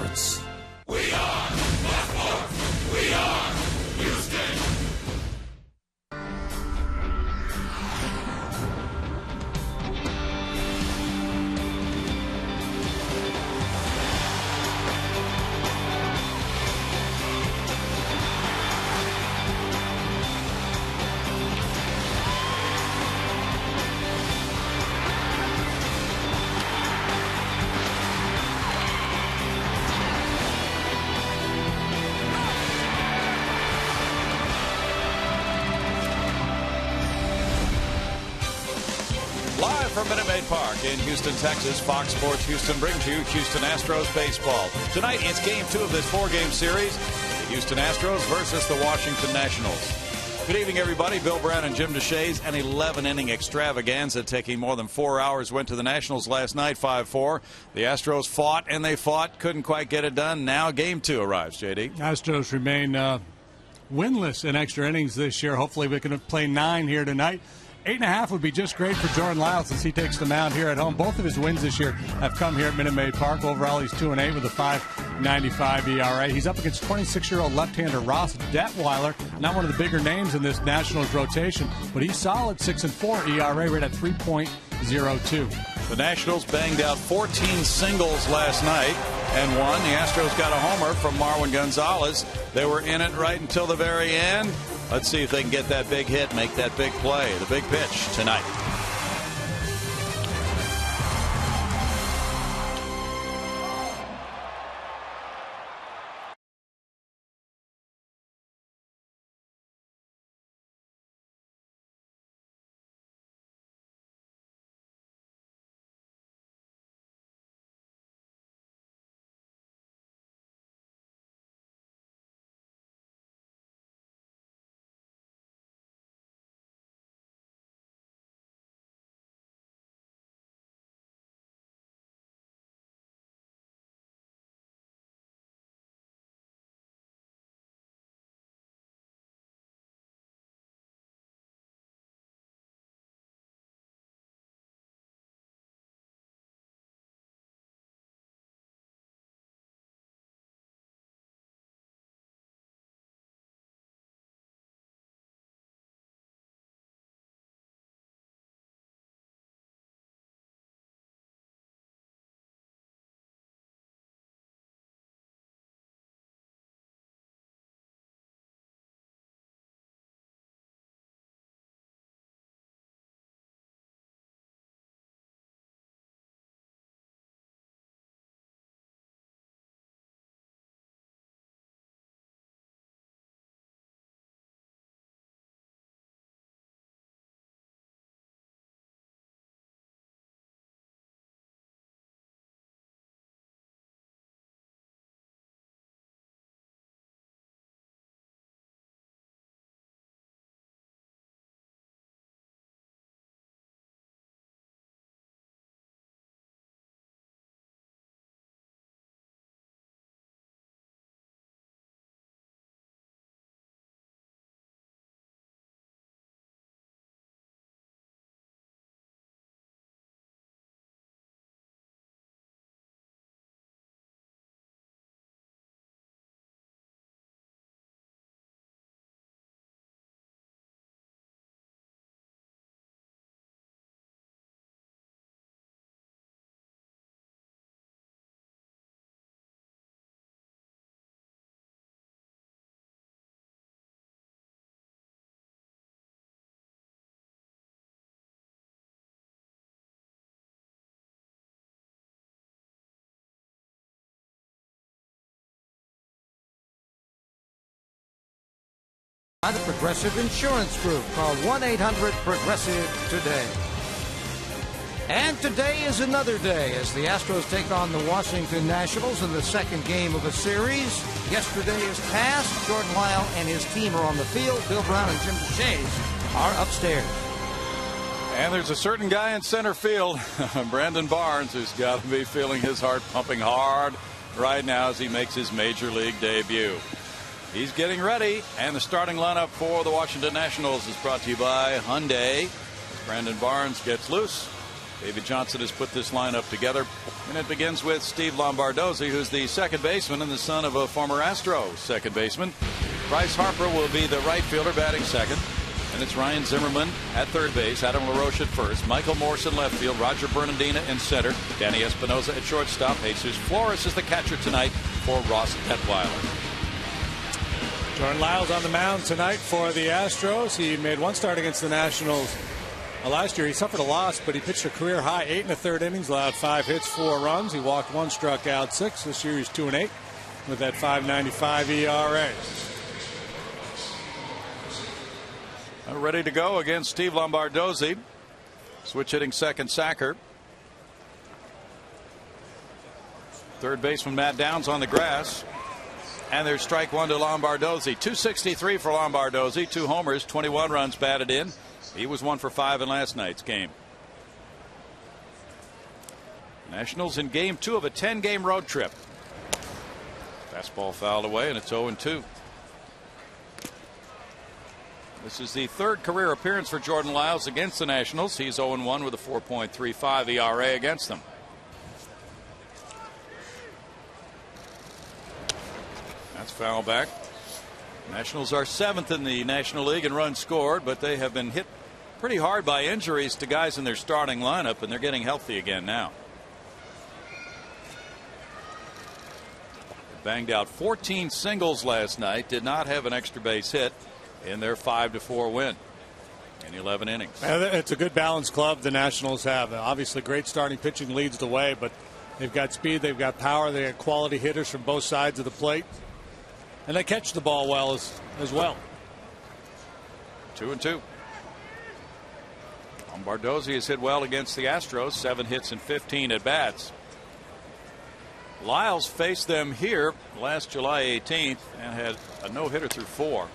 Sports. We are Fox Sports. We are Houston. From Minute Maid Park in Houston, Texas, Fox Sports Houston brings you Houston Astros baseball. Tonight, it's Game 2 of this 4-game series. The Houston Astros versus the Washington Nationals. Good evening, everybody. Bill Brown and Jim DeShays. An 11-inning extravaganza taking more than 4 hours went to the Nationals last night, 5-4. The Astros fought and they fought, couldn't quite get it done. Now Game 2 arrives, JD. Astros remain winless in extra innings this year. Hopefully we can play 9 here tonight. 8.5 would be just great for Jordan Lyles as he takes the mound here at home. Both of his wins this year have come here at Minute Maid Park. Overall, he's 2-8 with a 5.95 ERA. He's up against 26-year-old left-hander Ross Detweiler, not one of the bigger names in this Nationals rotation, but he's solid, 6-4 ERA, right at 3.02. The Nationals banged out 14 singles last night and won. The Astros got a homer from Marwin Gonzalez. They were in it right until the very end. Let's see if they can get that big hit, make that big play, the big pitch tonight. By the Progressive Insurance Group. Call 1-800-PROGRESSIVE today. And today is another day as the Astros take on the Washington Nationals in the second game of a series. Yesterday is past. Jordan Lyle and his team are on the field. Bill Brown and Jim DeShays are upstairs. And there's a certain guy in center field, Brandon Barnes, who's got to be feeling his heart pumping hard right now as he makes his major league debut. He's getting ready, and the starting lineup for the Washington Nationals is brought to you by Hyundai. Brandon Barnes gets loose. David Johnson has put this lineup together, and it begins with Steve Lombardozzi, who's the second baseman and the son of a former Astro second baseman. Bryce Harper will be the right fielder, batting second. And it's Ryan Zimmerman at third base, Adam LaRoche at first, Michael Morse in left field, Roger Bernardina in center, Danny Espinosa at shortstop, Jesus Flores is the catcher tonight for Ross Detweiler. Jordan Lyles on the mound tonight for the Astros. He made one start against the Nationals last year. He suffered a loss, but he pitched a career high 8 1/3 innings, allowed 5 hits, 4 runs. He walked 1, struck out 6. This year he's 2-8 with that 5.95 ERA. Ready to go against Steve Lombardozzi. Switch hitting second, Sacker. Third baseman Matt Downs on the grass. And there's strike one to Lombardozzi. 263 for Lombardozzi. 2 homers, 21 runs batted in. He was 1 for 5 in last night's game. Nationals in game 2 of a 10-game road trip. Fastball fouled away, and it's 0-2. This is the third career appearance for Jordan Lyles against the Nationals. He's 0-1 with a 4.35 ERA against them. That's foul back. Nationals are 7th in the National League in runs scored, but they have been hit pretty hard by injuries to guys in their starting lineup, and they're getting healthy again now. They banged out 14 singles last night, did not have an extra base hit in their 5-4 win in 11 innings. It's a good balanced club the Nationals have. Obviously great starting pitching leads the way, but they've got speed, they've got power, they got quality hitters from both sides of the plate, and they catch the ball well as well. 2-2. Lombardozzi has hit well against the Astros, 7 hits and 15 at bats. Lyles faced them here last July 18th and had a no-hitter through 4.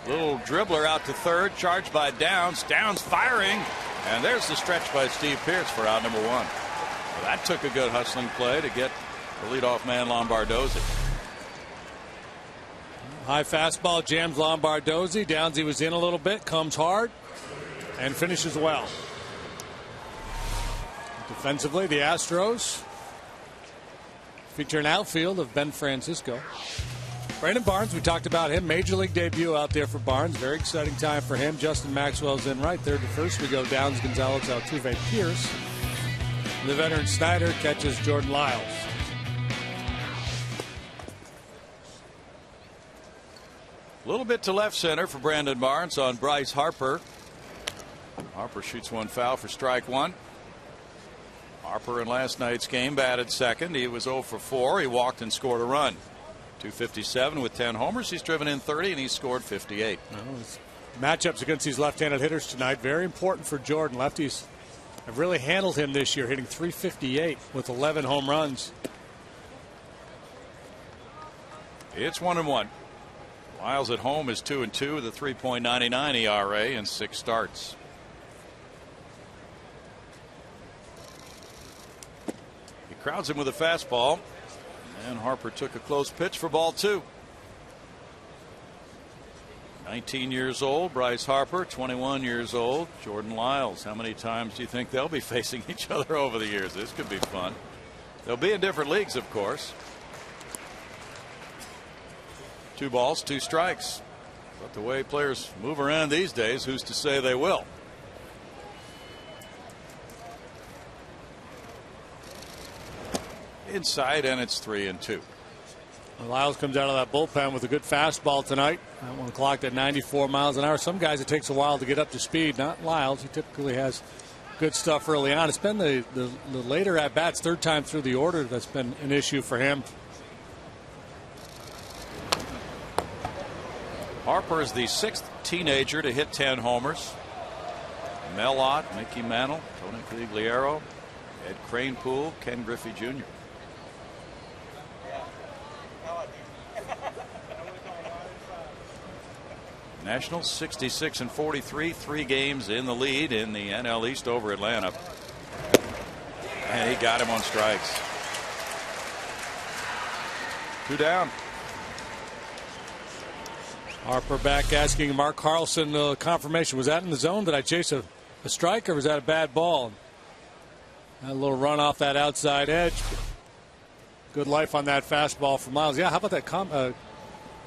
Little dribbler out to third, charged by Downs. Downs firing, and there's the stretch by Steve Pearce for out number 1. Well, that took a good hustling play to get the leadoff man Lombardozzi. High fastball jams Lombardozzi. Downsy was in a little bit, comes hard, and finishes well. Defensively, the Astros feature an outfield of Ben Francisco. Brandon Barnes, we talked about him. Major League debut out there for Barnes. Very exciting time for him. Justin Maxwell's in right. Third to first we go. Downs, Gonzalez, Altuve, Pierce. The veteran Snyder catches Jordan Lyles. A little bit to left center for Brandon Barnes on Bryce Harper. Harper shoots one foul for strike 1. Harper in last night's game batted second. He was 0 for 4. He walked and scored a run. 257 with 10 homers. He's driven in 30 and he's scored 58. Matchups against these left-handed hitters tonight very important for Jordan. Lefties have really handled him this year, hitting .358 with 11 home runs. It's 1-1. Lyles at home is 2-2 with a 3.99 ERA and 6 starts. He crowds him with a fastball. And Harper took a close pitch for ball 2. 19 years old, Bryce Harper, 21 years old, Jordan Lyles. How many times do you think they'll be facing each other over the years? This could be fun. They'll be in different leagues, of course. 2 balls, 2 strikes. But the way players move around these days, who's to say they will? Inside, and it's 3-2. Lyles comes out of that bullpen with a good fastball tonight. That one clocked at 94 miles an hour. Some guys it takes a while to get up to speed. Not Lyles. He typically has good stuff early on. It's been the later at bats, third time through the order, that's been an issue for him. Harper is the 6th teenager to hit 10 homers. Mel Ott, Mickey Mantle, Tony Conigliaro, Ed Kranepool, Ken Griffey Jr. Nationals 66-43, 3 games in the lead in the NL East over Atlanta. And he got him on strikes. 2 down. Harper back asking Mark Carlson confirmation. Was that in the zone? Did I chase a strike or was that a bad ball? A little run off that outside edge. Good life on that fastball for Miles. Yeah, how about that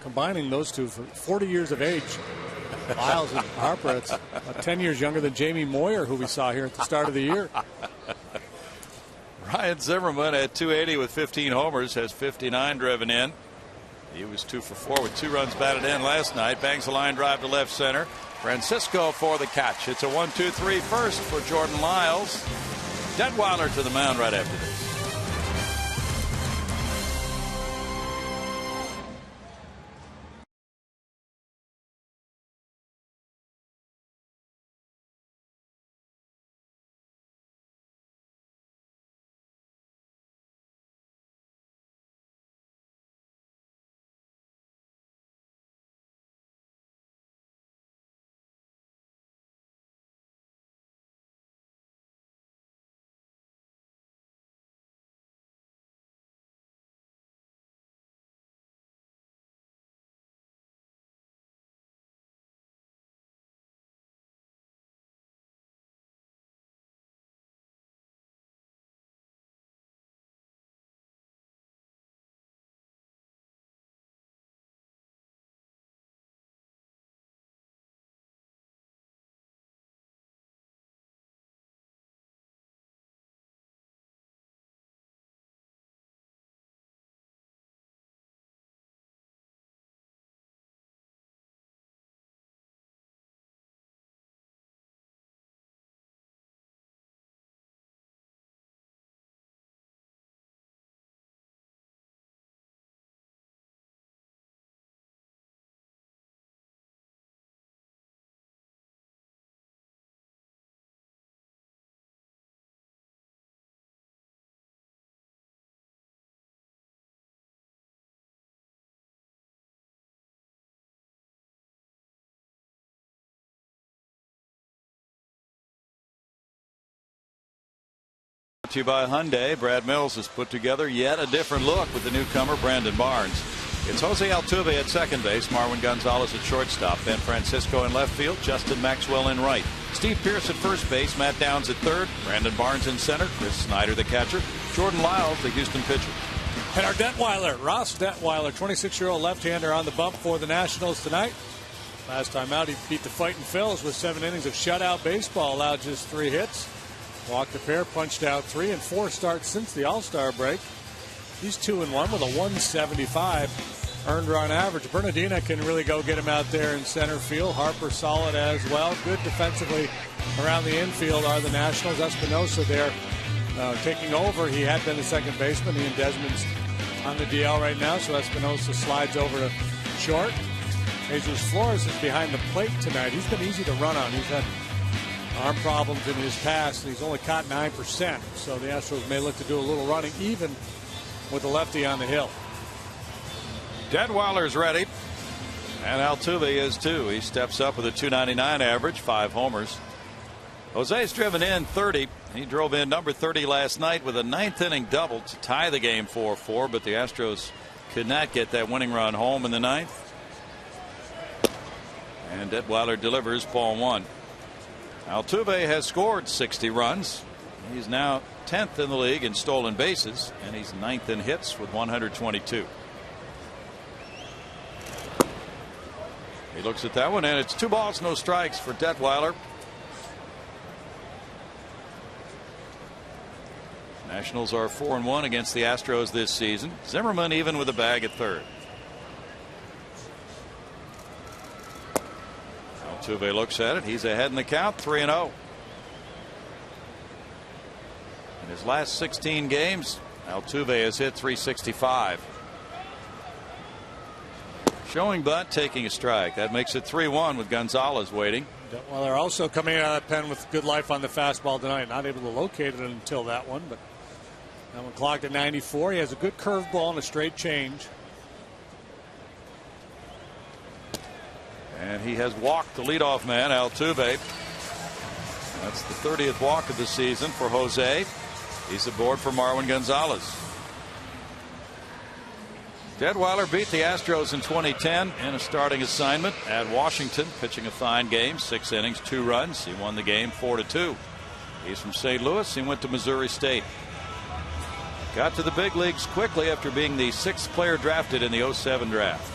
combining those two for 40 years of age? Miles and Harper. It's about 10 years younger than Jamie Moyer, who we saw here at the start of the year. Ryan Zimmerman at 280 with 15 homers, has 59 driven in. He was 2 for 4 with 2 runs batted in last night. Bangs a line drive to left center. Francisco for the catch. It's a 1-2-3 first for Jordan Lyles. Detweiler to the mound right after this. To you by Hyundai. Brad Mills has put together yet a different look with the newcomer Brandon Barnes. It's Jose Altuve at second base, Marwin Gonzalez at shortstop, Ben Francisco in left field, Justin Maxwell in right, Steve Pearce at first base, Matt Downs at third, Brandon Barnes in center, Chris Snyder the catcher, Jordan Lyles the Houston pitcher. And our Detweiler, Ross Detweiler, 26-year-old left-hander on the bump for the Nationals tonight. Last time out, he beat the Fightin' Phils with 7 innings of shutout baseball, allowed just 3 hits. Walked a pair, punched out 3 and 4 starts since the All-Star break. He's 2-1 with a 175 earned run average. Bernardina can really go get him out there in center field. Harper solid as well. Good defensively around the infield are the Nationals. Espinosa there taking over. He had been the second baseman. Ian Desmond's on the DL right now, so Espinosa slides over to short. Jesus Flores is behind the plate tonight. He's been easy to run on. He's had arm problems in his past, and he's only caught 9%. So the Astros may look to do a little running, even with the lefty on the hill. Detweiler's ready, and Altuve is too. He steps up with a .299 average, 5 homers. Jose's driven in 30. He drove in number 30 last night with a 9th inning double to tie the game 4-4, but the Astros could not get that winning run home in the 9th. And Detweiler delivers ball 1. Altuve has scored 60 runs. He's now 10th in the league in stolen bases, and he's 9th in hits with 122. He looks at that one, and it's 2 balls, no strikes for Detweiler. Nationals are 4-1 against the Astros this season. Zimmerman even with a bag at third. Altuve looks at it. He's ahead in the count, 3-0. In his last 16 games, Altuve has hit .365. Showing butt, taking a strike. That makes it 3-1 with Gonzalez waiting. Well, they're also coming out of that pen with good life on the fastball tonight. Not able to locate it until that one, but that one clocked at 94. He has a good curveball and a straight change. And he has walked the leadoff man, Altuve. That's the 30th walk of the season for Jose. He's aboard for Marwin Gonzalez. Detweiler beat the Astros in 2010 in a starting assignment at Washington, pitching a fine game, 6 innings, 2 runs. He won the game 4-2. He's from St. Louis. He went to Missouri State. Got to the big leagues quickly after being the 6th player drafted in the 07 draft.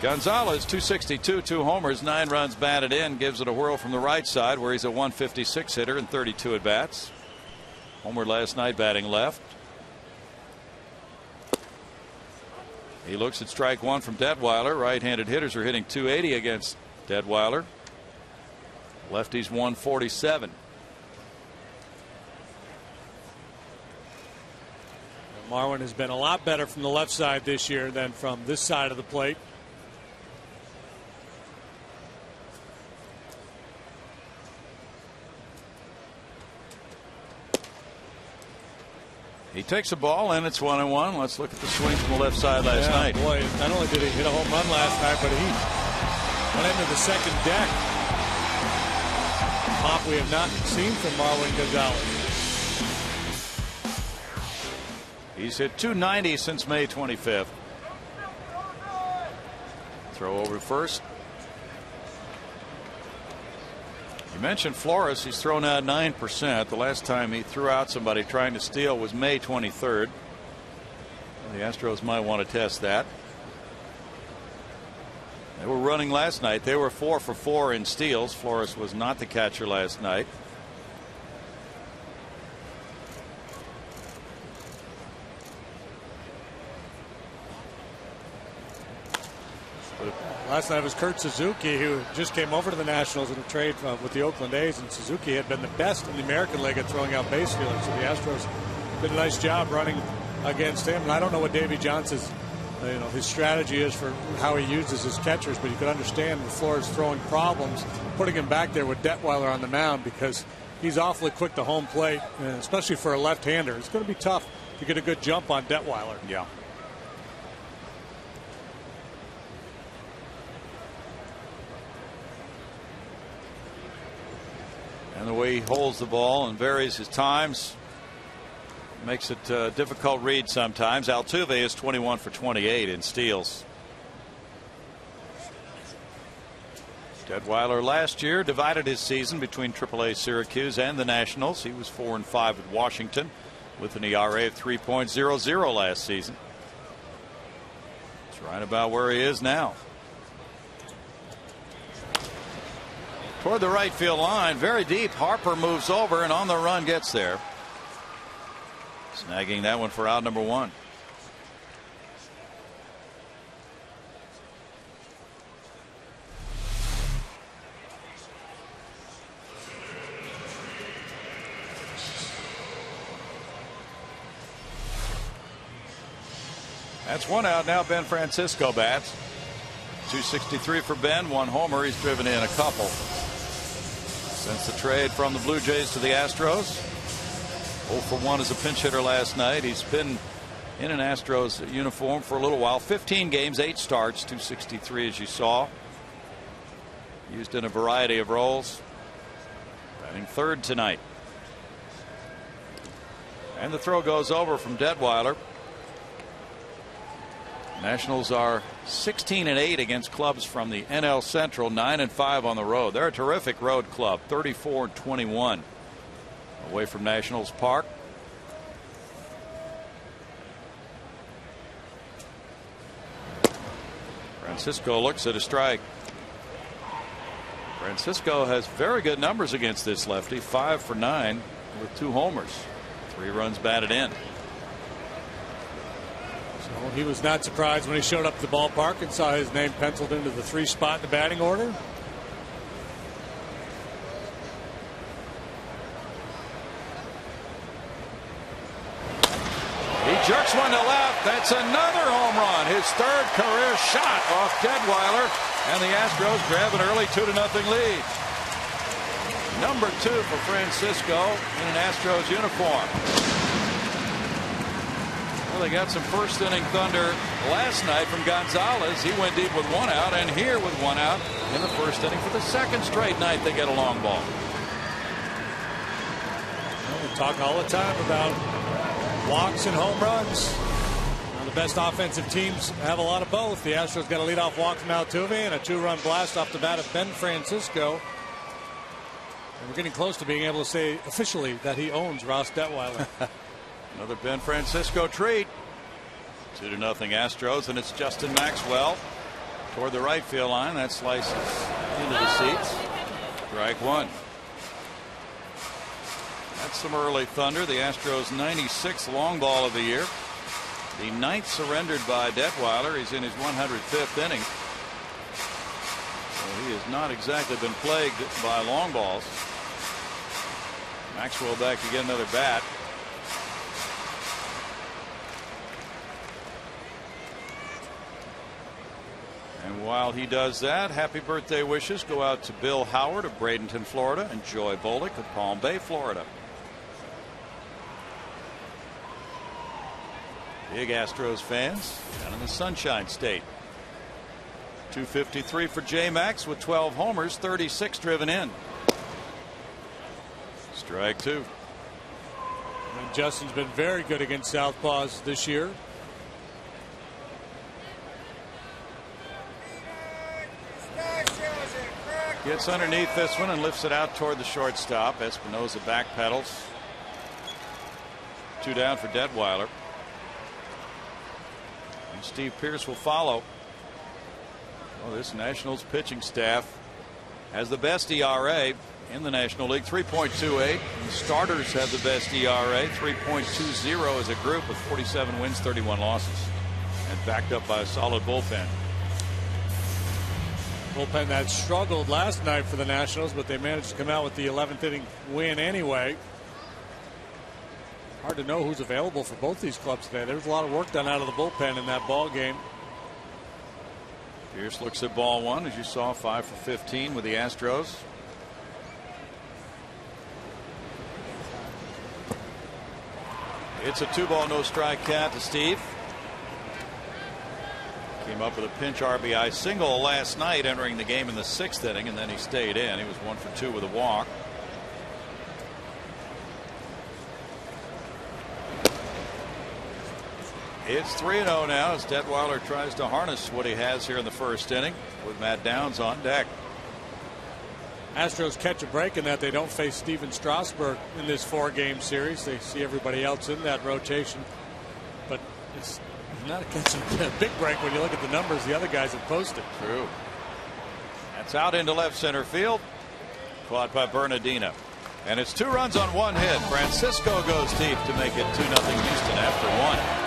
Gonzalez, 262, 2 homers, 9 runs batted in, gives it a whirl from the right side where he's a 156 hitter in 32 at bats. Homer last night batting left. He looks at strike one from Detweiler. Right-handed hitters are hitting 280 against Detweiler. Lefty's 147. Marwin has been a lot better from the left side this year than from this side of the plate. He takes a ball and it's 1-1. Let's look at the swing from the left side last night. Boy, not only did he hit a home run last night, but he went into the second deck. Pop we have not seen from Marwin Gonzalez. He's hit 290 since May 25th. Throw over to first. You mentioned Flores. He's thrown out 9%. The last time he threw out somebody trying to steal was May 23rd. The Astros might want to test that. They were running last night. They were 4 for 4 in steals. Flores was not the catcher last night. Last night was Kurt Suzuki, who just came over to the Nationals in a trade with the Oakland A's, and Suzuki had been the best in the American League at throwing out base stealers. So the Astros did a nice job running against him. And I don't know what Davy Johnson's, his strategy is for how he uses his catchers, but you could understand with Flores throwing problems, putting him back there with Detweiler on the mound because he's awfully quick to home plate, especially for a left-hander. It's going to be tough to get a good jump on Detweiler. Yeah. And the way he holds the ball and varies his times makes it a difficult read sometimes. Altuve is 21 for 28 in steals. Detweiler last year divided his season between AAA Syracuse and the Nationals. He was 4-5 at Washington with an ERA of 3.00 last season. It's right about where he is now. Toward the right field line, very deep. Harper moves over and on the run gets there. Snagging that one for out number 1. That's 1 out now. Ben Francisco bats. 263 for Ben, 1 homer. He's driven in a couple since the trade from the Blue Jays to the Astros. 0 for 1 as a pinch hitter last night. He's been in an Astros uniform for a little while. 15 games, 8 starts, 263 as you saw. Used in a variety of roles. Batting third tonight. And the throw goes over from Detweiler. Nationals are 16-8 against clubs from the NL Central, 9-5 on the road. They're a terrific road club, 34-21 away from Nationals Park. Francisco looks at a strike. Francisco has very good numbers against this lefty, 5 for 9 with 2 homers, 3 runs batted in. Well, he was not surprised when he showed up at the ballpark and saw his name penciled into the 3 spot in the batting order. He jerks one to left. That's another home run. His 3rd career shot off Detweiler, and the Astros grab an early 2-0 lead. Number 2 for Francisco in an Astros uniform. They got some first inning thunder last night from Gonzalez. He went deep with 1 out, and here with 1 out in the first inning for the 2nd straight night they get a long ball. Well, we talk all the time about walks and home runs. The best offensive teams have a lot of both. The Astros got a leadoff walk from Altuve and a 2-run blast off the bat of Ben Francisco. We're getting close to being able to say officially that he owns Ross Detweiler. Another Ben Francisco treat. 2-0 Astros, and it's Justin Maxwell toward the right field line. That slices into the seats. Strike one. That's some early thunder. The Astros' 96th long ball of the year. The 9th surrendered by Detweiler. He's in his 105th inning. So he has not exactly been plagued by long balls. Maxwell back to get another bat. And while he does that, happy birthday wishes go out to Bill Howard of Bradenton, Florida, and Joy Bolick of Palm Bay, Florida. Big Astros fans down in the Sunshine State. 253 for J-Max with 12 homers, 36 driven in. Strike two. And Justin's been very good against southpaws this year. Gets underneath this one and lifts it out toward the shortstop. Espinosa backpedals. 2 down for Detweiler. And Steve Pearce will follow. Well, this Nationals pitching staff has the best ERA in the National League, 3.28. The starters have the best ERA, 3.20 as a group with 47 wins, 31 losses, and backed up by a solid bullpen. Bullpen that struggled last night for the Nationals, but they managed to come out with the 11th inning win anyway. Hard to know who's available for both these clubs today. There's a lot of work done out of the bullpen in that ball game. Pierce looks at ball one, as you saw, 5 for 15 with the Astros. It's a 2-ball, no strike count to Steve. Came up with a pinch RBI single last night entering the game in the 6th inning, and then he stayed in. He was 1 for 2 with a walk. It's 3-0 now as Detweiler tries to harness what he has here in the 1st inning with Matt Downs on deck. Astros catch a break in that they don't face Steven Strasburg in this 4-game series. They see everybody else in that rotation, but it's not a big break when you look at the numbers the other guys have posted. True. That's out into left center field. Caught by Bernardino. And it's 2 runs on 1 hit. Francisco goes deep to make it 2-0 Houston after 1.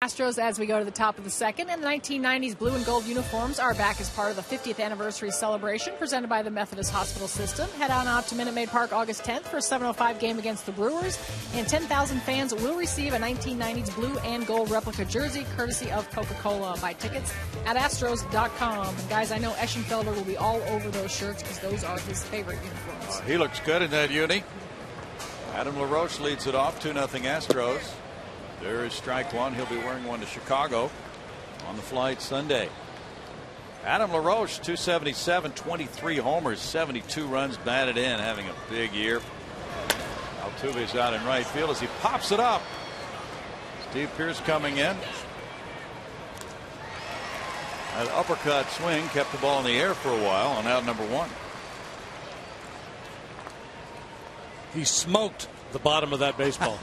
Astros as we go to the top of the second, and the 1990s blue and gold uniforms are back as part of the 50th anniversary celebration presented by the Methodist Hospital System. Head on out to Minute Maid Park August 10th for a 7:05 game against the Brewers, and 10,000 fans will receive a 1990s blue and gold replica jersey courtesy of Coca-Cola. Buy tickets at Astros.com. And guys, I know Eschenfelder will be all over those shirts because those are his favorite uniforms. He looks good in that uni. Adam LaRoche leads it off, 2-0 Astros. There is strike one. He'll be wearing one to Chicago on the flight Sunday. Adam LaRoche, 277, 23 homers, 72 runs batted in, having a big year. Altuve's out in right field as he pops it up. Steve Pearce coming in. An uppercut swing kept the ball in the air for a while on out number one. He smoked the bottom of that baseball.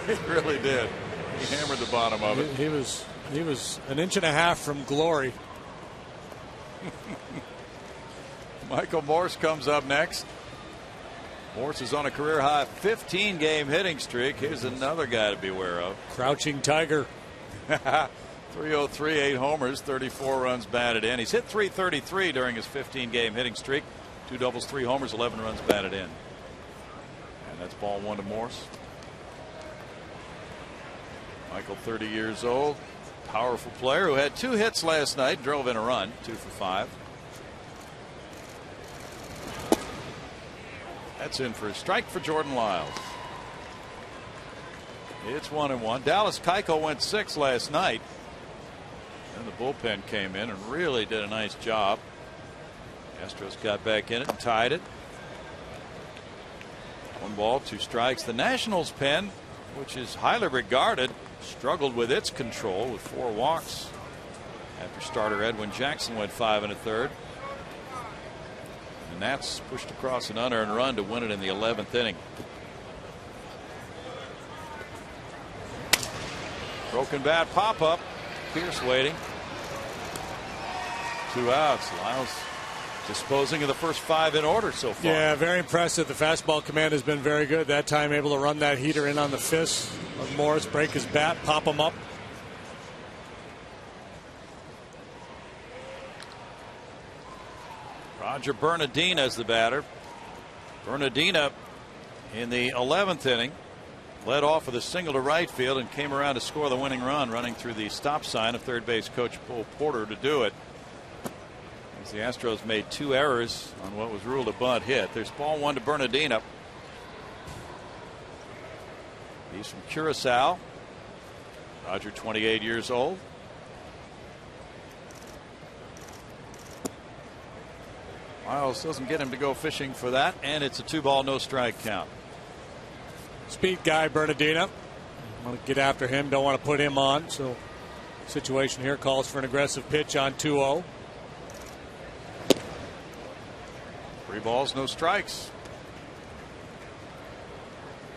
He really did. He hammered the bottom of it. He was an inch and a half from glory. Michael Morse comes up next. Morse is on a career high 15-game hitting streak. Here's another guy to beware of. Crouching Tiger. 303, 8 homers, 34 runs batted in. He's hit .333 during his 15-game hitting streak. 2 doubles, 3 homers, 11 runs batted in. And that's ball one to Morse. Michael, 30 years old, powerful player who had 2 hits last night, drove in a run, 2 for 5. That's in for a strike for Jordan Lyles. It's 1-1. Dallas Keuchel went 6 last night. And the bullpen came in and really did a nice job. Astros got back in it and tied it. 1 ball, 2 strikes. The Nationals pen, which is highly regarded, struggled with its control with 4 walks after starter Edwin Jackson went 5 1/3. The Nats pushed across an unearned run to win it in the 11th inning. Broken bat pop up. Pierce waiting. 2 outs. Lyles disposing of the first 5 in order so far. Yeah, very impressive. The fastball command has been very good. That time able to run that heater in on the fist of Morris, break his bat, pop him up. Roger Bernardina is the batter. Bernardina in the 11th inning led off with a single to right field and came around to score the winning run, running through the stop sign of third base coach Bull Porter to do it. As the Astros made 2 errors on what was ruled a bunt hit. There's ball 1 to Bernardina. He's from Curacao. Roger, 28 years old. Lyles doesn't get him to go fishing for that, and it's a 2-ball, no strike count. Speed guy Bernardina. Want to get after him, don't want to put him on, so situation here calls for an aggressive pitch on 2-0. 3 balls, no strikes.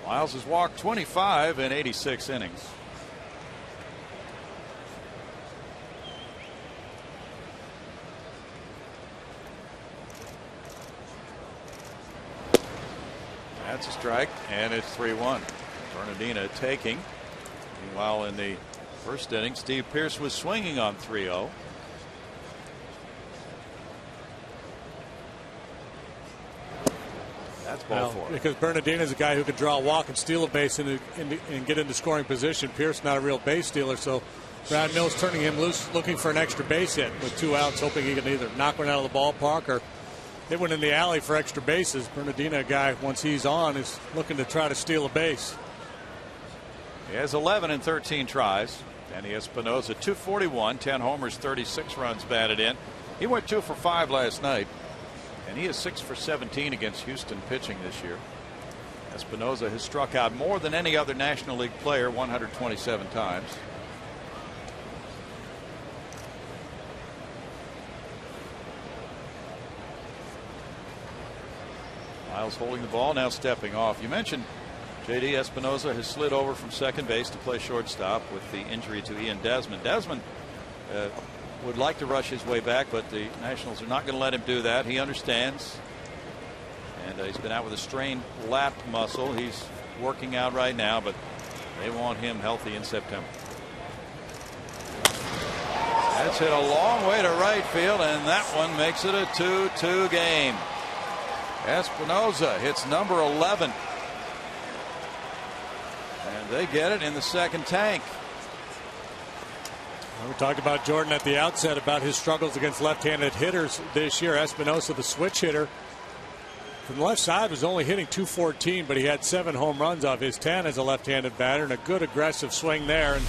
Lyles has walked 25 in 86 innings. That's a strike, and it's 3-1. Bernardina taking. Meanwhile, in the first inning, Steve Pearce was swinging on 3-0. That's ball 4. Because Bernardina is a guy who can draw a walk and steal a base and get into scoring position. Pearce not a real base stealer, so Brad Mills turning him loose, looking for an extra base hit with 2 outs, hoping he can either knock one out of the ballpark or hit one in the alley for extra bases. Bernardina, a guy, once he's on, is looking to try to steal a base. He has 11 in 13 tries. Danny Espinosa, 241, 10 homers, 36 runs batted in. He went 2 for 5 last night. And he is 6 for 17 against Houston pitching this year. Espinosa has struck out more than any other National League player, 127 times. Lyles holding the ball, now stepping off. You mentioned J.D. Espinosa has slid over from second base to play shortstop with the injury to Ian Desmond. Desmond would like to rush his way back, but the Nationals are not going to let him do that. He understands. And he's been out with a strained lat muscle. He's working out right now, but They want him healthy in September. That's hit a long way to right field, and that one makes it a 2-2 game. Espinosa hits number 11. And they get it in the second tank. We talked about Jordan at the outset about his struggles against left-handed hitters this year. Espinosa, the switch hitter from the left side, was only hitting .214, but he had 7 home runs off his 10 as a left-handed batter, and a good aggressive swing there. And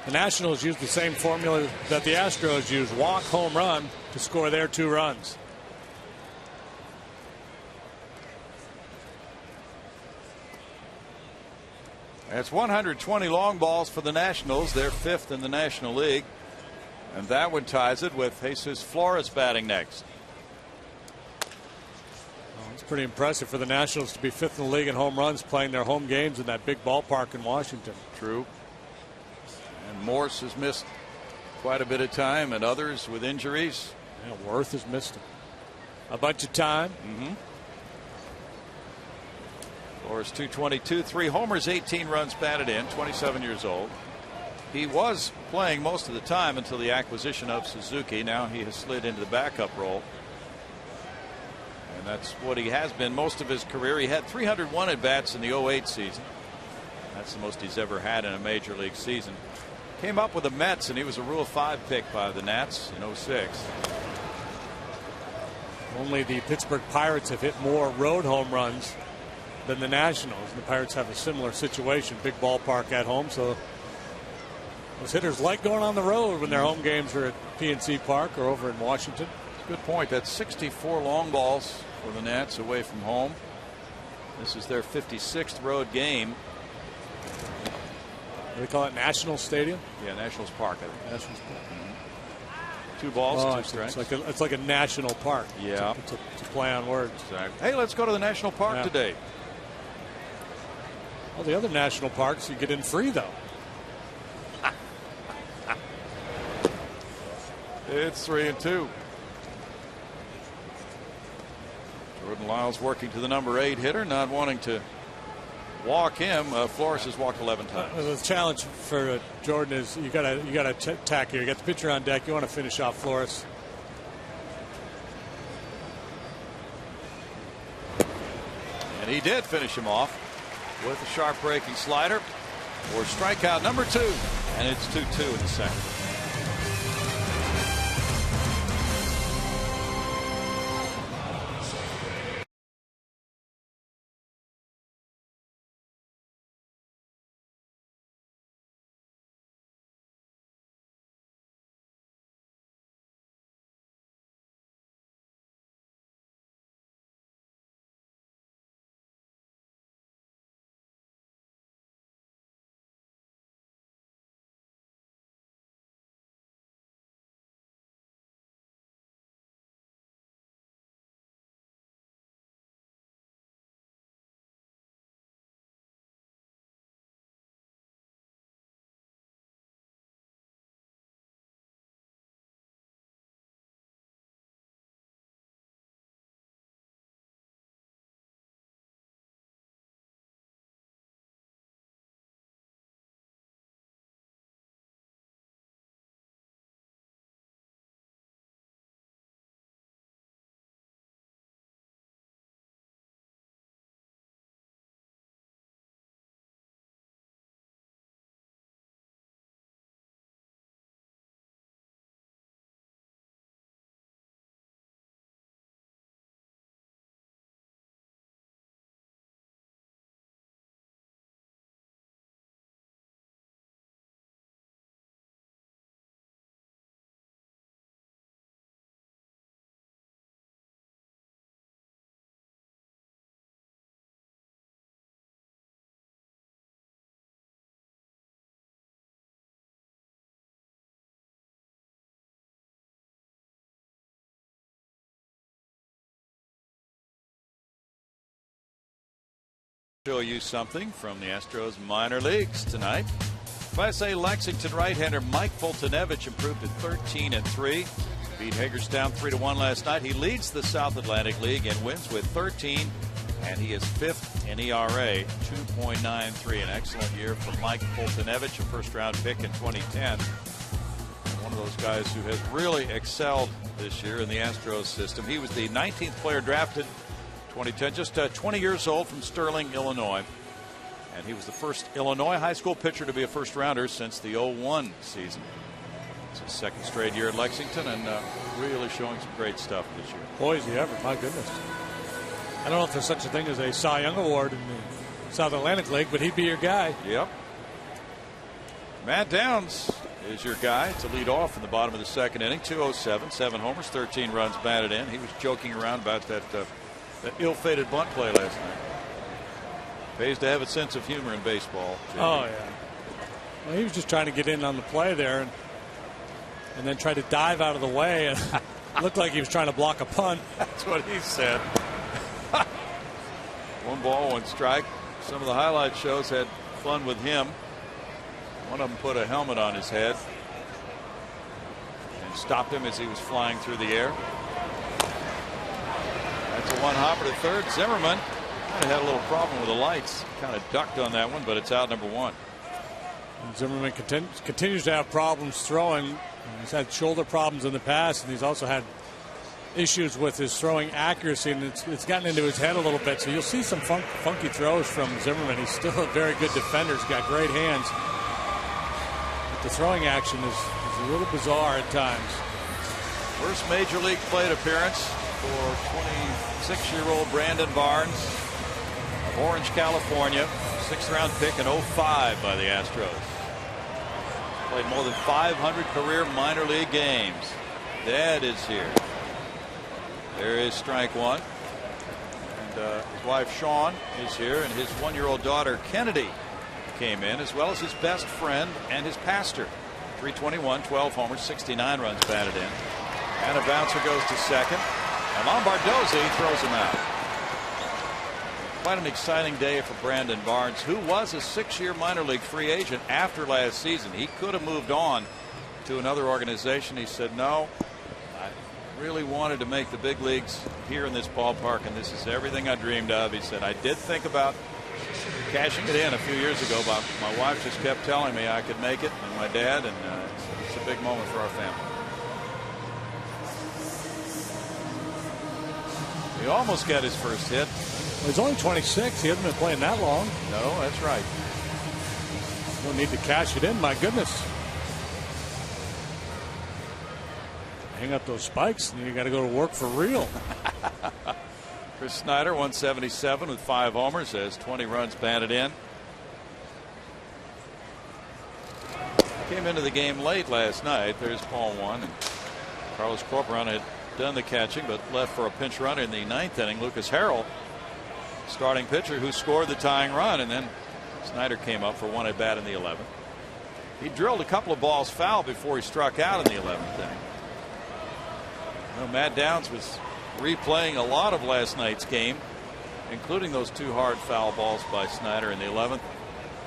the Nationals used the same formula that the Astros used: walk, home run, to score their 2 runs. That's 120 long balls for the Nationals. They're 5th in the National League. And that one ties it with Jesus Flores batting next. Well, it's pretty impressive for the Nationals to be 5th in the league in home runs, playing their home games in that big ballpark in Washington. True. And Morse has missed quite a bit of time, and others with injuries. Yeah, Worth has missed a bunch of time. Flores 222, 3 homers, 18 runs batted in, 27 years old. He was playing most of the time until the acquisition of Suzuki. Now he has slid into the backup role. And that's what he has been most of his career. He had 301 at-bats in the 08 season. That's the most he's ever had in a major league season. Came up with the Mets, and he was a Rule 5 pick by the Nats in 06. Only the Pittsburgh Pirates have hit more road home runs than the Nationals. And the Pirates have a similar situation, big ballpark at home, so those hitters like going on the road when their home games are at PNC Park or over in Washington. Good point. That's 64 long balls for the Nats away from home. This is their 56th road game. What do they call it? National Stadium? Yeah, Nationals Park, I think. Nationals Park. 2 balls, oh, 2 strikes. It's like a national park. Yeah. It's a play on words. Exactly. Hey, let's go to the National Park today. Well, the other national parks you get in free, though. It's 3-2. Jordan Lyles working to the number 8 hitter, not wanting to walk him. Flores has walked 11 times. The challenge for Jordan is you got to attack here. You got the pitcher on deck. You want to finish off Flores. And he did finish him off with a sharp breaking slider for strikeout number 2, and it's 2-2 in the second. Show you something from the Astros minor leagues tonight. Class A Lexington right-hander Mike Fultonevich improved to 13-3. Beat Hagerstown 3-1 last night. He leads the South Atlantic League and wins with 13, and he is 5th An ERA 2.93. An excellent year for Mike Poltanevich, a first-round pick in 2010. One of those guys who has really excelled this year in the Astros system. He was the 19th player drafted 2010, just 20 years old, from Sterling, Illinois. And he was the first Illinois high school pitcher to be a first-rounder since the 01 season. It's his second straight year at Lexington, and really showing some great stuff this year. Boy, is he ever. My goodness. I don't know if there's such a thing as a Cy Young Award in the South Atlantic League, but he'd be your guy. Yep. Matt Downs is your guy to lead off in the bottom of the second inning. 207, 7 homers, 13 runs batted in. He was joking around about that ill-fated bunt play last night. Pays to have a sense of humor in baseball, Jimmy. Oh, yeah. Well, he was just trying to get in on the play there and then try to dive out of the way. And looked like he was trying to block a punt. That's what he said. 1 ball, 1 strike. Some of the highlight shows had fun with him. One of them put a helmet on his head and stopped him as he was flying through the air. That's a 1-hopper to third. Zimmerman kind of had a little problem with the lights. Kind of ducked on that one, but it's out, number 1. And Zimmerman continues to have problems throwing. He's had shoulder problems in the past, and he's also had issues with his throwing accuracy, and it's gotten into his head a little bit. So you'll see some funky throws from Zimmerman. He's still a very good defender. He's got great hands. But the throwing action is a little bizarre at times. First major league plate appearance for 26-year-old Brandon Barnes of Orange, California. 6th-round pick in 05 by the Astros. Played more than 500 career minor league games. Dad is here. There is strike 1. And his wife Shawn is here, and his 1-year-old daughter Kennedy came in, as well as his best friend and his pastor. 321, 12 homers, 69 runs batted in. And a bouncer goes to second. And Lombardozzi throws him out. Quite an exciting day for Brandon Barnes, who was a 6-year minor league free agent after last season. He could have moved on to another organization. He said, no, I really wanted to make the big leagues here in this ballpark, and this is everything I dreamed of. He said, I did think about cashing it in a few years ago, but my wife just kept telling me I could make it, and my dad, and it's a big moment for our family. He almost got his first hit. Well, he's only 26. He hasn't been playing that long. No, that's right. Don't need to cash it in. My goodness. Hang up those spikes, and you got to go to work for real. Chris Snyder, 177 with 5 homers, has 20 runs batted in. Came into the game late last night. There's Paul 1. And Carlos Corporon had done the catching, but left for a pinch runner in the 9th inning. Lucas Harrell, starting pitcher, who scored the tying run, and then Snyder came up for 1 at bat in the 11th. He drilled a couple of balls foul before he struck out in the 11th inning. Well, Matt Downs was replaying a lot of last night's game, including those 2 hard foul balls by Snyder in the 11th.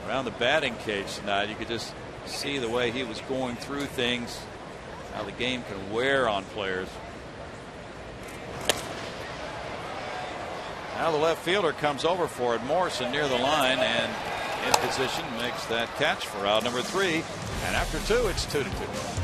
Around the batting cage tonight, you could just see the way he was going through things, how the game can wear on players. Now the left fielder comes over for it. Morrison near the line and in position, makes that catch for out number 3. And after 2, it's 2-2.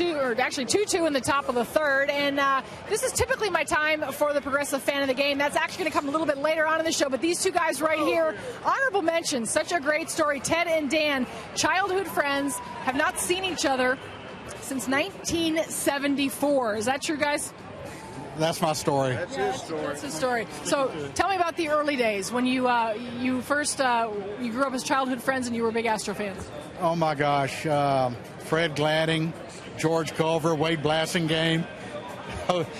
2-2, or actually 2-2 in the top of the third. And this is typically my time for the Progressive Fan of the Game. That's actually going to come a little bit later on in the show. But these two guys right here, honorable mention, such a great story. Ted and Dan, childhood friends, have not seen each other since 1974. Is that true, guys? That's my story. That's his story. That's his story. So tell me about the early days when you first you grew up as childhood friends and you were big Astro fans. Oh, my gosh. Fred Gladding, George Culver, Wade Blassingame,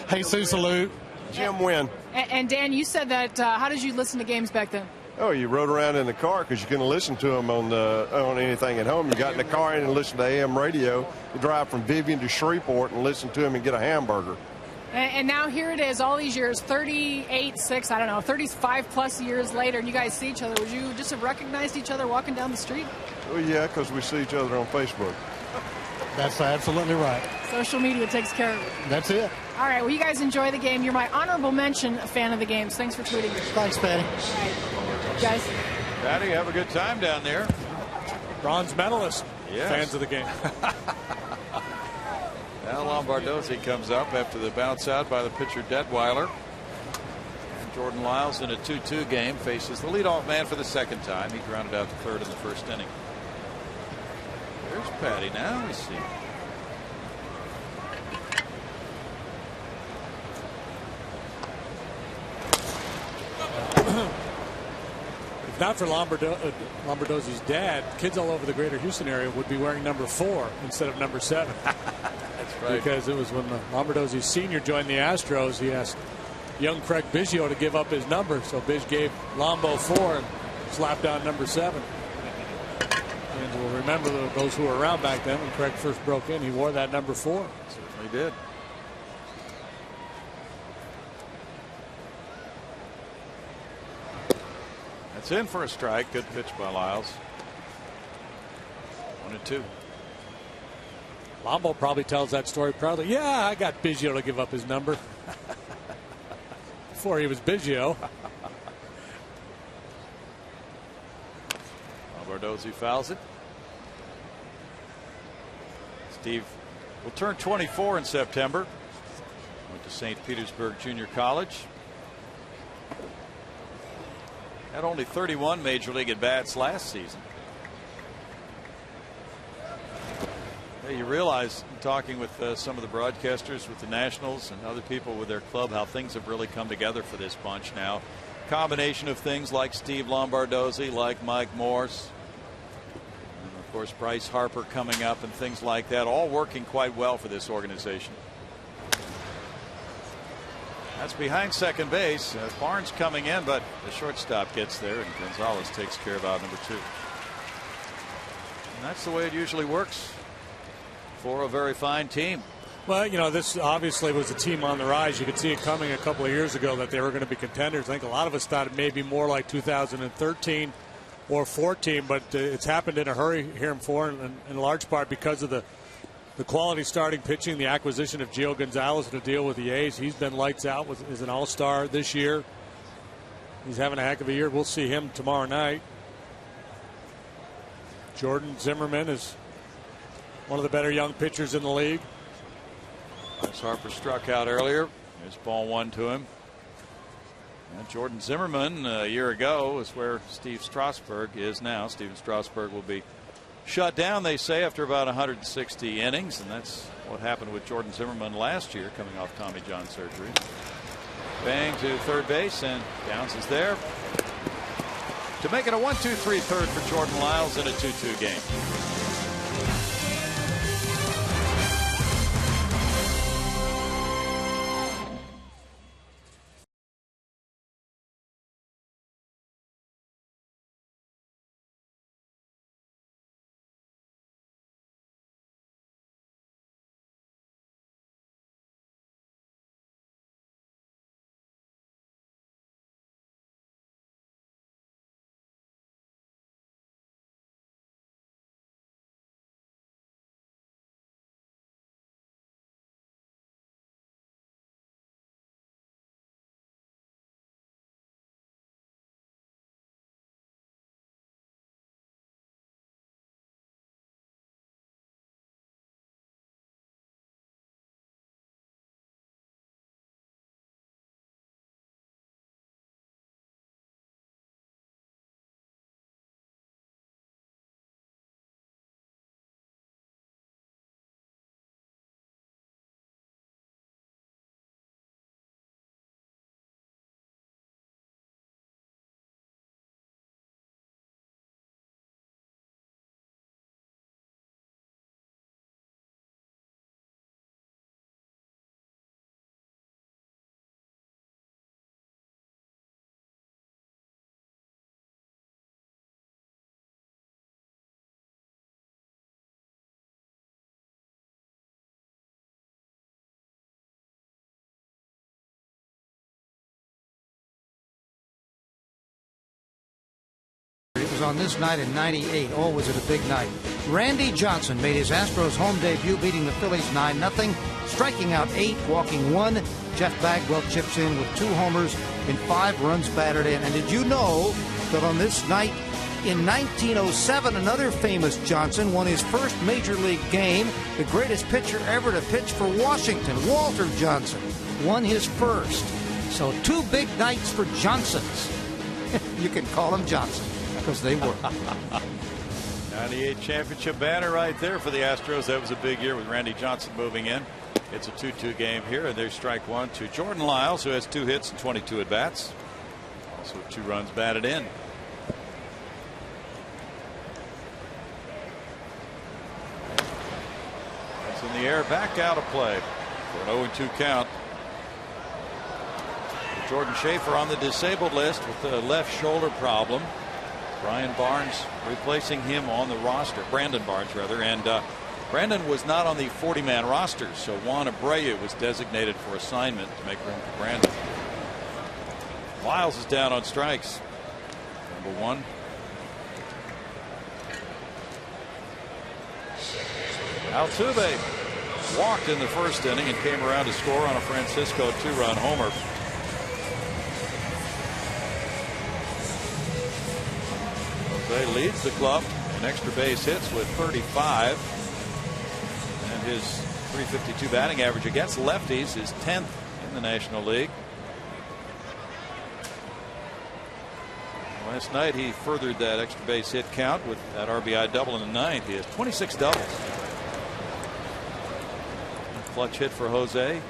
Jesus Salute. Jim Wynn. And Dan, you said that, how did you listen to games back then? Oh, you rode around in the car because you couldn't listen to them on anything at home. You got in the car and listened to AM radio. You drive from Vivian to Shreveport and listen to them and get a hamburger. And now here it is, all these years, 35 plus years later, and you guys see each other. Would you just have recognized each other walking down the street? Oh, yeah, because we see each other on Facebook. That's absolutely right. Social media takes care of it. That's it. All right, well, you guys enjoy the game. You're my honorable mention fan of the games. Thanks for tweeting. Thanks, Patty. All right, guys. Patty, have a good time down there. Bronze medalist. Yes. Fans of the game. Now Lombardozzi comes up after the bounce out by the pitcher Detweiler. And Jordan Lyles in a 2-2 game faces the leadoff man for the second time. He grounded out to third in the first inning. There's Patty now. We see. If not for Lombardozzi's dad, kids all over the greater Houston area would be wearing number 4 instead of number 7. That's right. Because it was when Lombardozzi Sr. joined the Astros, he asked young Craig Biggio to give up his number. So Biggio gave Lombo 4 and slapped on number 7. And we'll remember those who were around back then when Craig first broke in, he wore that number 4. Certainly did. That's in for a strike. Good pitch by Lyles. 1-2. Lombo probably tells that story proudly. Yeah, I got Biggio to give up his number. Before he was Biggio. Lombardozzi fouls it. Steve will turn 24 in September. Went to St. Petersburg Junior College. Had only 31 major league at bats last season. Hey, you realize, talking with some of the broadcasters with the Nationals and other people with their club, how things have really come together for this bunch now. Combination of things like Steve Lombardozzi, like Mike Morse, and of course Bryce Harper coming up and things like that, all working quite well for this organization. That's behind second base. Barnes coming in, but the shortstop gets there, and Gonzalez takes care of out number 2. And that's the way it usually works for a very fine team. Well, you know, this obviously was a team on the rise. You could see it coming a couple of years ago that they were going to be contenders. I think a lot of us thought it may be more like 2013 or 14, but it's happened in a hurry here in large part because of the quality starting pitching, the acquisition of Gio Gonzalez to deal with the A's. He's been lights out as an all-star this year. He's having a heck of a year. We'll see him tomorrow night. Jordan Zimmerman is one of the better young pitchers in the league. Bryce Harper struck out earlier. There's ball 1 to him. And Jordan Zimmerman a year ago is where Steve Strasburg is now. Steven Strasburg will be shut down, they say, after about 160 innings, and that's what happened with Jordan Zimmerman last year, coming off Tommy John surgery. Bang to third base, and Downs is there to make it a 1-2-3 third for Jordan Lyles in a 2-2 game. was on this night in '98. Oh, was it a big night. Randy Johnson made his Astros home debut, beating the Phillies 9-0, striking out 8, walking 1. Jeff Bagwell chips in with 2 homers and 5 runs batted in. And did you know that on this night in 1907, another famous Johnson won his first major league game? The greatest pitcher ever to pitch for Washington, Walter Johnson, won his first. So 2 big nights for Johnsons. You can call them Johnson, because they were. 98 championship banner right there for the Astros. That was a big year with Randy Johnson moving in. It's a 2-2 game here, and there's strike 1 to Jordan Lyles, who has 2 hits and 22 at bats. Also 2 runs batted in. That's in the air, back out of play for an 0-2 count. Jordan Schaefer on the disabled list with a left shoulder problem. Brian Barnes replacing him on the roster. Brandon Barnes, rather. And Brandon was not on the 40-man roster, so Juan Abreu was designated for assignment to make room for Brandon. Lyles is down on strikes. Number 1. Altuve walked in the first inning and came around to score on a Francisco 2-run homer. Altuve leads the club in extra base hits with 35, and his .352 batting average against lefties is 10th in the National League. Last night he furthered that extra base hit count with that RBI double in the 9th. He has 26 doubles. A clutch hit for Jose.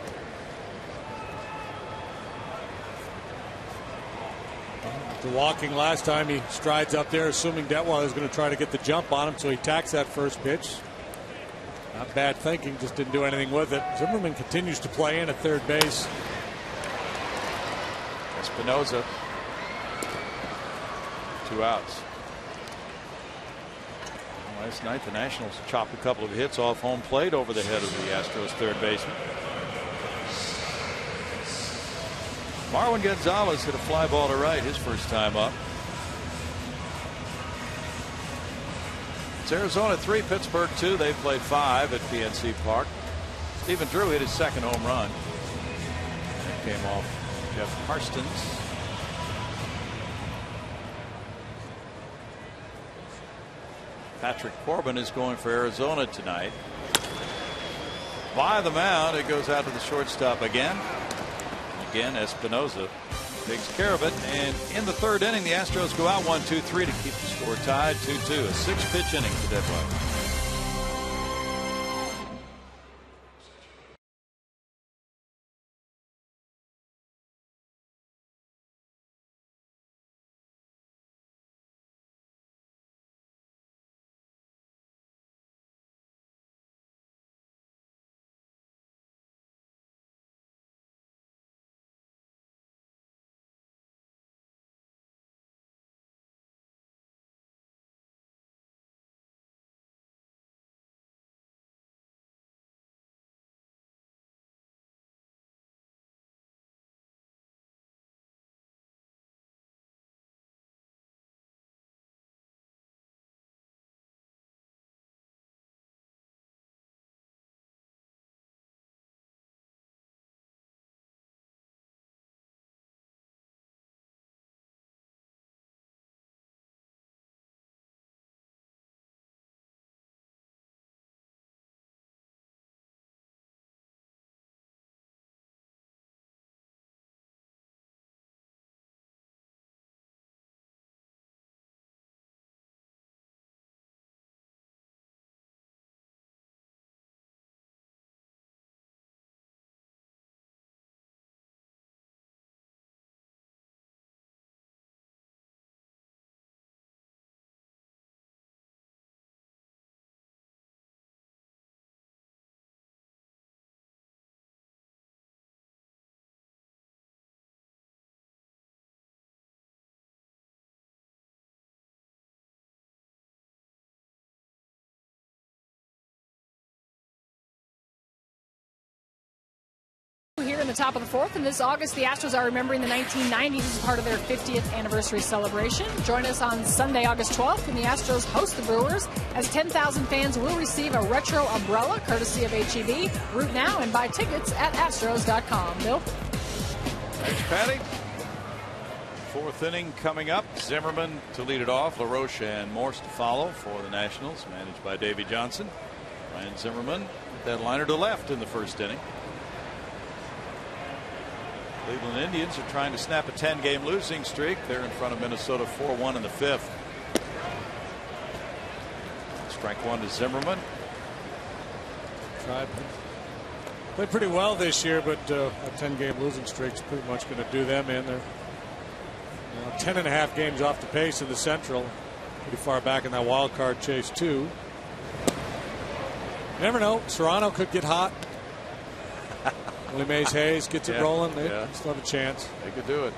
After walking last time, he strides up there, assuming Detweiler is going to try to get the jump on him, so he tacks that first pitch. Not bad thinking, just didn't do anything with it. Zimmerman continues to play in at third base. Espinosa. 2 outs. Last night the Nationals chopped a couple of hits off home plate over the head of the Astros third baseman. Marwin Gonzalez hit a fly ball to right his first time up. It's Arizona 3, Pittsburgh 2. They played 5 at PNC Park. Stephen Drew hit his second home run. That came off Jeff Karstens. Patrick Corbin is going for Arizona tonight. By the mound, it goes out to the shortstop again. Again, Espinosa takes care of it. And in the third inning, the Astros go out 1-2-3 to keep the score tied 2-2. A 6-pitch inning for Detweiler. the top of the fourth, and this August the Astros are remembering the 1990s as part of their 50th anniversary celebration. Join us on Sunday, August 12th, when the Astros host the Brewers, as 10,000 fans will receive a retro umbrella courtesy of HEB. Root now and buy tickets at Astros.com. Bill? Thanks, Patty. Fourth inning coming up. Zimmerman to lead it off. LaRoche and Morse to follow for the Nationals, managed by Davey Johnson. Ryan Zimmerman, that liner to left in the first inning. Cleveland Indians are trying to snap a 10-game losing streak. They're in front of Minnesota 4-1 in the fifth. Strike one to Zimmerman. Played pretty well this year, but a 10-game losing streak is pretty much going to do them in. They're 10.5 games off the pace in the Central. Pretty far back in that wild card chase, too. You never know. Serrano could get hot. Willie Mays Hayes gets it rolling. They still have a chance. They could do it.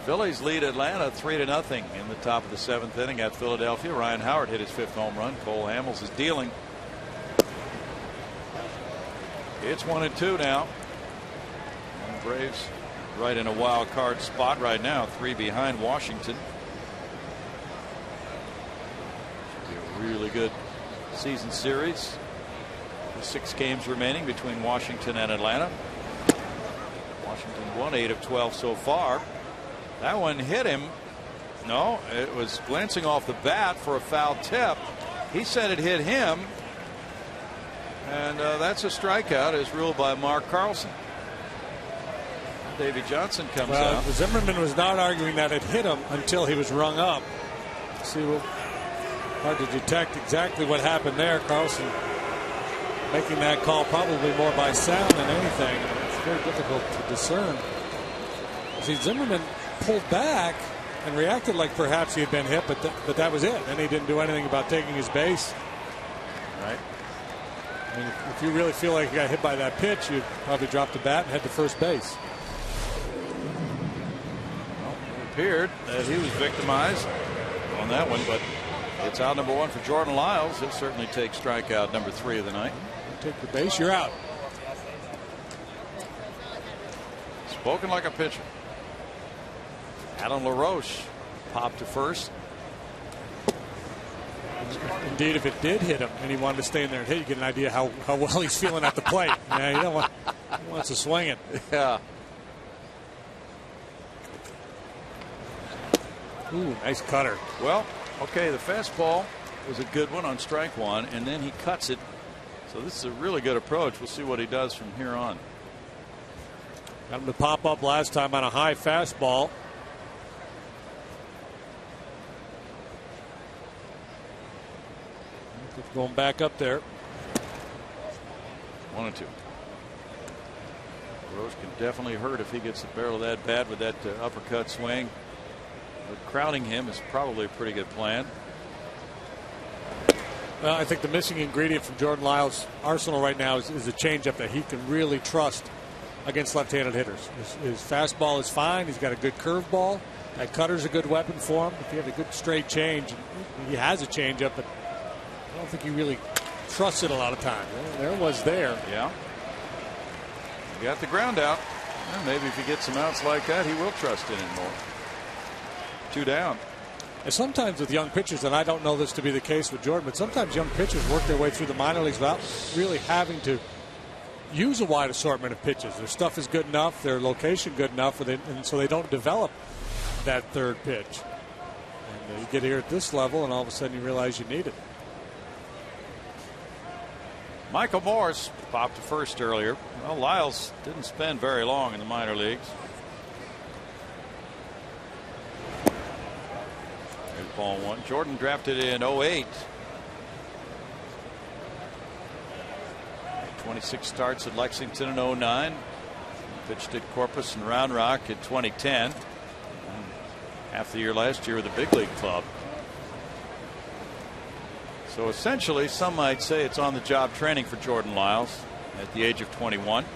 Phillies lead Atlanta 3-0 in the top of the seventh inning at Philadelphia. Ryan Howard hit his fifth home run. Cole Hamels is dealing. It's 1-2 now. And the Braves right in a wild card spot right now, 3 behind Washington. Should be a really good season series. 6 games remaining between Washington and Atlanta. Washington won 8 of 12 so far. That one hit him. No, it was glancing off the bat for a foul tip. He said it hit him. And that's a strikeout as ruled by Mark Carlson. Davey Johnson comes out. Zimmerman was not arguing that it hit him until he was rung up. See, hard to detect exactly what happened there. Carlson making that call probably more by sound than anything. It's very difficult to discern. See, Zimmerman pulled back and reacted like perhaps he had been hit, but that was it. And he didn't do anything about taking his base. Right. I mean, if you really feel like you got hit by that pitch, you'd probably drop the bat and head to first base. Well, it appeared that he was victimized on that one, but it's out number 1 for Jordan Lyles. He'll certainly take strikeout number 3 of the night. Take the base, you're out. Spoken like a pitcher. Adam LaRoche popped to first. Indeed, if it did hit him and he wanted to stay in there and hit, you get an idea how well he's feeling at the plate. Yeah, he wants to swing it. Yeah. Ooh, nice cutter. Well, okay, the fastball was a good one on strike one, and then he cuts it. So this is a really good approach. We'll see what he does from here on. Got him to pop up last time on a high fastball. Going back up there. 1-2. Rose can definitely hurt if he gets the barrel of that bat with that uppercut swing. But crowding him is probably a pretty good plan. Well, I think the missing ingredient from Jordan Lyles' arsenal right now is a changeup that he can really trust against left-handed hitters. His fastball is fine. He's got a good curveball. That cutter's a good weapon for him. If he had a good straight change, he has a changeup, but I don't think he really trusts it a lot of times. There was there. Yeah. He got the ground out. Well, maybe if he gets some outs like that, he will trust it in more. 2 down. And sometimes with young pitchers, and I don't know this to be the case with Jordan, but sometimes young pitchers work their way through the minor leagues without really having to use a wide assortment of pitches. Their stuff is good enough, their location good enough, and so they don't develop that third pitch. And you get here at this level, and all of a sudden you realize you need it. Michael Morse popped to first earlier. Well, Lyles didn't spend very long in the minor leagues. Here's ball 1. Jordan drafted in 08. 26 starts at Lexington in 09. Pitched at Corpus and Round Rock in 2010. And half the year last year with the big league club. So essentially, some might say it's on the job training for Jordan Lyles at the age of 21.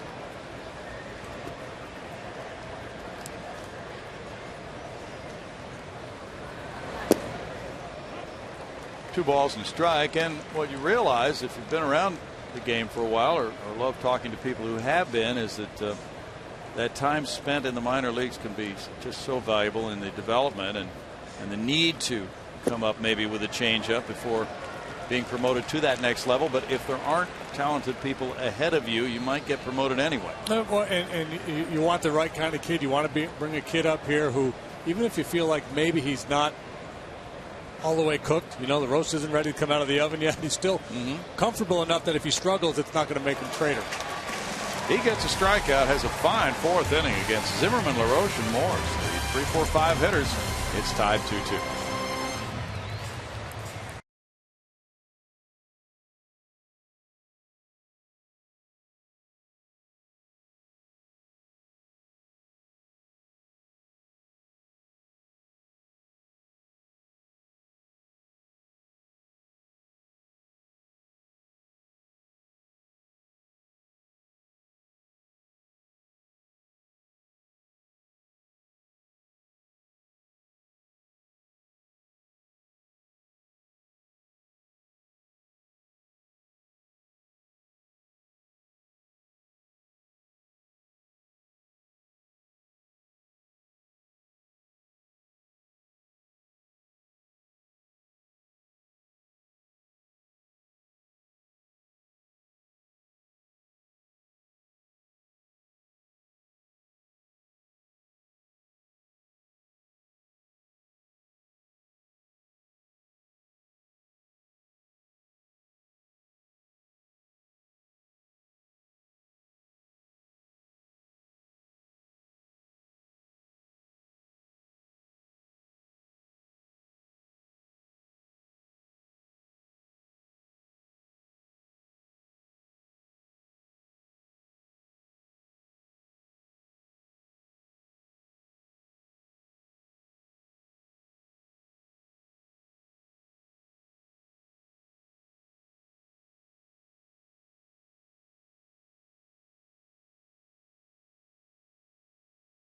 Two balls and a strike. And what you realize, if you've been around the game for a while, or love talking to people who have been, is that that time spent in the minor leagues can be just so valuable in the development and the need to come up maybe with a changeup before being promoted to that next level. But if there aren't talented people ahead of you, you might get promoted anyway. And you want the right kind of kid. You want to bring a kid up here who, even if you feel like maybe he's not all the way cooked, the roast isn't ready to come out of the oven yet, he's still comfortable enough that if he struggles, it's not going to make him traitor. He gets a strikeout, has a fine fourth inning against Zimmerman, LaRoche, and Morris. The 3, 4, 5 hitters. It's tied 2-2.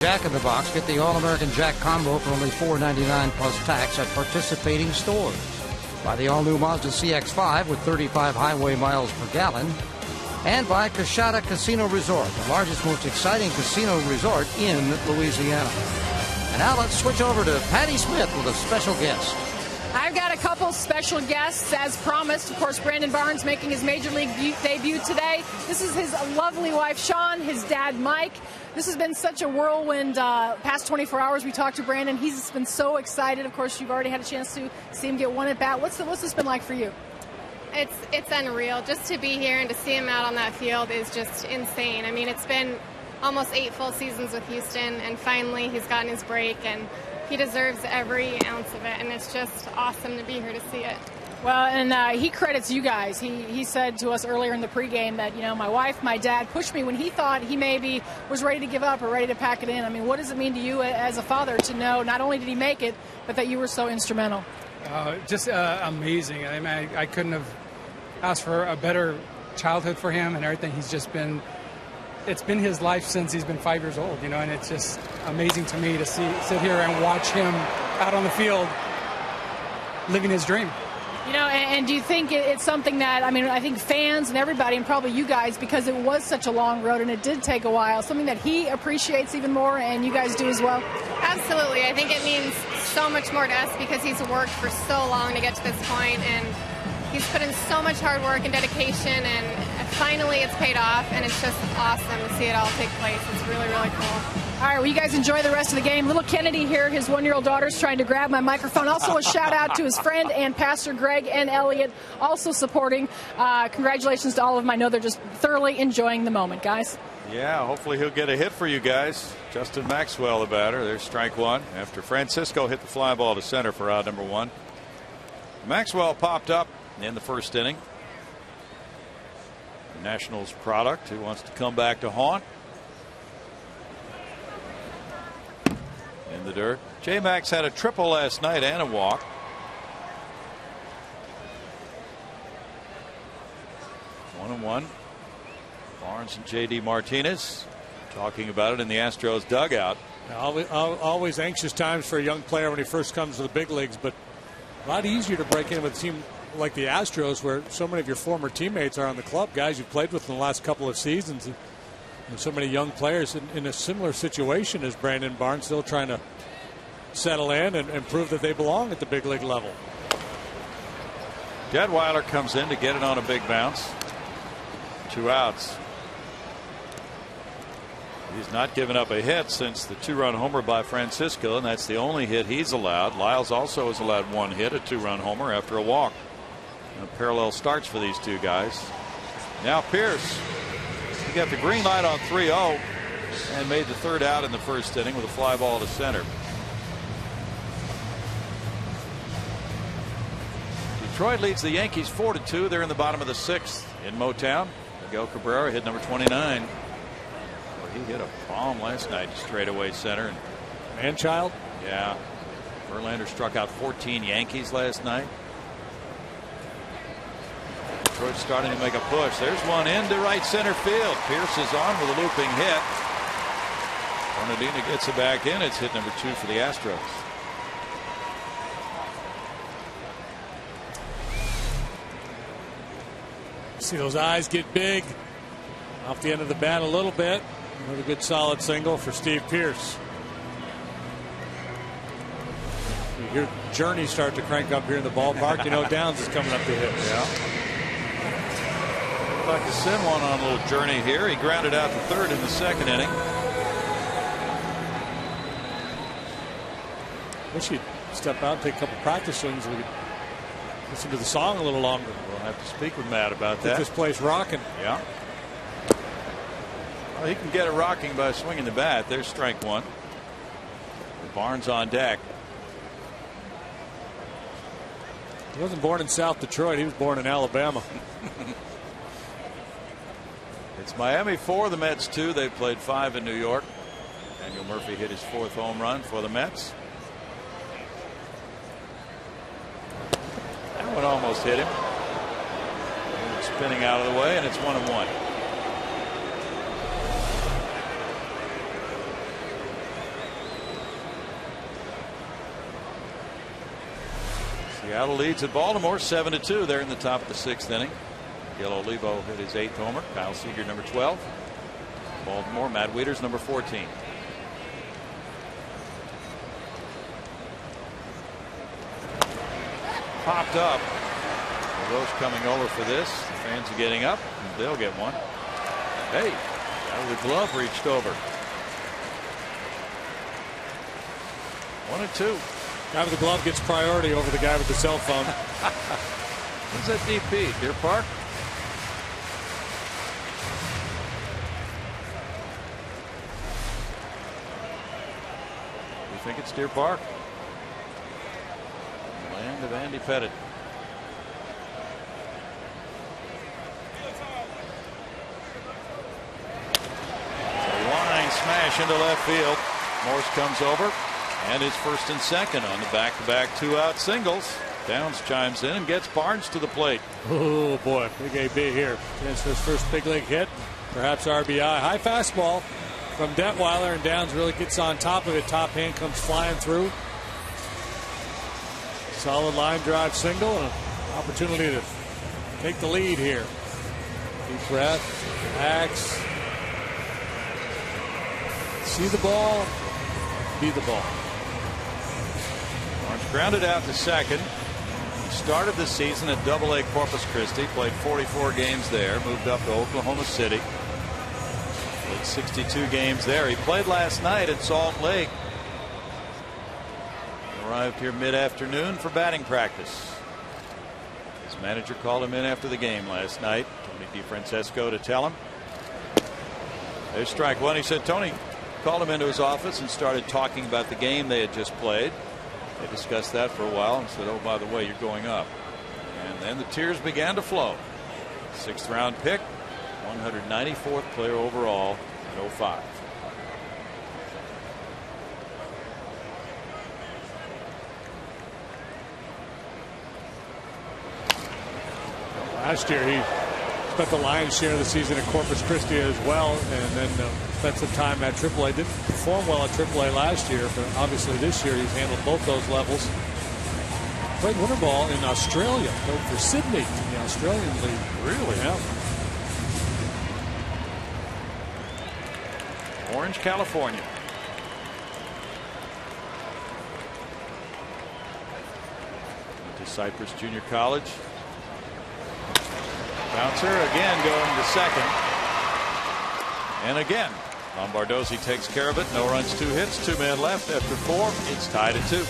Jack in the Box. Get the All-American Jack combo for only $4.99 plus tax at participating stores. Buy the all-new Mazda CX-5 with 35 highway miles per gallon. And by Coshada Casino Resort, the largest, most exciting casino resort in Louisiana. And now let's switch over to Patty Smith with a special guest. I've got a couple special guests as promised. Of course, Brandon Barnes making his major league debut today. This is his lovely wife, Sean, his dad, Mike. This has been such a whirlwind past 24 hours. We talked to Brandon. He's been so excited. Of course, you've already had a chance to see him get one at bat. What's this been like for you? It's unreal. Just to be here and to see him out on that field is just insane. I mean, it's been almost 8 full seasons with Houston, and finally he's gotten his break, and he deserves every ounce of it, and it's just awesome to be here to see it. Well, and he credits you guys. He said to us earlier in the pregame that, my wife, my dad pushed me when he thought he maybe was ready to give up or ready to pack it in. I mean, what does it mean to you as a father to know not only did he make it, but that you were so instrumental? Just amazing. I mean, I couldn't have asked for a better childhood for him and everything. He's just been, it's been his life since he's been 5 years old, and it's just amazing to me to sit here and watch him out on the field living his dream. And do you think it's something that, I think fans and everybody, and probably you guys, because it was such a long road and it did take a while, something that he appreciates even more and you guys do as well? Absolutely. I think it means so much more to us because he's worked for so long to get to this point, and he's put in so much hard work and dedication, and finally it's paid off, and it's just awesome to see it all take place. It's really, really cool. All right, well, you guys enjoy the rest of the game. Little Kennedy here, his 1-year-old daughter's trying to grab my microphone. Also a shout-out to his friend and Pastor Greg and Elliot, also supporting. Congratulations to all of them. I know they're just thoroughly enjoying the moment, guys. Yeah, hopefully he'll get a hit for you guys. Justin Maxwell, the batter. There's strike one after Francisco hit the fly ball to center for out number 1. Maxwell popped up in the first inning. The Nationals product who wants to come back to haunt. In the dirt. J-Max had a triple last night and a walk. 1-1. Barnes and J.D. Martinez talking about it in the Astros dugout. Always anxious times for a young player when he first comes to the big leagues, but a lot easier to break in with a team like the Astros, where so many of your former teammates are on the club, guys you've played with in the last couple of seasons, and so many young players in a similar situation as Brandon Barnes, still trying to settle in and prove that they belong at the big league level. Detweiler comes in to get it on a big bounce. 2 outs. He's not given up a hit since the 2-run homer by Francisco, and that's the only hit he's allowed. Lyles also has allowed 1 hit, a 2-run homer after a walk. And parallel starts for these 2 guys. Now Pierce, he got the green light on 3-0 and made the 3rd out in the 1st inning with a fly ball to center. Detroit leads the Yankees 4-2. They're in the bottom of the 6th in Motown. Miguel Cabrera hit number 29. Well, he hit a bomb last night, straightaway center. Manchild? Yeah. Verlander struck out 14 Yankees last night. Detroit's starting to make a push. There's one into right center field. Pierce is on with a looping hit. Bernardino gets it back in. It's hit number 2 for the Astros. See those eyes get big off the end of the bat a little bit. Another good solid single for Steve Pierce. You hear Journey start to crank up here in the ballpark. You know Downs is coming up to hit. Yeah. Like to send one on a little Journey here. He grounded out the 3rd in the 2nd inning. Wish he'd step out and take a couple practice swings. We could listen to the song a little longer. We'll have to speak with Matt about that. Get this place rocking. Yeah. Well, he can get it rocking by swinging the bat. There's strike 1. Barnes on deck. He wasn't born in South Detroit. He was born in Alabama. It's Miami 4, the Mets 2. They've played 5 in New York. Daniel Murphy hit his 4th home run for the Mets. That one almost hit him. Spinning out of the way, and it's 1-1. Seattle leads at Baltimore 7-2. They're in the top of the 6th inning. Gil Olivo hit his 8th homer. Kyle Seager number 12. Baltimore, Matt Wieters number 14. Popped up. Well, those coming over for this. The fans are getting up. And they'll get one. Hey, guy with the glove reached over. 1-2. Guy with the glove gets priority over the guy with the cell phone. Who's that DP? Deer Park? You think it's Deer Park? Land of Andy Pettitte. It's a line smash into left field. Morse comes over. And his 1st and 2nd on the back-to-back 2-out singles. Downs chimes in and gets Barnes to the plate. Oh boy, big AB here. Chance for his first big league hit, perhaps RBI. High fastball from Detweiler, and Downs really gets on top of it. Top hand comes flying through. Solid line drive single, and an opportunity to take the lead here. Deep breath, relax. See the ball, be the ball. Barnes grounded out to 2nd. He started the season at Double-A Corpus Christi, played 44 games there, moved up to Oklahoma City, played 62 games there. He played last night at Salt Lake. Arrived here mid-afternoon for batting practice. His manager called him in after the game last night, Tony DeFrancesco, to tell him. There's strike 1. He said Tony called him into his office and started talking about the game they had just played. They discussed that for a while and said, oh, by the way, you're going up. And then the tears began to flow. 6th round pick, 194th player overall in 05. Last year he spent the lion's share of the season at Corpus Christi as well, and then spent some time at AAA. Didn't perform well at AAA last year, but obviously this year he's handled both those levels. Played winter ball in Australia. Played for Sydney in the Australian League. Really? Yeah. Orange, California. Went to Cypress Junior College. Bouncer again going to second. And again, Lombardozzi takes care of it. No runs, 2 hits, 2 men left after 4. It's tied at 2.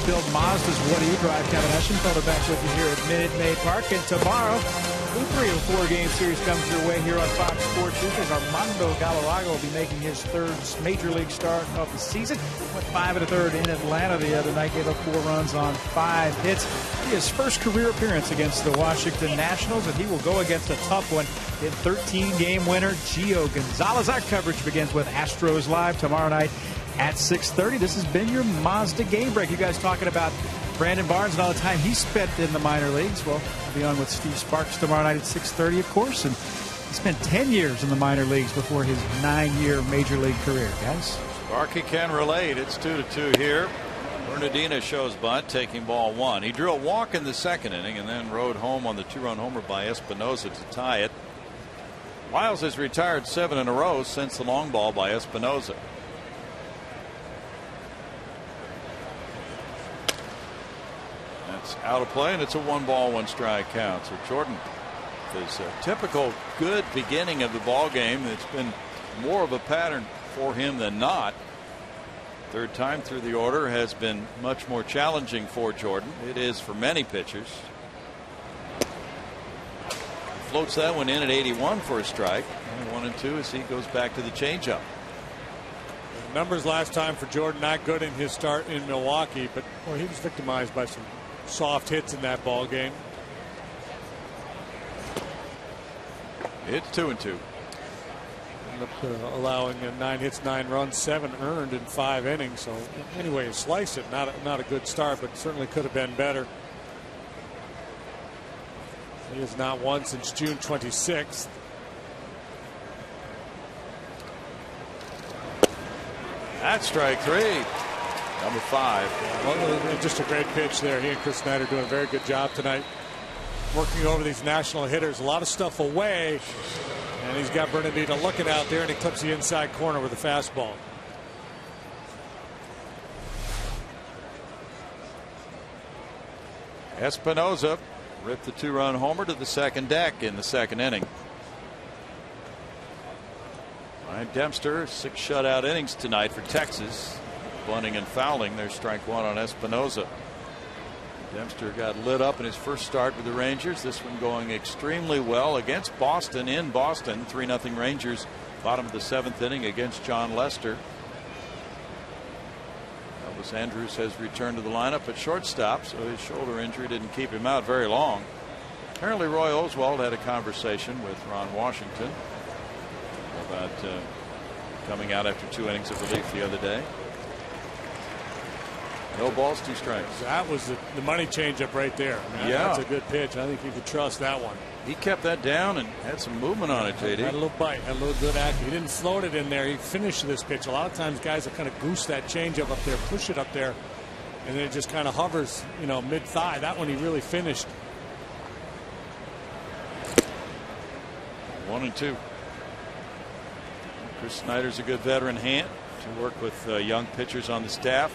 Build Mazda's What Do You Drive? Kevin Eschenfelder back with you here at Minute Maid Park. And tomorrow, the 3 of 4 game series comes your way here on Fox Sports News. Armando Galarraga will be making his 3rd major league start of the season. Went 5 1/3 in Atlanta the other night, gave up 4 runs on 5 hits. His first career appearance against the Washington Nationals, and he will go against a tough one in 13-game winner Gio Gonzalez. Our coverage begins with Astros Live tomorrow night at 6:30. This has been your Mazda Game Break. You guys talking about Brandon Barnes and all the time he spent in the minor leagues. Well, I'll be on with Steve Sparks tomorrow night at 6:30, of course. And he spent 10 years in the minor leagues before his 9-year major league career, guys. Sparky can relate. It's 2-2 here. Bernardina shows bunt, taking ball 1. He drew a walk in the 2nd inning and then rode home on the 2-run homer by Espinosa to tie it. Lyles has retired 7 in a row since the long ball by Espinosa. That's out of play, and it's a 1-1 count. So Jordan, his typical good beginning of the ball game. It's been more of a pattern for him than not. 3rd time through the order has been much more challenging for Jordan. It is for many pitchers. Floats that one in at 81 for a strike. 1-2 as he goes back to the changeup. Numbers last time for Jordan not good in his start in Milwaukee, but well, he was victimized by some soft hits in that ball game. It's 2-2. Ended up allowing 9 hits, 9 runs, 7 earned in 5 innings. So anyway, slice it. Not a good start, but certainly could have been better. He has not won since June 26th. That's strike 3. Number 5. Well, just a great pitch there. He and Chris Snyder doing a very good job tonight, working over these national hitters. A lot of stuff away, and he's got Bernardino looking out there, and he clips the inside corner with a fastball. Espinosa ripped the 2-run homer to the 2nd deck in the 2nd inning. Ryan Dempster, 6 shutout innings tonight for Texas. Bunting and fouling. There's strike 1 on Espinosa. Dempster got lit up in his first start with the Rangers. This one going extremely well against Boston in Boston. 3-0 Rangers. Bottom of the 7th inning against John Lester. Andrews has returned to the lineup at shortstop, so his shoulder injury didn't keep him out very long. Apparently Roy Oswald had a conversation with Ron Washington about coming out after 2 innings of relief the other day. No balls, 2 strikes. That was the money changeup right there. Yeah. That's a good pitch. I think you could trust that one. He kept that down and had some movement on it, JD. Had a little bite, had a little good action. He didn't float it in there. He finished this pitch. A lot of times guys will kind of goose that changeup up there, push it up there, and then it just kind of hovers, you know, mid-thigh. That one he really finished. 1-2. Chris Snyder's a good veteran hand to work with young pitchers on the staff.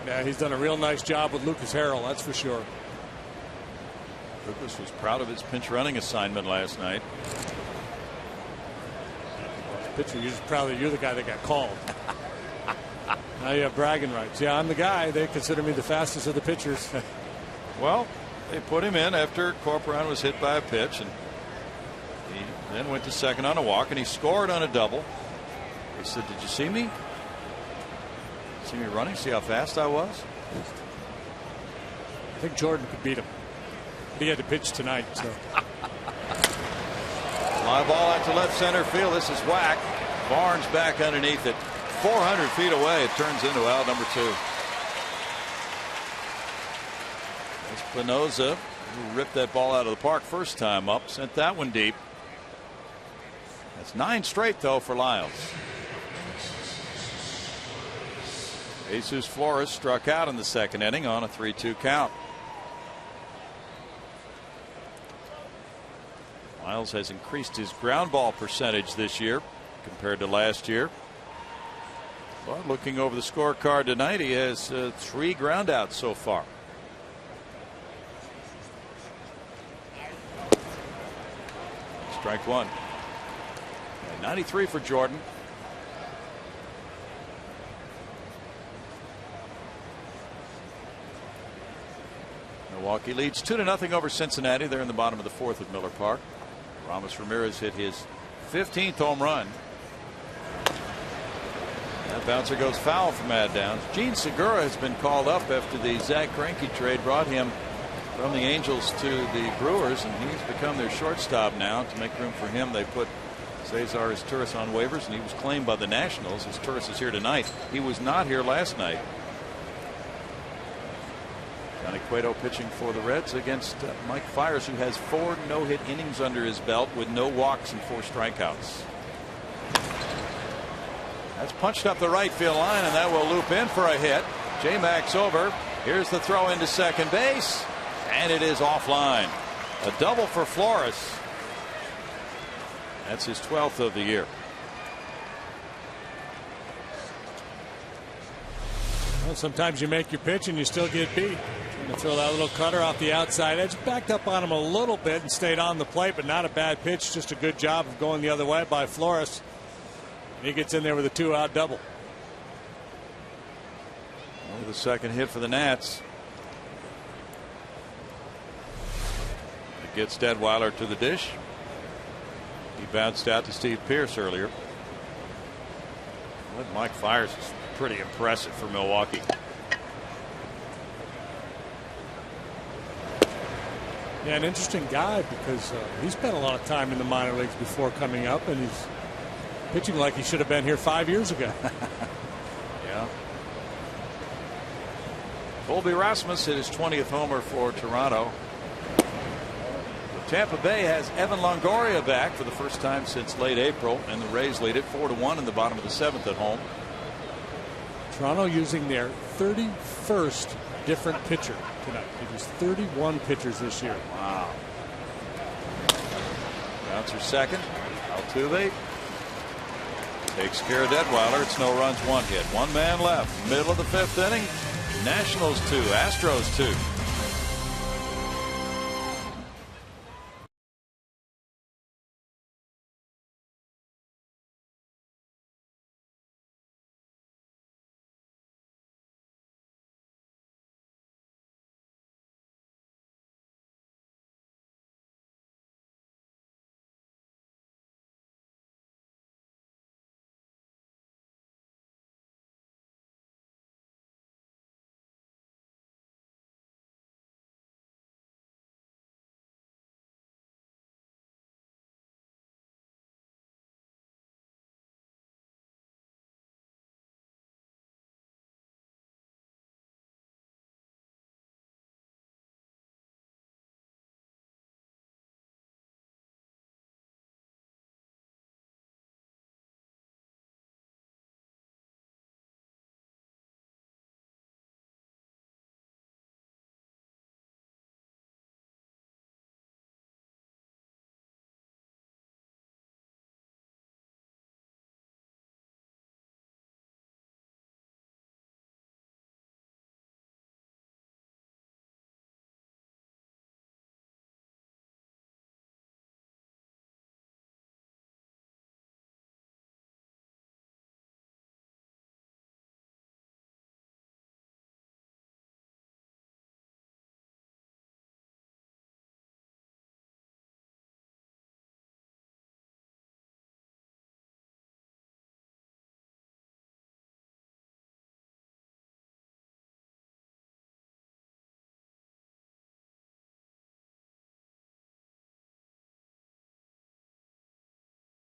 Yeah, he's done a real nice job with Lucas Harrell, that's for sure. Lucas was proud of his pinch running assignment last night. Pitcher, you're just proud that you're the guy that got called. Now you have bragging rights. Yeah, I'm the guy. They consider me the fastest of the pitchers. Well, they put him in after Corcoran was hit by a pitch, and he then went to second on a walk, and he scored on a double. He said, "Did you see me? See me running? See how fast I was?" I think Jordan could beat him. But he had to pitch tonight. So. Fly ball out to left center field. This is whack. Barnes back underneath it. 400 feet away. It turns into out number 2. Espinoza, who ripped that ball out of the park first time up, sent that one deep. That's 9 straight, though, for Lyles. Jesus Flores struck out in the second inning on a 3-2 count. Lyles has increased his ground ball percentage this year compared to last year. But looking over the scorecard tonight, he has 3 groundouts so far. Strike 1. 93 for Jordan. Milwaukee leads 2-0 over Cincinnati. They're in the bottom of the 4th at Miller Park. Ramos Ramirez hit his 15th home run. That bouncer goes foul from Matt Downs. Gene Segura has been called up after the Zach Greinke trade brought him from the Angels to the Brewers, and he's become their shortstop now. To make room for him, they put Cesar Izturis on waivers, and he was claimed by the Nationals. Izturis is here tonight. He was not here last night. Johnny Cueto pitching for the Reds against Mike Fiers, who has 4 no-hit innings under his belt with no walks and 4 strikeouts. That's punched up the right field line, and that will loop in for a hit. J-Mac's over. Here's the throw into second base, and it is offline. A double for Flores. That's his 12th of the year. Well, sometimes you make your pitch and you still get beat. Trying to throw that little cutter off the outside edge. Backed up on him a little bit and stayed on the plate, but not a bad pitch. Just a good job of going the other way by Flores. And he gets in there with a 2-out double. Only the second hit for the Nats. It gets Detweiler to the dish. He bounced out to Steve Pearce earlier. But Mike Fiers is pretty impressive for Milwaukee. Yeah, an interesting guy because he spent a lot of time in the minor leagues before coming up, and he's pitching like he should have been here 5 years ago. Yeah. Colby Rasmus hit his 20th homer for Toronto. Tampa Bay has Evan Longoria back for the first time since late April, and the Rays lead it 4-1 in the bottom of the 7th at home. Toronto using their 31st different pitcher tonight. It was 31 pitchers this year. Wow. Bouncer second. Altuve takes care of Detweiler. It's no runs, 1 hit. 1 man left. Middle of the 5th inning. Nationals 2, Astros 2.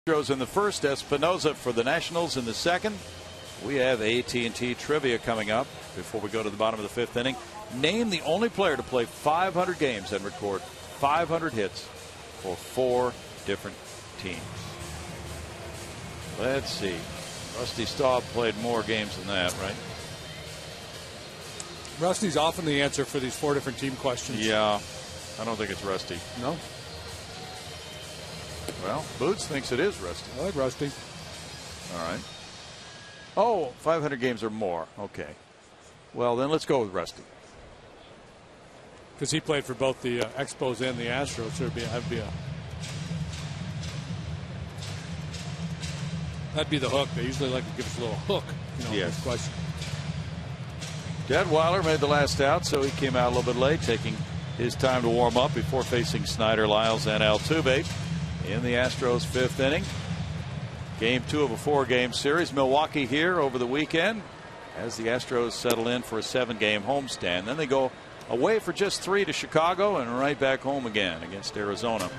Astros in the first, Espinoza for the Nationals in the second. We have AT&T trivia coming up before we go to the bottom of the fifth inning. Name the only player to play 500 games and record 500 hits for 4 different teams. Let's see. Rusty Staub played more games than that, right? Rusty's often the answer for these 4 different team questions. Yeah. I don't think it's Rusty. No? Well, Boots thinks it is Rusty. I like Rusty. All right. Oh, 500 games or more. Okay. Well, then let's go with Rusty. Because he played for both the Expos and the Astros. So that'd be the hook. They usually like to give us a little hook. Yes. This question. Detweiler made the last out, so he came out a little bit late, taking his time to warm up before facing Snyder, Lyles, and Altuve in the Astros' fifth inning. Game 2 of a 4-game series. Milwaukee here over the weekend as the Astros settle in for a 7-game homestand. Then they go away for just 3 to Chicago and right back home again against Arizona.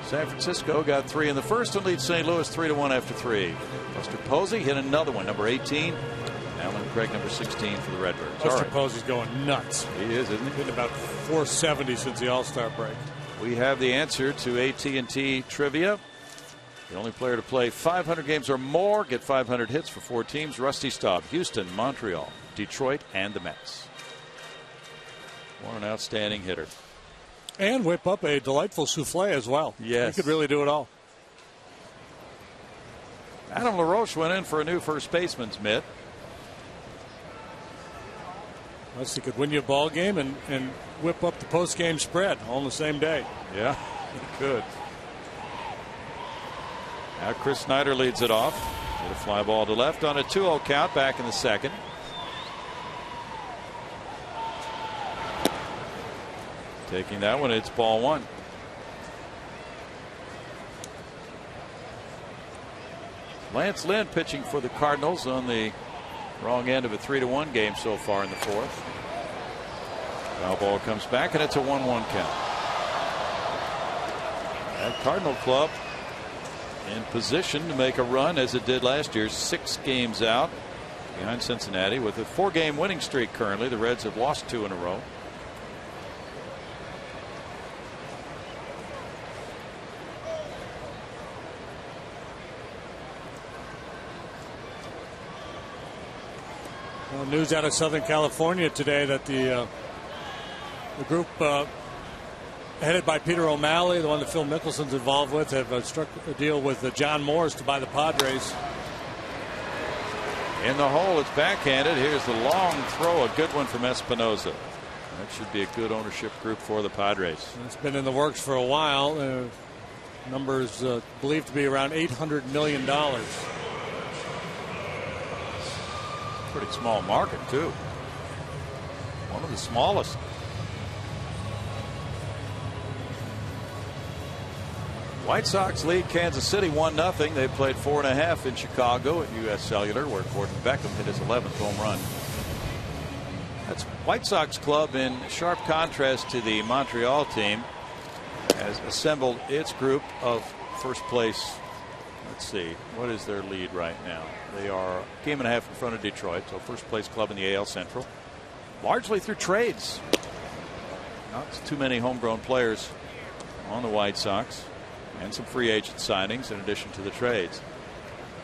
San Francisco got 3 in the first and leads St. Louis 3-1 after 3. Buster Posey hit another one, number 18. Alan Craig, number 16 for the Redbirds. Buster Posey's going nuts. He is, isn't he? Hitting about 470 since the All-Star break. We have the answer to AT&T trivia. The only player to play 500 games or more, get 500 hits for 4 teams. Rusty Staub, Houston, Montreal, Detroit, and the Mets. What an outstanding hitter. And whip up a delightful souffle as well. Yes. He could really do it all. Adam LaRoche went in for a new first baseman's mitt. Unless he could win you a ball game and whip up the post-game spread all on the same day. Yeah, he could. Now Chris Snyder leads it off. Hit a fly ball to left on a 2-0 count back in the second. Taking that one, it's ball 1. Lance Lynn pitching for the Cardinals on the wrong end of a 3-1 game so far in the fourth. Foul ball comes back and it's a 1-1 count. That Cardinal club in position to make a run as it did last year, 6 games out behind Cincinnati with a 4-game winning streak currently. The Reds have lost 2 in a row. Well, news out of Southern California today that the group headed by Peter O'Malley, the one that Phil Mickelson's involved with, have struck a deal with John Morris to buy the Padres. In the hole, it's backhanded. Here's the long throw, a good one from Espinoza. That should be a good ownership group for the Padres. It's been in the works for a while. Numbers believed to be around $800 million. Pretty small market, too. One of the smallest. White Sox lead Kansas City 1-0. They played 4.5 in Chicago at U.S. Cellular, where Gordon Beckham hit his 11th home run. That's White Sox club, in sharp contrast to the Montreal team, has assembled its group of first place. Let's see, what is their lead right now? They are a game and a half in front of Detroit, so first place club in the AL Central, largely through trades. Not too many homegrown players on the White Sox, and some free agent signings in addition to the trades.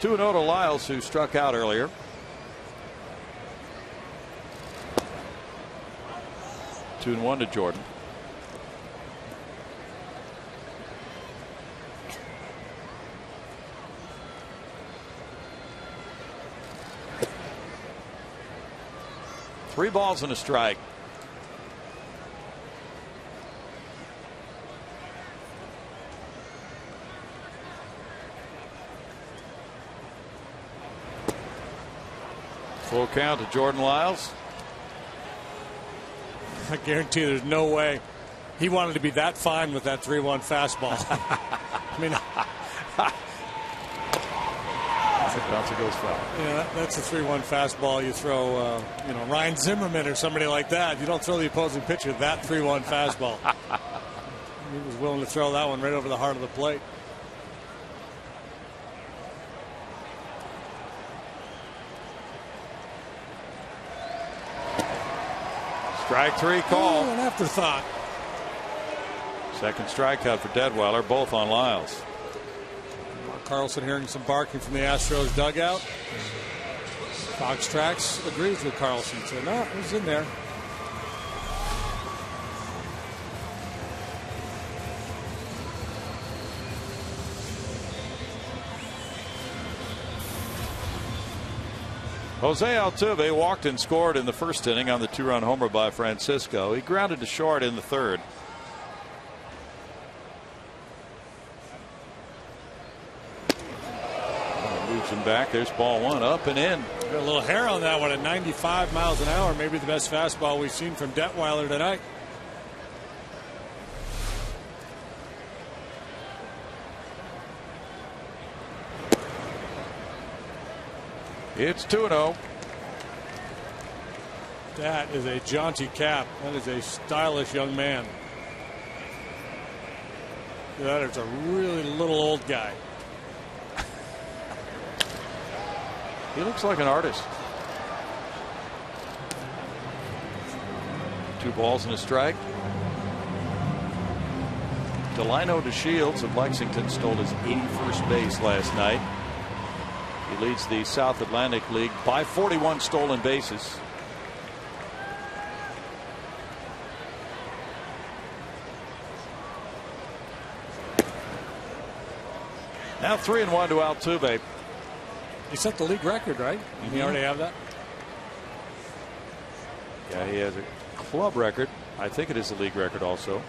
2-0 to Lyles, who struck out earlier. Two and 1 to Jordan. Three balls and a strike. Full count to Jordan Lyles. I guarantee there's no way he wanted to be that fine with that 3-1 fastball. I mean, bounce it goes foul. Yeah, that's a 3-1 fastball. You throw, Ryan Zimmerman or somebody like that. You don't throw the opposing pitcher that 3-1 fastball. He was willing to throw that one right over the heart of the plate. Strike 3 call. Ooh, an afterthought. Second strikeout for Detweiler, both on Lyles. Mark Carlson hearing some barking from the Astros dugout. Fox Tracks agrees with Carlson. So no, it was in there. Jose Altuve walked and scored in the first inning on the 2-run homer by Francisco. He grounded to short in the third. Moves him back. There's ball one, up and in. Got a little hair on that one at 95 miles an hour. Maybe the best fastball we've seen from Detweiler tonight. It's 2-0. That is a jaunty cap. That is a stylish young man. That is a really little old guy. He looks like an artist. 2 balls and a strike. Delino DeShields of Lexington stole his 81st base last night. He leads the South Atlantic League by 41 stolen bases. Now 3-1 to Altuve. He set the league record, right? He already have that? Yeah, he has a club record. I think it is the league record also.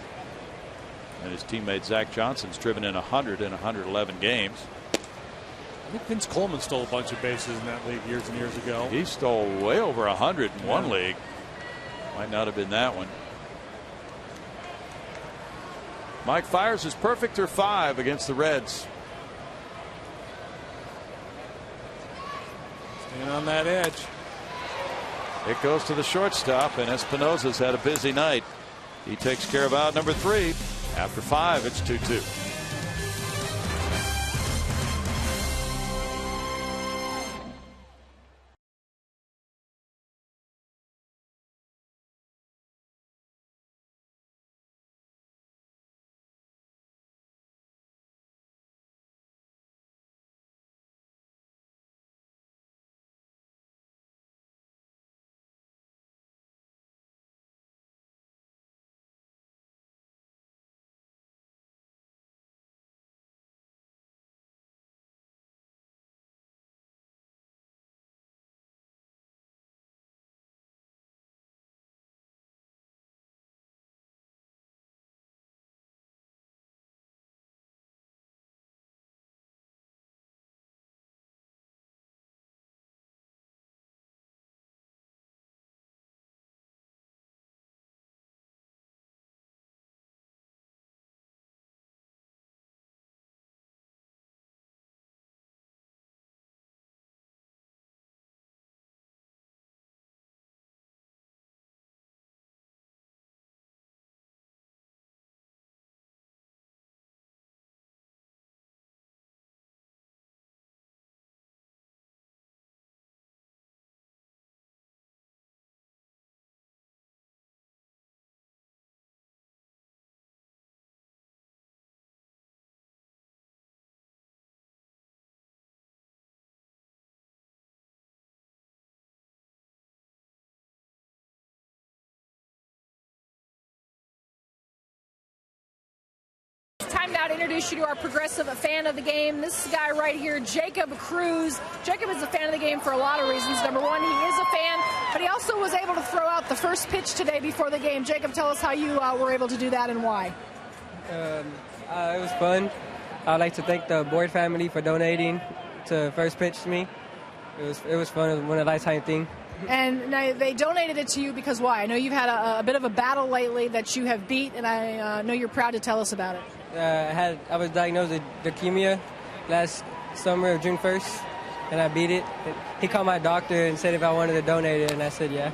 And his teammate Zach Johnson's driven in 100 in 111 games. I think Vince Coleman stole a bunch of bases in that league years and years ago. He stole way over 100 in one league. Might not have been that one. Mike fires his perfect through 5 against the Reds. Staying on that edge. It goes to the shortstop, and Espinosa's had a busy night. He takes care of out number 3. After 5, it's 2-2. Time now to introduce you to our progressive fan of the game. This guy right here, Jacob Cruz. Jacob is a fan of the game for a lot of reasons. Number one, he is a fan, but he also was able to throw out the first pitch today before the game. Jacob, tell us how you were able to do that and why. It was fun. I'd like to thank the Boyd family for donating to first pitch to me. It was fun. It was a lifetime thing. And now they donated it to you because why? I know you've had a bit of a battle lately that you have beat, and I know you're proud to tell us about it. I was diagnosed with leukemia last summer of June 1st, and I beat it. He called my doctor and said if I wanted to donate it, and I said yeah.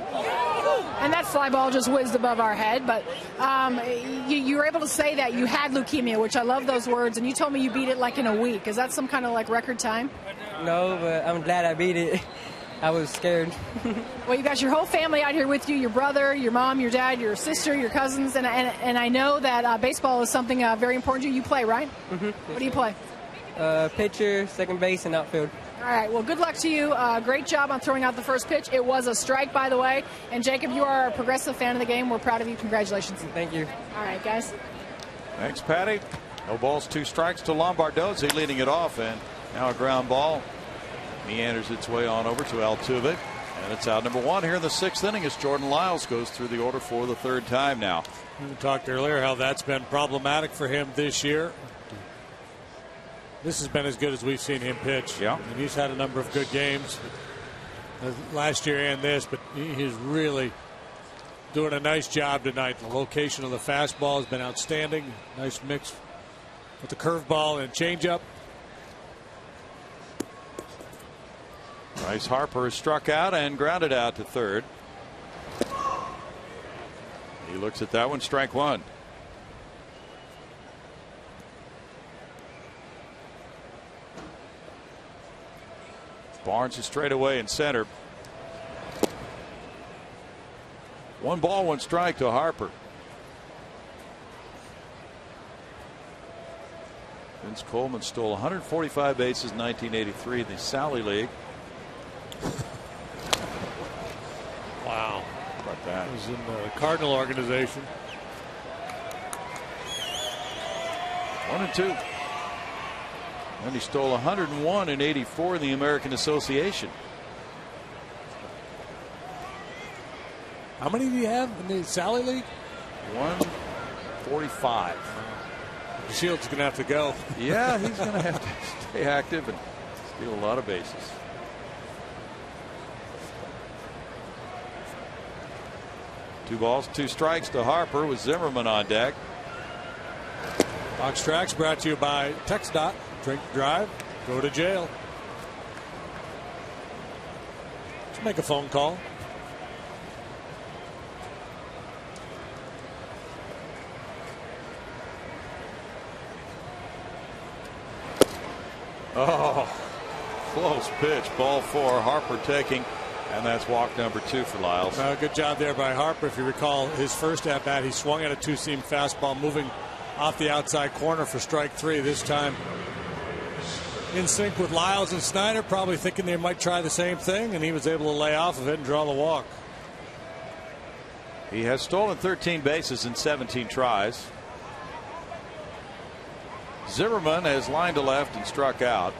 And that fly ball just whizzed above our head, but you were able to say that you had leukemia, which I love those words, and you told me you beat it like in a week. Is that some kind of like record time? No, but I'm glad I beat it. I was scared. Well, you got your whole family out here with you, your brother, your mom, your dad, your sister, your cousins, and I know that baseball is something very important to you. You play, right? Mm-hmm. What do you play? Pitcher, second base, and outfield. All right, well, good luck to you. Great job on throwing out the first pitch. It was a strike, by the way. And, Jacob, you are a progressive fan of the game. We're proud of you. Congratulations. Thank you. All right, guys. Thanks, Patty. No balls, 2 strikes to Lombardozzi leading it off, and now a ground ball meanders its way on over to Altuve, and it's out number 1 here in the 6th inning as Jordan Lyles goes through the order for the 3rd time now. We talked earlier how that's been problematic for him this year. This has been as good as we've seen him pitch. Yeah, and he's had a number of good games last year and this, but he's really doing a nice job tonight. The location of the fastball has been outstanding. Nice mix with the curveball and changeup. Bryce Harper is struck out and grounded out to 3rd. He looks at that one, strike 1. Barnes is straight away in center. 1 ball, 1 strike to Harper. Vince Coleman stole 145 bases in 1983 in the Sally League. Wow. How about that? He was in the Cardinal organization. 1-2. And he stole 101 in '84 in the American Association. How many do you have in the Sally League? 145. Shields is going to have to go. Yeah, he's going to have to stay active and steal a lot of bases. Two balls, 2 strikes to Harper with Zimmerman on deck. Box Tracks brought to you by TxDOT. Drink, drive, go to jail. Just make a phone call. Oh, close pitch. Ball 4. Harper taking. And that's walk number 2 for Lyles. Good job there by Harper. If you recall his first at bat, he swung at a 2-seam fastball moving off the outside corner for strike 3. This time in sync with Lyles and Snyder, probably thinking they might try the same thing, and he was able to lay off of it and draw the walk. He has stolen 13 bases in 17 tries. Zimmerman has lined to left and struck out.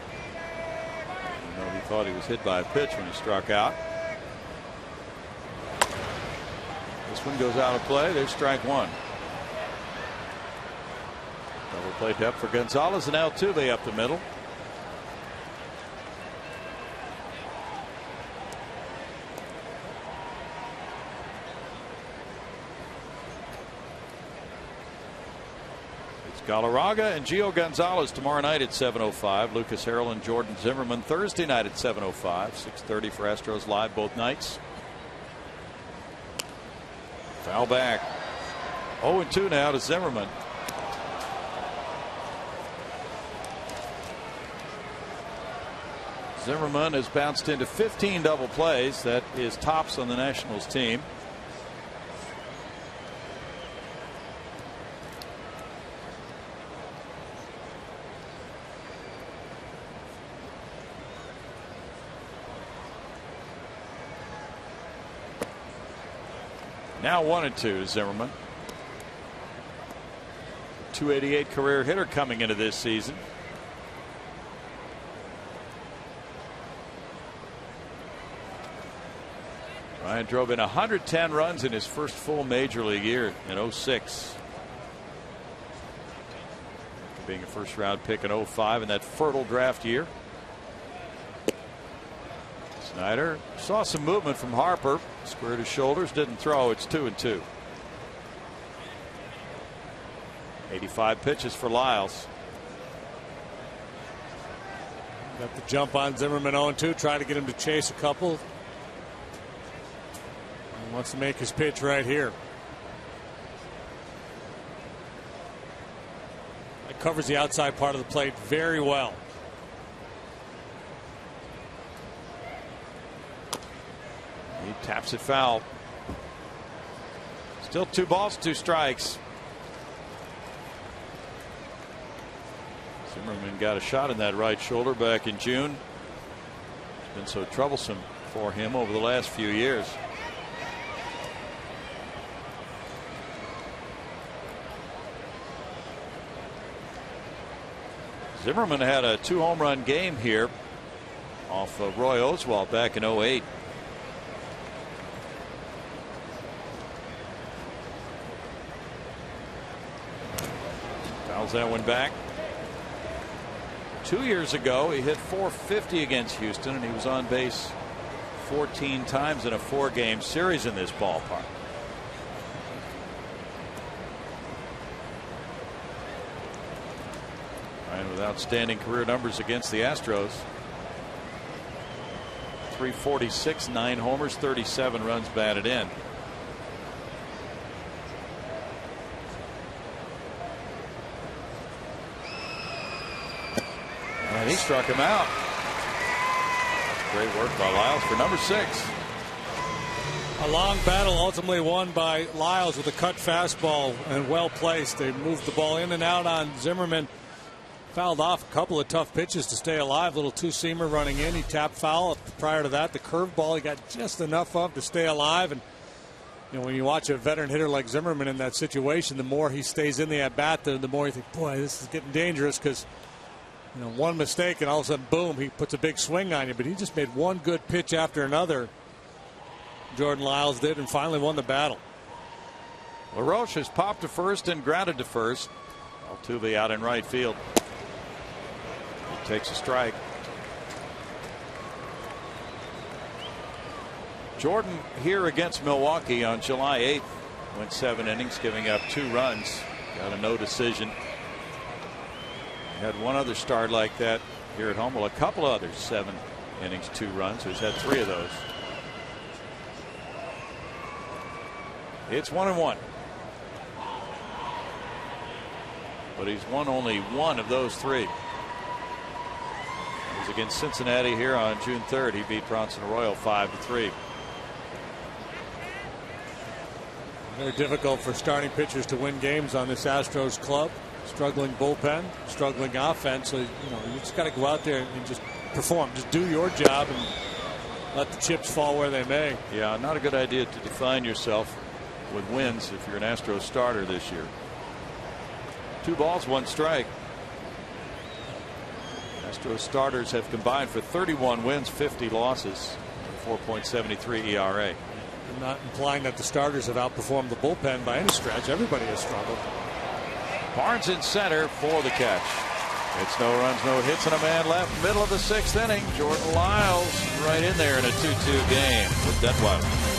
He thought he was hit by a pitch when he struck out. This one goes out of play. There's strike 1. Double play depth for Gonzalez and Altuve up the middle. Galarraga and Gio Gonzalez tomorrow night at 7:05. Lucas Harrell and Jordan Zimmerman Thursday night at 7:05. 6:30 for Astros Live both nights. Foul back. 0-2 now to Zimmerman. Zimmerman has bounced into 15 double plays. That is tops on the Nationals team. Now 1-2 to Zimmerman. 288 career hitter coming into this season. Ryan drove in 110 runs in his first full major league year in 06. Being a first round pick in 05 in that fertile draft year. Snyder saw some movement from Harper. Squared his shoulders, didn't throw. It's 2-2. 85 pitches for Lyles. Got the jump on Zimmerman 0-2. Try to get him to chase a couple. He wants to make his pitch right here. It covers the outside part of the plate very well. He taps it foul. Still 2 balls, 2 strikes. Zimmerman got a shot in that right shoulder back in June. It's been so troublesome for him over the last few years. Zimmerman had a 2 home run game here off of Roy Oswalt back in 08. Fouls that one back. 2 years ago, he hit .450 against Houston, and he was on base 14 times in a 4-game series in this ballpark. And with outstanding career numbers against the Astros. 346, 9 homers, 37 runs batted in. And he struck him out. Great work by Lyles for number 6. A long battle ultimately won by Lyles with a cut fastball and well placed. They moved the ball in and out on Zimmerman. Fouled off a couple of tough pitches to stay alive. Little 2-seamer running in. He tapped foul. Prior to that, the curveball he got just enough of to stay alive. And you know, when you watch a veteran hitter like Zimmerman in that situation, the more he stays in the at bat, the more you think, boy, this is getting dangerous, because you know, one mistake and all of a sudden, boom, he puts a big swing on you. But he just made one good pitch after another. Jordan Lyles did, and finally won the battle. LaRoche has popped to first and grounded to first. Altuve out in right field. He takes a strike. Jordan here against Milwaukee on July 8th. Went 7 innings, giving up 2 runs. Got a no decision. Had one other start like that here at home. Well, a couple others, 7 innings, 2 runs. He's had 3 of those. It's 1-1. But he's won only 1 of those 3. It was against Cincinnati here on June 3rd. He beat Bronson Arroyo 5-3. Very difficult for starting pitchers to win games on this Astros club. Struggling bullpen, struggling offense. So, you just got to go out there and just perform. Just do your job and let the chips fall where they may. Yeah, not a good idea to define yourself with wins if you're an Astros starter this year. 2 balls, 1 strike. Astros starters have combined for 31 wins, 50 losses, 4.73 ERA. I'm not implying that the starters have outperformed the bullpen by any stretch. Everybody has struggled. Barnes in center for the catch. It's no runs, no hits, and a man left. Middle of the 6th inning. Jordan Lyles right in there in a 2-2 game with Detwiler.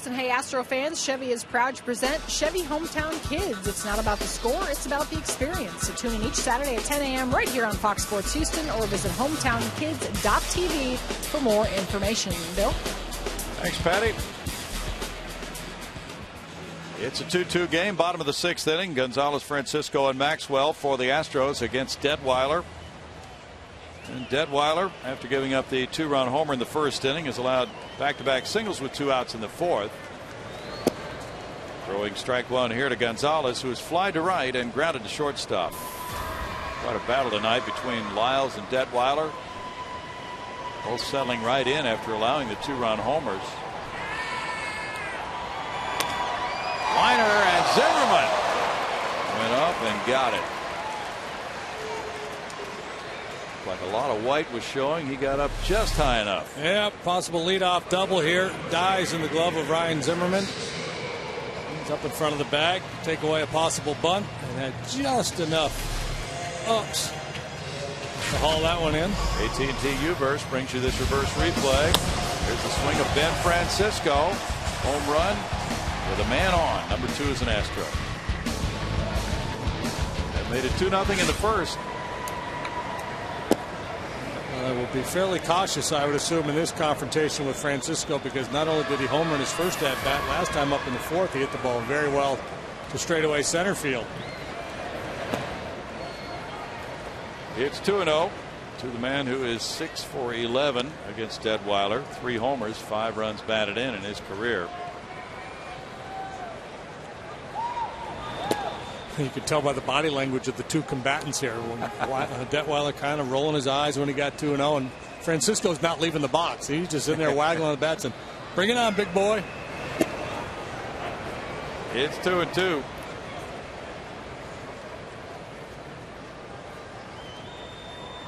and hey, Astro fans, Chevy is proud to present Chevy Hometown Kids. It's not about the score, it's about the experience. So tune in each Saturday at 10 a.m. right here on Fox Sports Houston or visit hometownkids.tv for more information. Bill? Thanks, Patty. It's a 2-2 game, bottom of the 6th inning. Gonzalez, Francisco, and Maxwell for the Astros against Detweiler. And Detweiler, after giving up the 2-run homer in the first inning, has allowed back-to-back singles with 2 outs in the 4th. Throwing strike 1 here to Gonzalez, who is fly to right and grounded to shortstop. Quite a battle tonight between Lyles and Detweiler. Both settling right in after allowing the 2-run homers. Liner and Zimmerman went up and got it. Like a lot of white was showing. He got up just high enough. Yeah, possible leadoff double here. Dies in the glove of Ryan Zimmerman. He's up in front of the bag. Take away a possible bunt and had just enough ups to haul that one in. AT&T U-verse brings you this reverse replay. Here's the swing of Ben Francisco. Home run with a man on. Number 2 is an Astro. That made it 2-0 in the first. I will be fairly cautious, I would assume, in this confrontation with Francisco, because not only did he homer in his first at bat, last time up in the 4th, he hit the ball very well to straightaway center field. It's 2-0 to the man who is 6 for 11 against Detweiler. 3 homers, 5 runs batted in his career. You could tell by the body language of the two combatants here. Detweiler kind of rolling his eyes when he got 2-0, and Francisco's not leaving the box. He's just in there waggling the bats and bring it on, big boy. It's 2-2.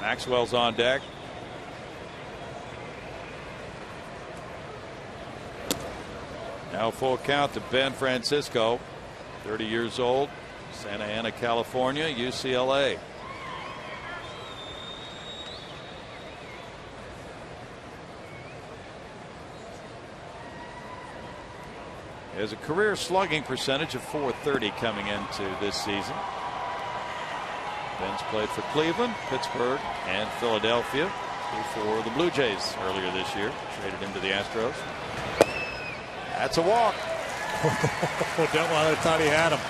Maxwell's on deck. Now full count to Ben Francisco, 30 years old. Santa Ana, California, UCLA. He has a career slugging percentage of .430 coming into this season. Ben's played for Cleveland, Pittsburgh, and Philadelphia. For the Blue Jays earlier this year. Traded him to the Astros. That's a walk. Detweiler thought he had him.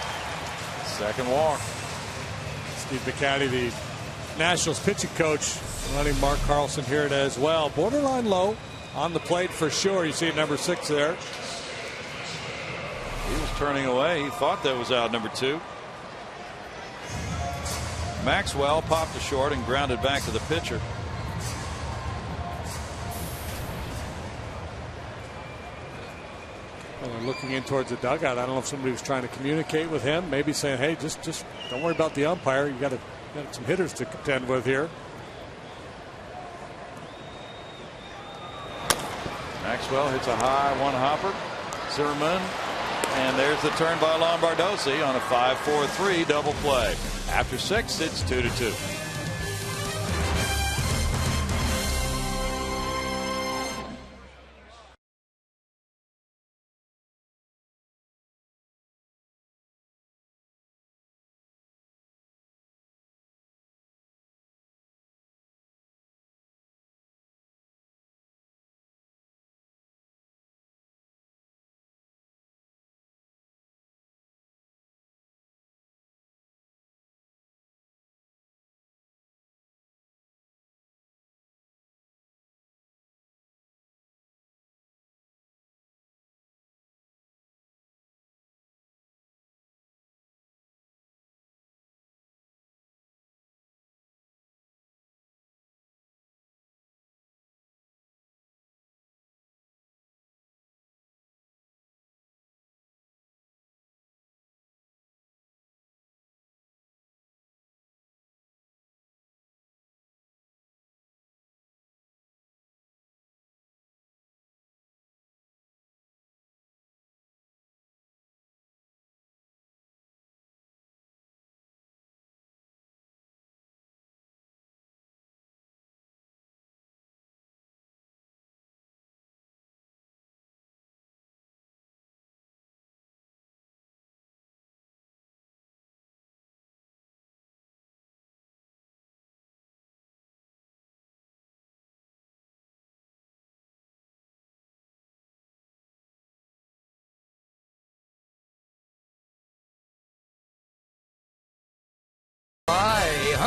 Second walk. Steve McCaddy, the Nationals pitching coach, running Mark Carlson here as well. Borderline low on the plate for sure. You see number 6 there. He was turning away. He thought that was out, number 2. Maxwell popped to short and grounded back to the pitcher. Well, looking in towards the dugout, I don't know if somebody was trying to communicate with him, maybe saying, hey, just don't worry about the umpire. You got some hitters to contend with here. Maxwell hits a high one hopper. Zimmerman, and there's the turn by Lombardozzi on a 5-4-3 double play. After 6, it's 2-2.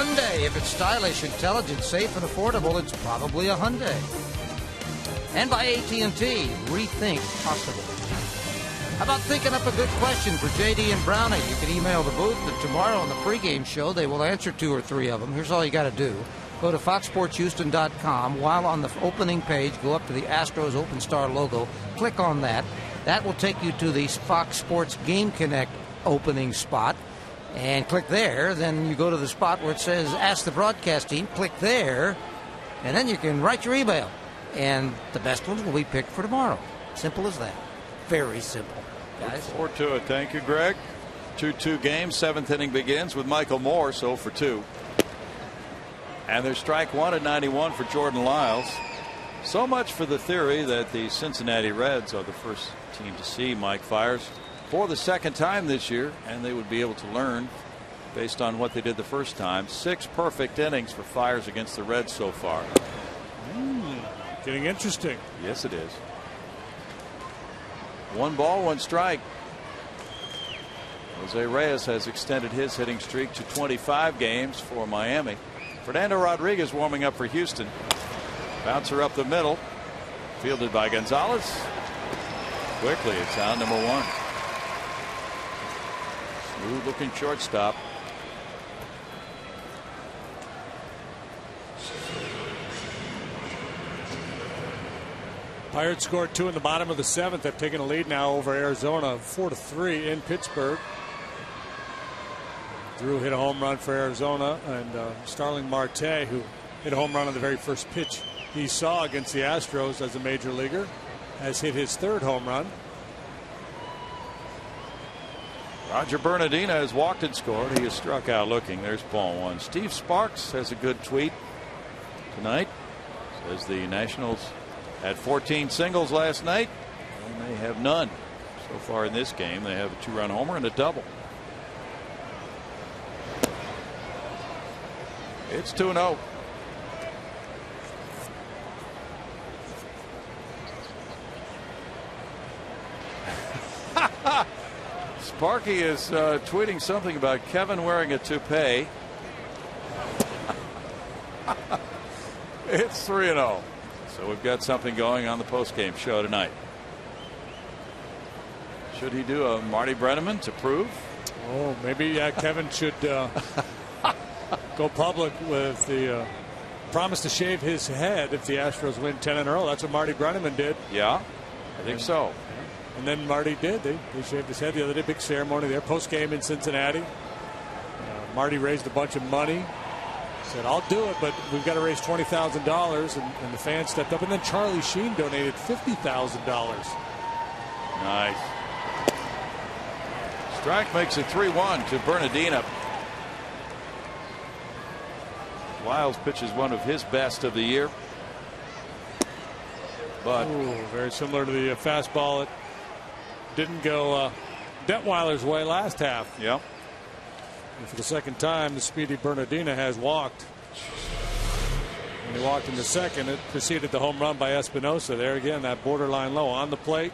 Hyundai. If it's stylish, intelligent, safe, and affordable, it's probably a Hyundai. And by AT&T, rethink possible. How about thinking up a good question for JD and Brownie? You can email the booth, and tomorrow on the pregame show, they will answer 2 or 3 of them. Here's all you got to do. Go to foxsportshouston.com. While on the opening page, go up to the Astros Open Star logo. Click on that. That will take you to the Fox Sports Game Connect opening spot. And click there. Then you go to the spot where it says Ask the Broadcast Team. Click there. And then you can write your email. And the best ones will be picked for tomorrow. Simple as that. Very simple. Guys. Look forward to it. Thank you, Greg. 2-2 game. 7th inning begins with Michael Moore, so for 2. And there's strike 1 at 91 for Jordan Lyles. So much for the theory that the Cincinnati Reds are the first team to see Mike Fiers for the 2nd time this year, and they would be able to learn based on what they did the first time. 6 perfect innings for Fiers against the Reds so far. Getting interesting. Yes, it is. 1 ball, 1 strike. Jose Reyes has extended his hitting streak to 25 games for Miami. Fernando Rodriguez warming up for Houston. Bouncer up the middle. Fielded by Gonzalez. Quickly, it's out number 1. Smooth looking shortstop. Pirates scored 2 in the bottom of the 7th. They've taken a lead now over Arizona, 4-3 in Pittsburgh. Drew hit a home run for Arizona, and Starling Marte, who hit a home run on the very first pitch he saw against the Astros as a major leaguer, has hit his 3rd home run. Roger Bernardina has walked and scored. He has struck out looking. There's ball 1. Steve Sparks has a good tweet tonight. Says the Nationals had 14 singles last night, and they have none so far in this game. They have a 2-run homer and a double. It's 2-0. Sparky is tweeting something about Kevin wearing a toupee. It's 3-0. So we've got something going on the postgame show tonight. Should he do a Marty Brennaman to prove? Oh, maybe Kevin should go public with the promise to shave his head if the Astros win 10 in a row. That's what Marty Brennaman did. Yeah, I think so. And then Marty did. They shaved his head the other day. Big ceremony there. Post-game in Cincinnati. Marty raised a bunch of money. Said, I'll do it, but we've got to raise $20,000. And the fans stepped up. And then Charlie Sheen donated $50,000. Nice. Strike makes it 3-1 to Bernardina. Lyles pitches one of his best of the year. But very similar to the fastball that didn't go Detweiler's way last half. Yep. And for the 2nd time, the speedy Bernardina has walked. When he walked in the 2nd, it preceded the home run by Espinosa. There again, that borderline low on the plate.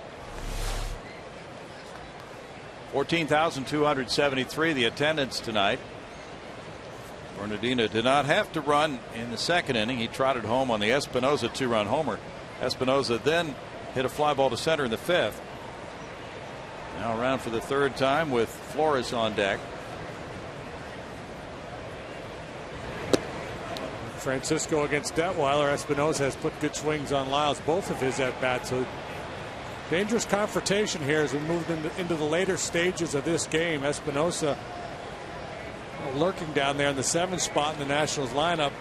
14,273 the attendance tonight. Bernardina did not have to run in the 2nd inning. He trotted home on the Espinosa 2-run homer. Espinosa then hit a fly ball to center in the 5th. Now around for the 3rd time with Flores on deck. Francisco against Detweiler. Espinosa has put good swings on Lyles, both of his at-bats. So dangerous confrontation here as we move into the later stages of this game. Espinosa lurking down there in the 7th spot in the Nationals lineup.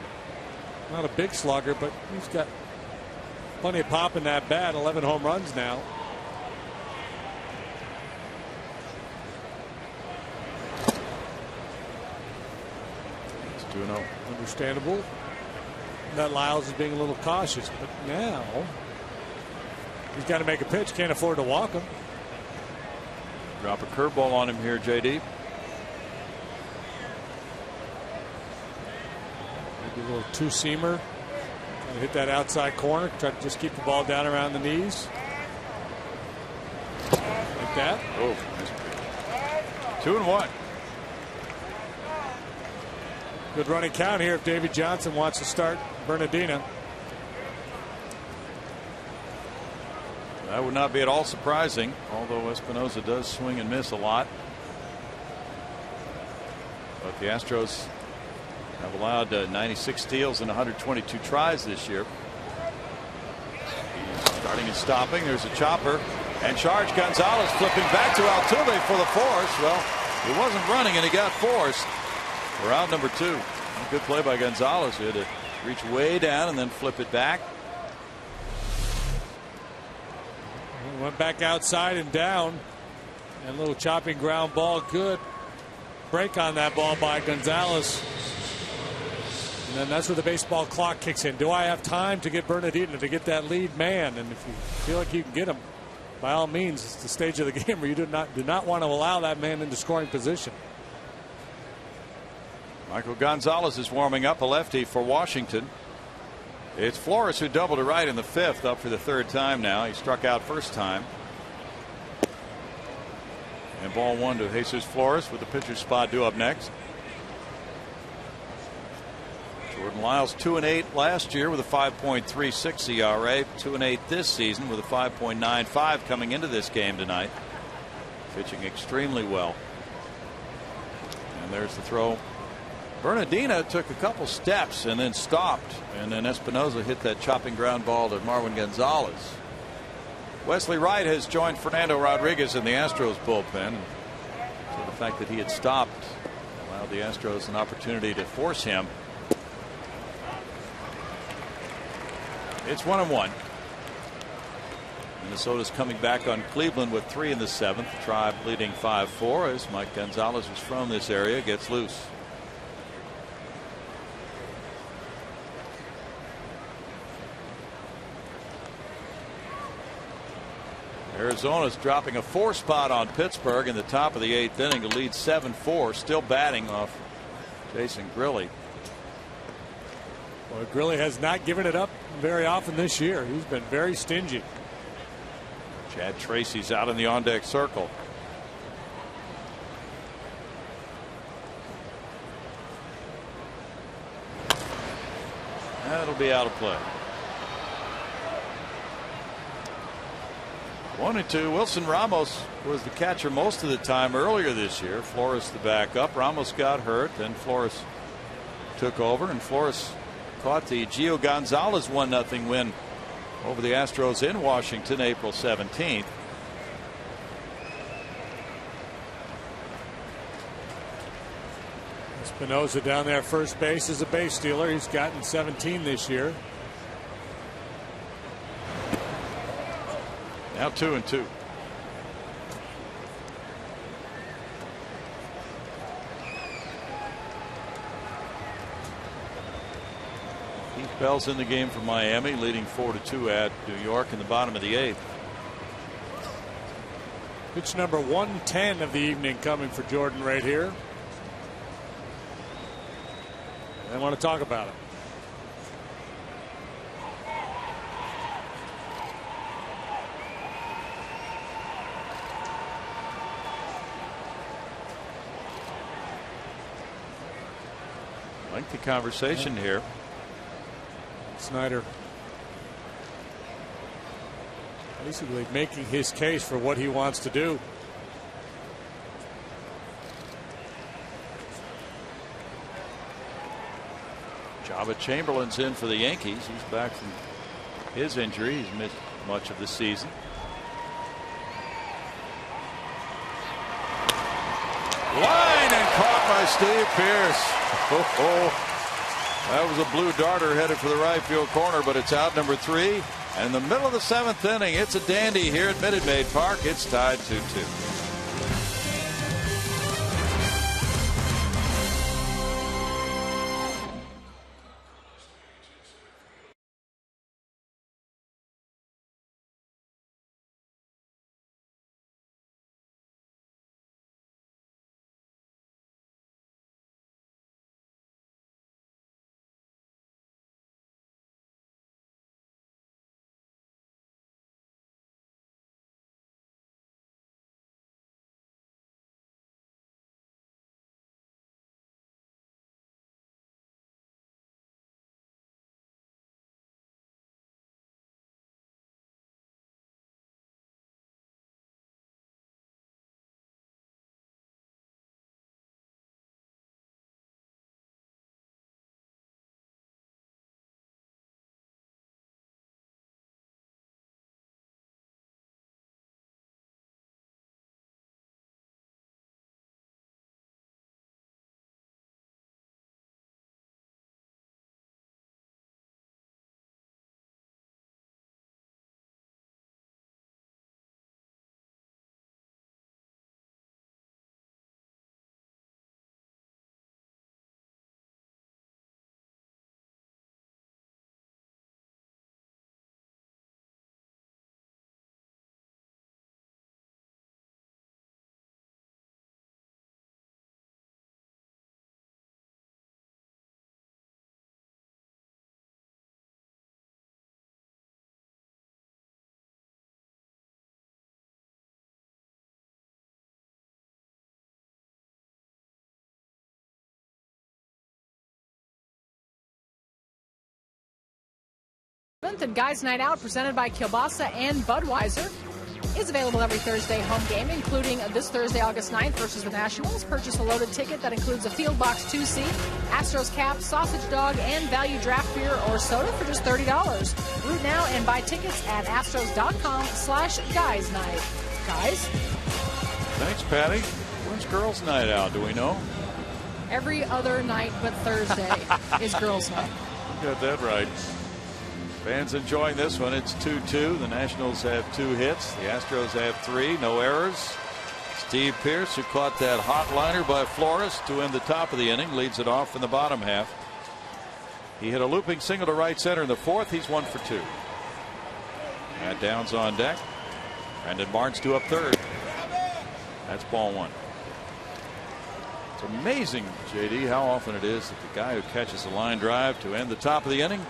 Not a big slugger, but he's got plenty of pop in that bat. 11 home runs now. It's 2-0. Understandable that Lyles is being a little cautious, but now he's got to make a pitch. Can't afford to walk him. Drop a curveball on him here, JD. Maybe a little two-seamer. Trying to hit that outside corner. Try to just keep the ball down around the knees. Like that. Oh, 2-1. Good running count here if Davy Johnson wants to start Bernardina. That would not be at all surprising, although Espinosa does swing and miss a lot. But the Astros have allowed 96 steals and 122 tries this year. Starting and stopping. There's a chopper. And Charge Gonzalez flipping back to Altuve for the force. Well, he wasn't running and he got forced. We're out number 2. A good play by Gonzalez. He had to reach way down and then flip it back. Went back outside and down. And a little chopping ground ball. Good break on that ball by Gonzalez. And then that's where the baseball clock kicks in. Do I have time to get Bernardino to get that lead man? And if you feel like you can get him, by all means, it's the stage of the game where you do not want to allow that man into scoring position. Michael Gonzalez is warming up, a lefty for Washington. It's Flores who doubled to right in the 5th, up for the 3rd time now. He struck out first time. And ball 1 to Jesus Flores with the pitcher's spot due up next. Jordan Lyles 2-8 last year with a 5.36 ERA, 2-8 this season with a 5.95 coming into this game tonight. Pitching extremely well. And there's the throw. Bernardina took a couple steps and then stopped, and then Espinosa hit that chopping ground ball to Marwin Gonzalez. Wesley Wright has joined Fernando Rodriguez in the Astros bullpen. So the fact that he had stopped allowed the Astros an opportunity to force him. It's 1-1. Minnesota's coming back on Cleveland with 3 in the 7th. Tribe leading 5-4 as Mike Gonzalez, who's from this area, gets loose. Arizona's dropping a 4 spot on Pittsburgh in the top of the 8th inning to lead 7-4. Still batting off Jason Grilli. Well, Grilli has not given it up very often this year. He's been very stingy. Chad Tracy's out in the on deck circle. That'll be out of play. 1-2. Wilson Ramos was the catcher most of the time earlier this year. Flores the backup. Ramos got hurt. Then Flores took over, and Flores caught the Gio Gonzalez 1-0 win over the Astros in Washington April 17th. Espinosa down there first base is a base stealer. He's gotten 17 this year. Now 2-2. Keith Bell's in the game for Miami, leading 4-2 at New York in the bottom of the 8th. Pitch number 110 of the evening coming for Jordan right here. I want to talk about it. Lengthy conversation here. Snyder basically making his case for what he wants to do. Jabba Chamberlain's in for the Yankees. He's back from his injury. He's missed much of the season. Line and caught by Steve Pearce. That was a blue darter headed for the right field corner, but it's out number 3. And in the middle of the 7th inning, it's a dandy here at Minute Maid Park. It's tied 2-2. 7th, and Guys Night Out, presented by Kielbasa and Budweiser, is available every Thursday home game, including this Thursday, August 9th versus the Nationals. Purchase a loaded ticket that includes a Field Box 2C, Astros cap, sausage dog, and value draft beer or soda for just $30. Root now and buy tickets at astros.com/guys night. Guys? Thanks, Patty. When's Girls Night Out? Do we know? Every other night but Thursday is Girls Night. You got that right. Fans enjoying this one. It's 2-2. The Nationals have 2 hits. The Astros have 3. No errors. Steve Pearce, who caught that hot liner by Flores to end the top of the inning, leads it off in the bottom half. He hit a looping single to right center in the 4th. He's 1 for 2. Matt Downs on deck. Brandon Barnes due up 3rd. That's ball 1. It's amazing, JD, how often it is that the guy who catches a line drive to end the top of the inning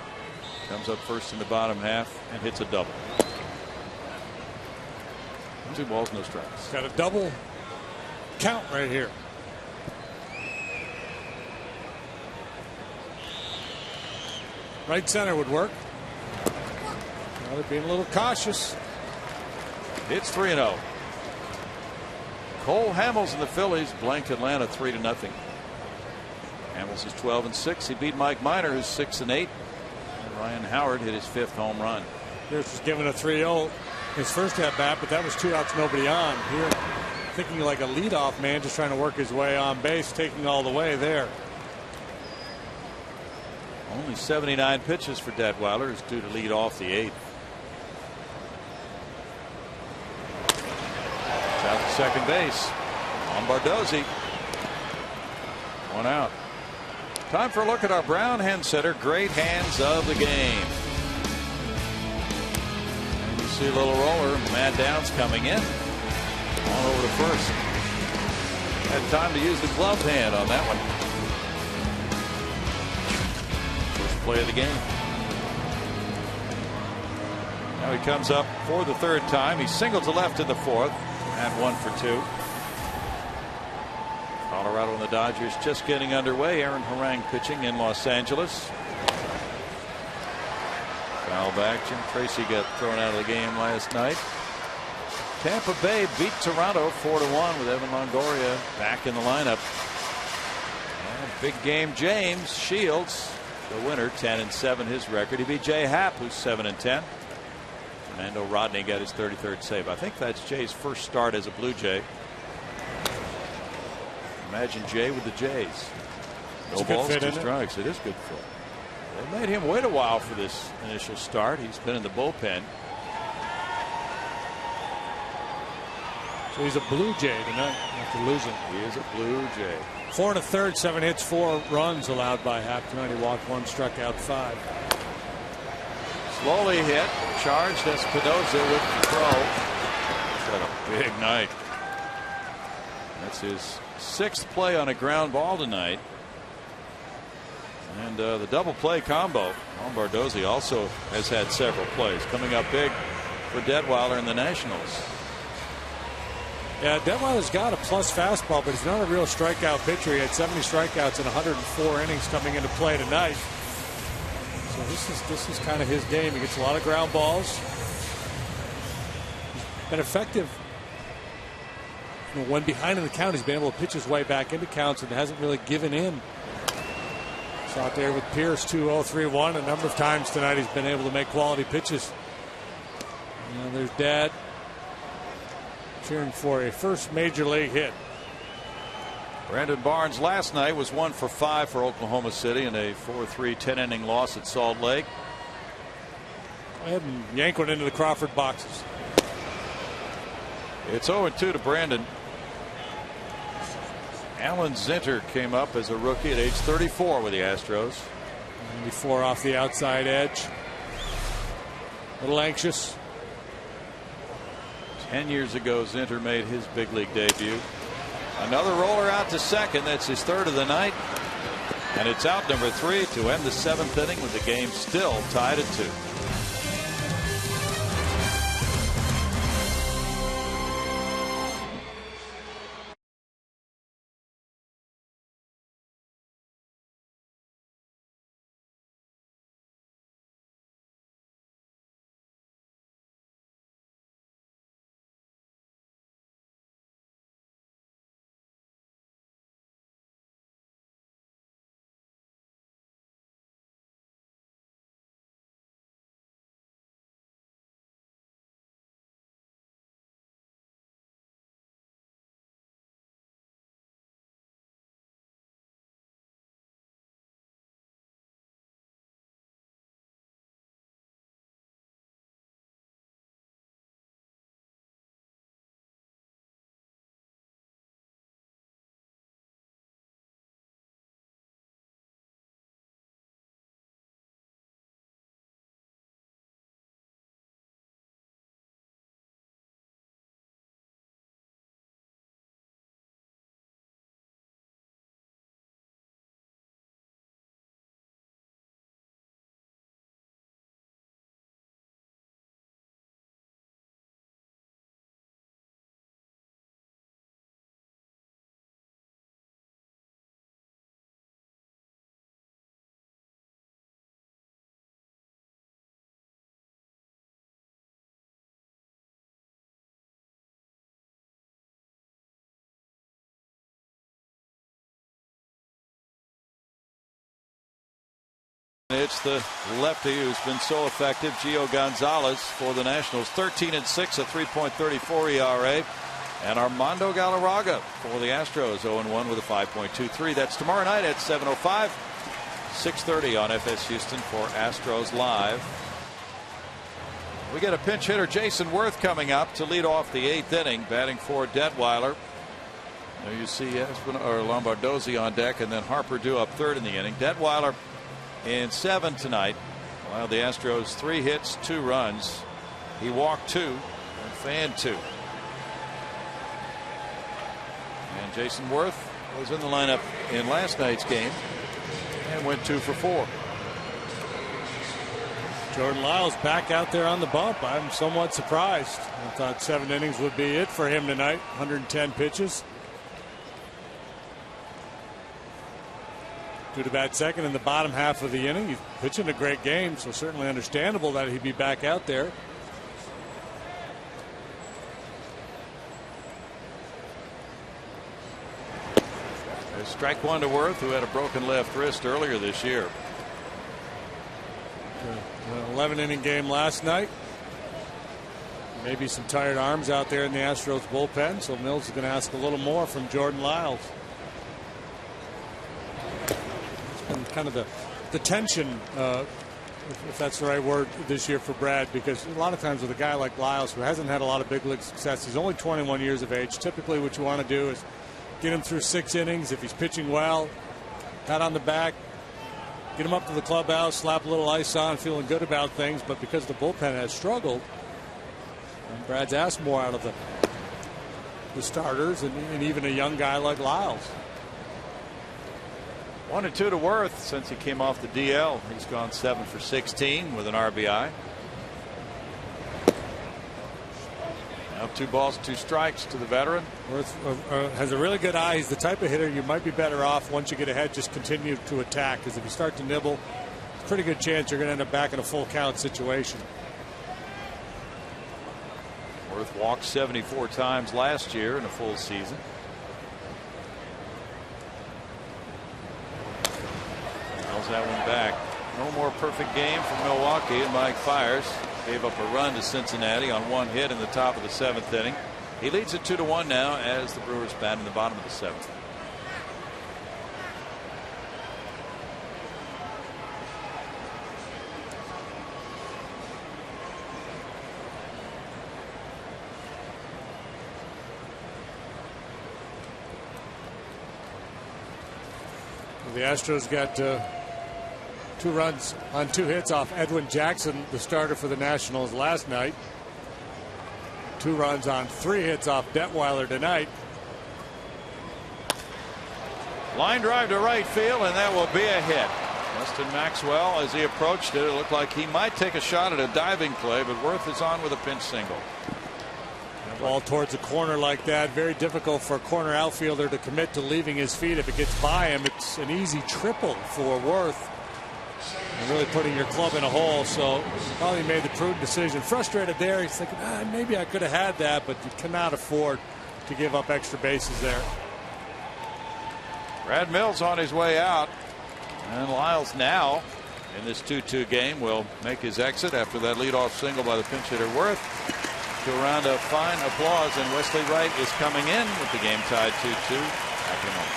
comes up first in the bottom half and hits a double. 2 balls, no strikes. Got a double count right here. Right center would work. Now they're being a little cautious. It's 3-0. Cole Hamels and the Phillies blanked Atlanta 3-0. Hamels is 12-6. He beat Mike Minor, who's 6-8. Ryan Howard hit his 5th home run. Pierce was given a 3-0 his first at bat, but that was 2 outs, nobody on. Here, thinking like a leadoff man, just trying to work his way on base, taking all the way there. Only 79 pitches for Detweiler is due to lead off the 8th. It's out to second base on Bardozzi. 1 out. Time for a look at our Brown Hen Center great hands of the game. And you see a little roller. Matt Downs coming in. On over to first. Had time to use the gloved hand on that one. First play of the game. Now he comes up for the 3rd time. He singled to left in the 4th. And 1 for 2. Colorado and the Dodgers just getting underway. Aaron Harang pitching in Los Angeles. Foul back. Jim Tracy got thrown out of the game last night. Tampa Bay beat Toronto 4-1 with Evan Longoria back in the lineup. And big game James Shields, the winner, 10-7 his record. He beat Jay Happ, who's 7-10. Fernando Rodney got his 33rd save. I think that's Jay's first start as a Blue Jay. Imagine Jay with the Jays. No balls, 2 strikes. It is good fit. They made him wait a while for this initial start. He's been in the bullpen. So he's a Blue Jay tonight after losing. He is a Blue Jay. 4 1/3, 7 hits, 4 runs allowed by Happ tonight. He walked 1, struck out 5. Slowly hit, charged Espinosa with the throw. He's had a big night. That's his 6th play on a ground ball tonight. And the double play combo. Bardozzi also has had several plays coming up big for Detweiler and the Nationals. Yeah, Detweiler's got a plus fastball, but he's not a real strikeout pitcher. He had 70 strikeouts in 104 innings coming into play tonight. So this is kind of his game. He gets a lot of ground balls. He's been effective. You know, when behind in the count, he's been able to pitch his way back into counts and hasn't really given in. So out there with Pierce, 2-0, 3-1. A number of times tonight he's been able to make quality pitches. You know, there's Dad cheering for a first major league hit. Brandon Barnes last night was 1 for 5 for Oklahoma City in a 4-3 10-inning loss at Salt Lake. Go ahead and yank one into the Crawford boxes. It's 0-2 to Brandon. Alan Zinter came up as a rookie at age 34 with the Astros. 94 off the outside edge. A little anxious. 10 years ago, Zinter made his big league debut. Another roller out to second. That's his 3rd of the night. And it's out number 3 to end the 7th inning with the game still tied at 2. It's the lefty who's been so effective, Gio Gonzalez, for the Nationals. 13-6, a 3.34 ERA. And Armando Galarraga for the Astros, 0-1 with a 5.23. That's tomorrow night at 7:05, 6:30 on FS Houston for Astros Live. We get a pinch hitter, Jason Worth, coming up to lead off the 8th inning, batting for Detweiler. There you see Lombardozzi on deck, and then Harper due up third in the inning. Detweiler in 7 tonight. While the Astros 3 hits, 2 runs. He walked 2 and fanned 2. And Jason Worth was in the lineup in last night's game and went 2 for 4. Jordan Lyles back out there on the bump. I'm somewhat surprised. I thought 7 innings would be it for him tonight. 110 pitches. Due to bat second in the bottom half of the inning. He's pitching a great game, so certainly understandable that he'd be back out there. Strike 1 to Worth, who had a broken left wrist earlier this year. An 11-inning game last night. Maybe some tired arms out there in the Astros bullpen, so Mills is going to ask a little more from Jordan Lyles. It's been kind of the tension, if that's the right word, this year for Brad, because a lot of times with a guy like Lyles, who hasn't had a lot of big league success, he's only 21 years of age. Typically what you want to do is get him through 6 innings. If he's pitching well, pat on the back, get him up to the clubhouse, slap a little ice on, feeling good about things. But because the bullpen has struggled, Brad's asked more out of the starters and even a young guy like Lyles. 1-2 to Worth since he came off the DL. He's gone 7 for 16 with an RBI. Now 2 balls, 2 strikes to the veteran. Worth has a really good eye. He's the type of hitter you might be better off once you get ahead, just continue to attack, because if you start to nibble, it's a pretty good chance you're going to end up back in a full count situation. Worth walked 74 times last year in a full season. How's that one back? No more perfect game from Milwaukee, and Mike Fiers gave up a run to Cincinnati on 1 hit in the top of the 7th inning. He leads it 2-1 now as the Brewers bat in the bottom of the 7th. The Astros got 2 runs on 2 hits off Edwin Jackson, the starter for the Nationals last night. 2 runs on 3 hits off Detweiler tonight. Line drive to right field, and that will be a hit. Weston Maxwell, as he approached it, it looked like he might take a shot at a diving play, but Worth is on with a pinch single. Ball towards a corner like that, very difficult for a corner outfielder to commit to leaving his feet. If it gets by him, it's an easy triple for Worth. And really putting your club in a hole, so probably made the prudent decision. Frustrated there, he's thinking, maybe I could have had that, but you cannot afford to give up extra bases there. Brad Mills on his way out, and Lyles now in this 2-2 game will make his exit after that leadoff single by the pinch hitter Worth. To a round of fine applause, and Wesley Wright is coming in with the game tied 2-2 after a moment.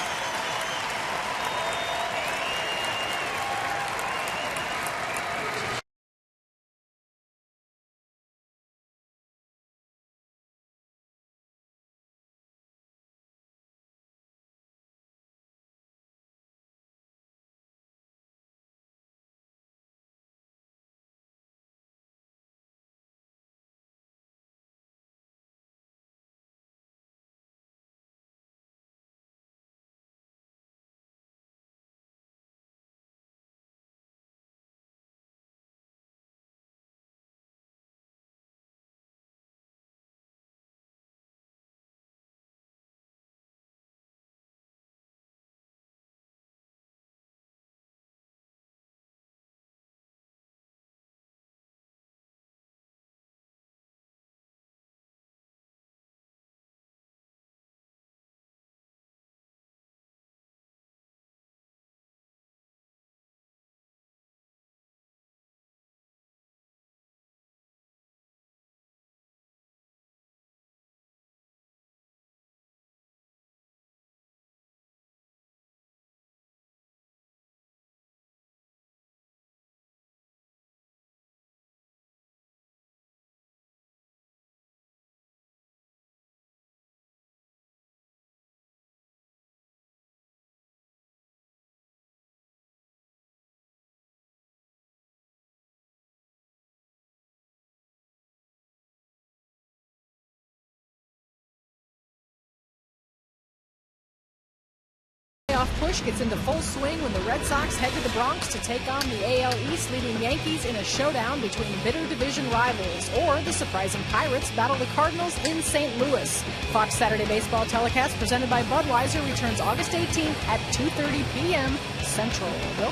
push gets into full swing when the Red Sox head to the Bronx to take on the AL East leading Yankees in a showdown between bitter division rivals, or the surprising Pirates battle the Cardinals in St. Louis. Fox Saturday Baseball telecast presented by Budweiser returns August 18th at 2:30 p.m. Central. Bill?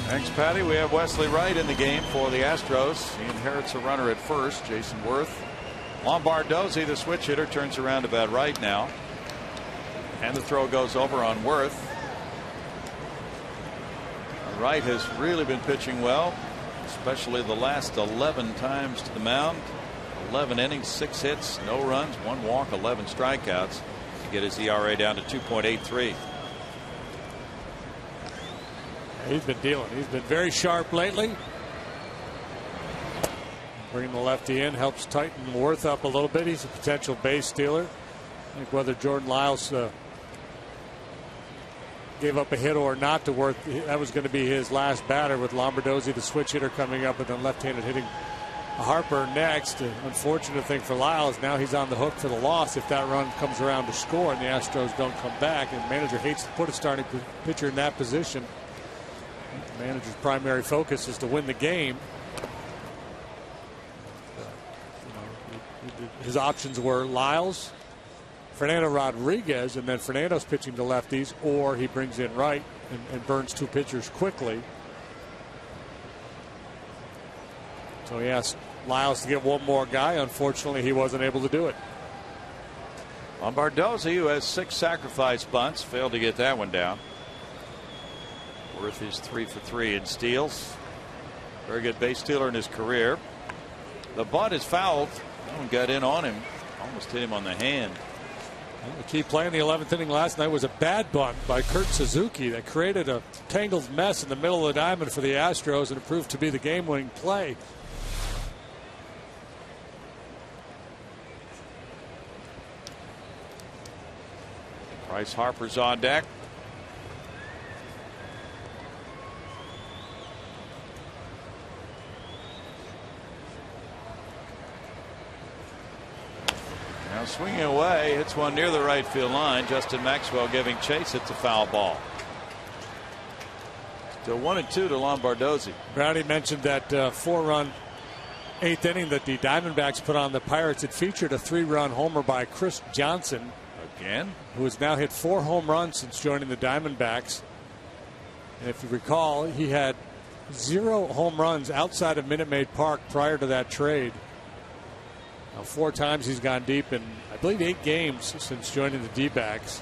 Thanks, Patty. We have Wesley Wright in the game for the Astros. He inherits a runner at first. Jason Worth. Lombardozzi, the switch hitter, turns around to bat right now. And the throw goes over on Worth. Wright has really been pitching well, especially the last 11 times to the mound. 11 innings, 6 hits, no runs, 1 walk, 11 strikeouts to get his ERA down to 2.83. He's been dealing. He's been very sharp lately. Bringing the lefty in helps tighten Worth up a little bit. He's a potential base stealer. I think whether Jordan Lyles gave up a hit or not to Worth, that was going to be his last batter, with Lombardozzi, the switch hitter, coming up, and then left-handed hitting Harper next. Unfortunate thing for Lyles, now he's on the hook for the loss if that run comes around to score and the Astros don't come back. And the manager hates to put a starting pitcher in that position. The manager's primary focus is to win the game. His options were Lyles, Fernando Rodriguez, and then Fernando's pitching to lefties, or he brings in Wright and burns 2 pitchers quickly. So he asked Lyles to get one more guy. Unfortunately, he wasn't able to do it. Lombardozzi, who has 6 sacrifice bunts, failed to get that one down. Worth is 3 for 3 in steals. Very good base stealer in his career. The bunt is fouled. That one got in on him. Almost hit him on the hand. The key play in the 11th inning last night was a bad bunt by Kurt Suzuki that created a tangled mess in the middle of the diamond for the Astros, and it proved to be the game-winning play. Bryce Harper's on deck. Now swinging away, hits one near the right field line. Justin Maxwell giving chase. It's a foul ball. Still 1-2 to Lombardozzi. Brownie mentioned that 4-run 8th inning that the Diamondbacks put on the Pirates. It featured a 3-run homer by Chris Johnson, again, who has now hit 4 home runs since joining the Diamondbacks. And if you recall, he had 0 home runs outside of Minute Maid Park prior to that trade. Now 4 times he's gone deep in, I believe, 8 games since joining the D-backs.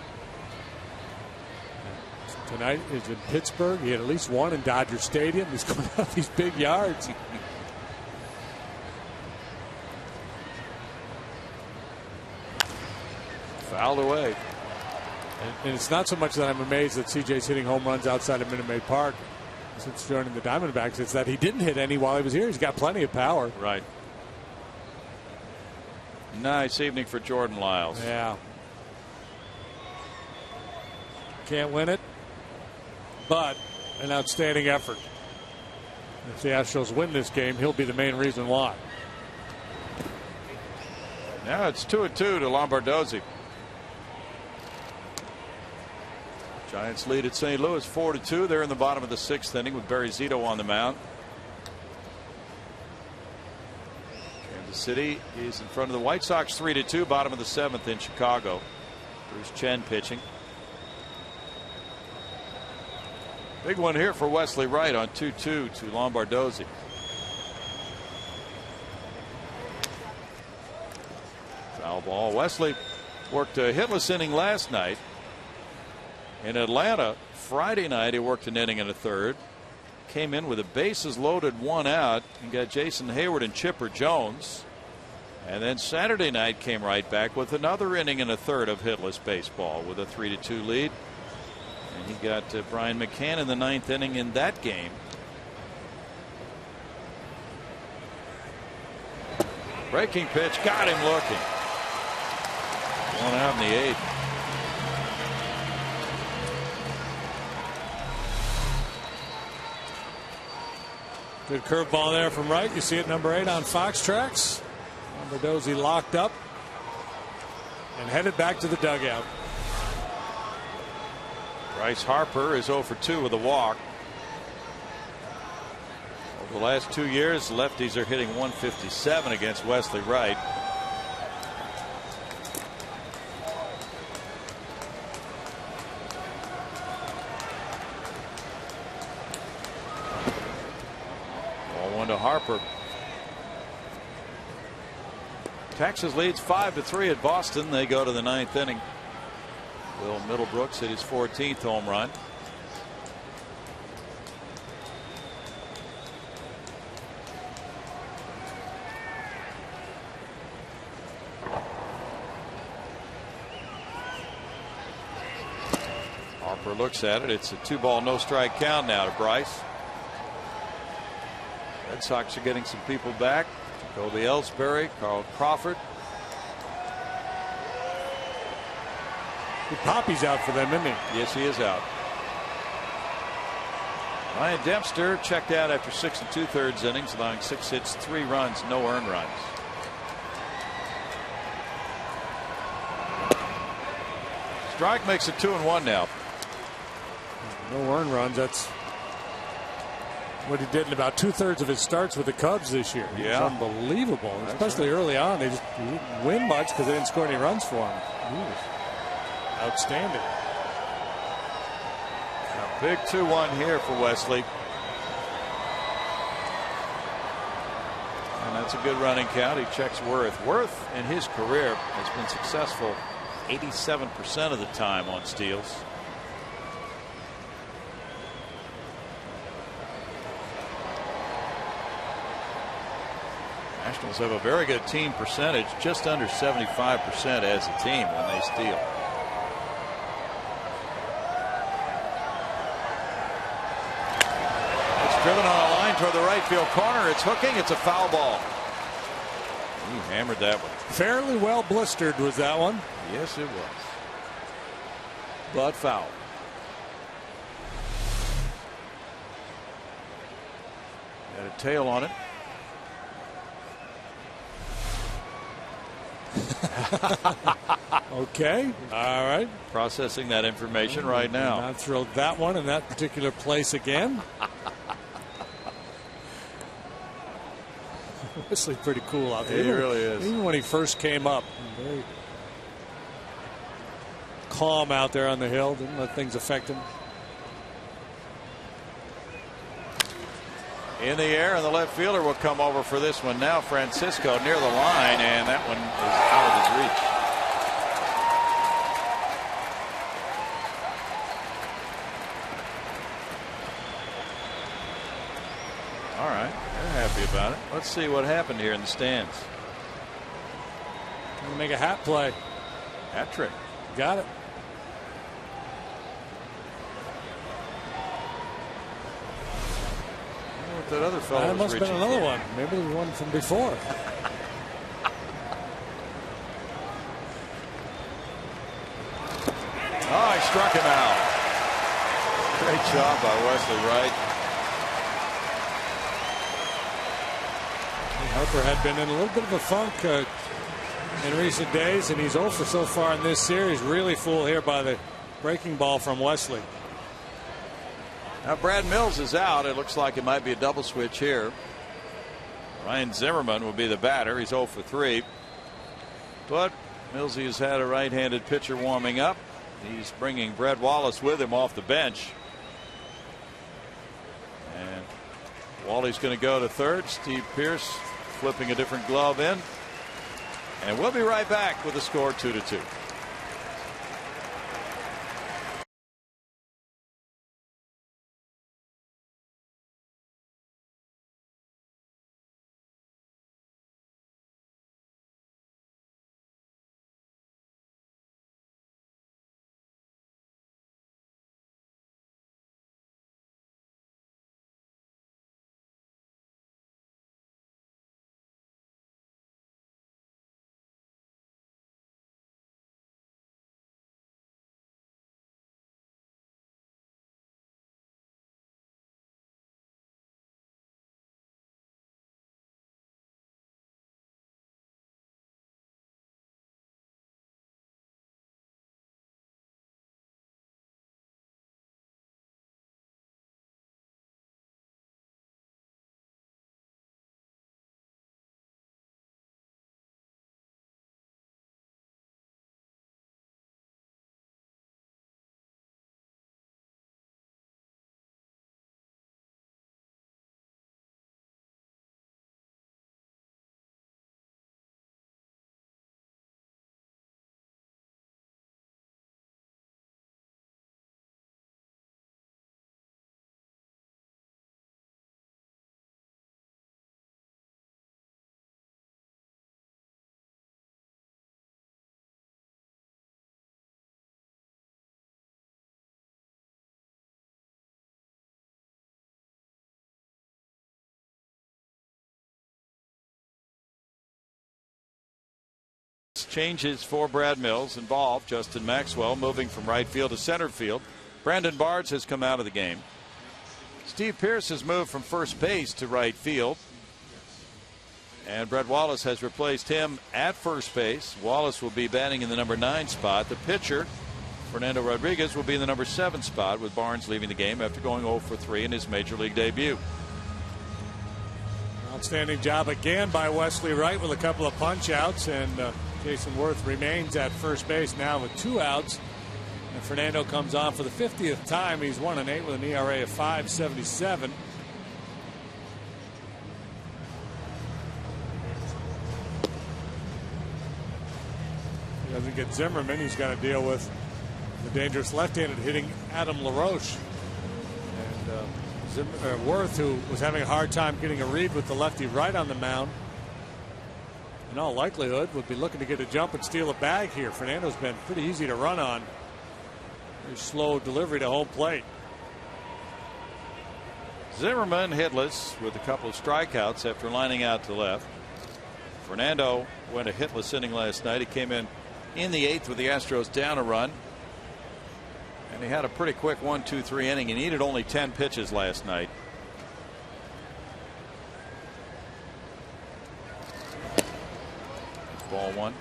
Tonight is in Pittsburgh. He had at least 1 in Dodger Stadium. He's going out these big yards. Fouled away. And it's not so much that I'm amazed that CJ's hitting home runs outside of Minute Maid Park since joining the Diamondbacks. It's that he didn't hit any while he was here. He's got plenty of power. Right. Nice evening for Jordan Lyles. Yeah. Can't win it, but an outstanding effort. If the Astros win this game, he'll be the main reason why. Now it's 2-2 to Lombardozzi. Giants lead at St. Louis 4-2. They're in the bottom of the 6th inning with Barry Zito on the mound. Kansas City is in front of the White Sox 3-2. Bottom of the 7th in Chicago. Bruce Chen pitching. Big one here for Wesley Wright on 2-2 to Lombardozzi. Foul ball. Wesley worked a hitless inning last night. In Atlanta Friday night, he worked an inning and a third. Came in with a bases loaded, 1 out, and got Jason Hayward and Chipper Jones. And then Saturday night came right back with another inning and a third of hitless baseball with a 3-2 lead. And he got Brian McCann in the 9th inning in that game. Breaking pitch, got him looking. 1 out in the 8th. Good curveball there from Wright. You see it number 8 on Fox Tracks. Lombardozzi locked up and headed back to the dugout. Bryce Harper is 0 for 2 with a walk. Over the last 2 years, lefties are hitting 157 against Wesley Wright. Ball 1 to Harper. Texas leads 5-3 at Boston. They go to the 9th inning. Will Middlebrooks hit his 14th home run. Harper looks at it. It's a 2-ball, no strike count now to Bryce. Red Sox are getting some people back. Jacoby Ellsbury, Carl Crawford. Poppy's out for them, isn't he? Yes, he is out. Ryan Dempster checked out after 6 2/3 innings, allowing 6 hits, 3 runs, no earned runs. Strike makes it 2-1 now. No earned runs. That's what he did in about 2/3 of his starts with the Cubs this year. Yeah. It's unbelievable. That's especially early on. They just didn't win much because they didn't score any runs for him. Outstanding. A big 2-1 here for Wesley. And that's a good running count. He checks Worth. Worth in his career has been successful 87% of the time on steals. Nationals have a very good team percentage, just under 75% as a team when they steal. It's driven on a line toward the right field corner. It's hooking. It's a foul ball. He hammered that one. Fairly well blistered was that one. Yes, it was. But foul. Had a tail on it. Okay. All right. Processing that information right now. Not thrilled that one in that particular place again. Wesley's pretty cool out there. He really is. Even when he first came up, very calm out there on the hill. Didn't let things affect him. In the air, and the left fielder will come over for this one now. Francisco near the line, and that one is out of his reach. All right, they're happy about it. Let's see what happened here in the stands. Gonna make a hat play. Hat trick. Got it. That other fellow That must have been another one. Maybe the one from before. Oh, he struck him out. Great job by Wesley Wright. Harper had been in a little bit of a funk in recent days, and he's 0 for so far in this series. Really fooled here by the breaking ball from Wesley. Now Brad Mills is out. It looks like it might be a double switch here. Ryan Zimmerman will be the batter. He's 0 for 3. But Millsy has had a right-handed pitcher warming up. He's bringing Brett Wallace with him off the bench. And Wally's going to go to third. Steve Pierce flipping a different glove in. And we'll be right back with the score 2-2. changes for Brad Mills involved Justin Maxwell moving from right field to center field. Brandon Barnes has come out of the game. Steve Pearce has moved from first base to right field. And Brett Wallace has replaced him at first base. Wallace will be batting in the number 9 spot. The pitcher, Fernando Rodriguez, will be in the number 7 spot, with Barnes leaving the game after going 0 for 3 in his major league debut. Outstanding job again by Wesley Wright with a couple of punch outs, and Jason Worth remains at first base now with 2 outs. And Fernando comes on for the 50th time. He's 1-8 with an ERA of 5.77. He doesn't get Zimmerman. He's got to deal with the dangerous left-handed hitting Adam LaRoche. And Worth, who was having a hard time getting a read with the lefty right on the mound, in all likelihood would be looking to get a jump and steal a bag here. Fernando's been pretty easy to run on. Very slow delivery to home plate. Zimmerman hitless with a couple of strikeouts after lining out to left. Fernando went a hitless inning last night. He came in the 8th with the Astros down a run. And he had a pretty quick 1-2-3 inning. He needed only 10 pitches last night. Ball 1.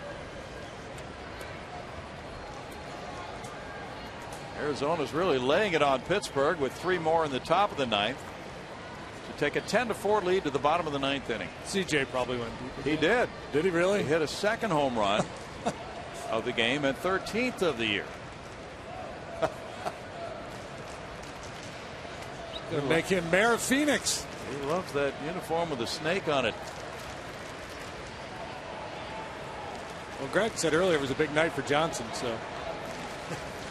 Arizona's really laying it on Pittsburgh with 3 more in the top of the 9th to take a 10-4 lead to the bottom of the 9th inning. CJ probably went deep. He did. Did he really? He hit a second home run of the game and 13th of the year. Gonna make him mayor of Phoenix. He loves that uniform with a snake on it. Well, Greg said earlier it was a big night for Johnson, so.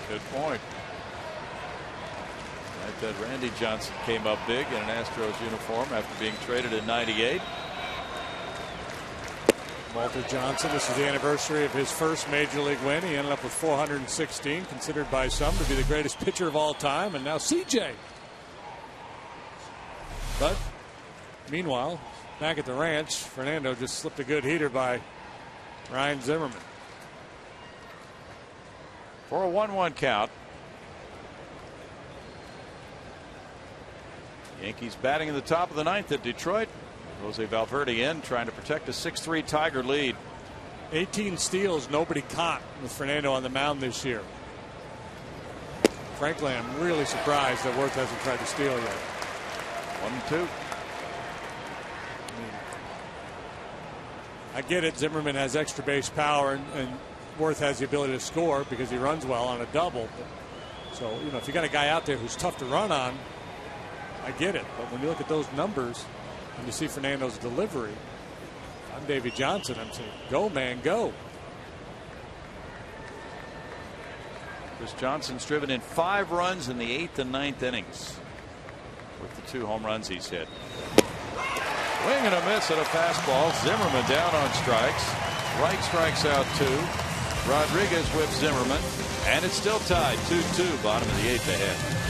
Good point. Right, that Randy Johnson came up big in an Astros uniform after being traded in '98. Walter Johnson, this is the anniversary of his first major league win. He ended up with 416, considered by some to be the greatest pitcher of all time, and now CJ. But meanwhile, back at the ranch, Fernando just slipped a good heater by Ryan Zimmerman. For a 1-1 count. Yankees batting in the top of the 9th at Detroit. Jose Valverde in, trying to protect a 6-3 Tiger lead. 18 steals, nobody caught with Fernando on the mound this year. Frankly, I'm really surprised that Worth hasn't tried to steal yet. 1-2. I get it. Zimmerman has extra base power, and Worth has the ability to score because he runs well on a double. So, you know, if you got a guy out there who's tough to run on, I get it. But when you look at those numbers and you see Fernando's delivery, I'm Davey Johnson. I'm saying, go, man, go. Chris Johnson's driven in 5 runs in the 8th and 9th innings with the 2 home runs he's hit. Swing and a miss at a fastball. Zimmerman down on strikes. Wright strikes out 2. Rodriguez whips Zimmerman, and it's still tied 2-2, bottom of the 8th ahead.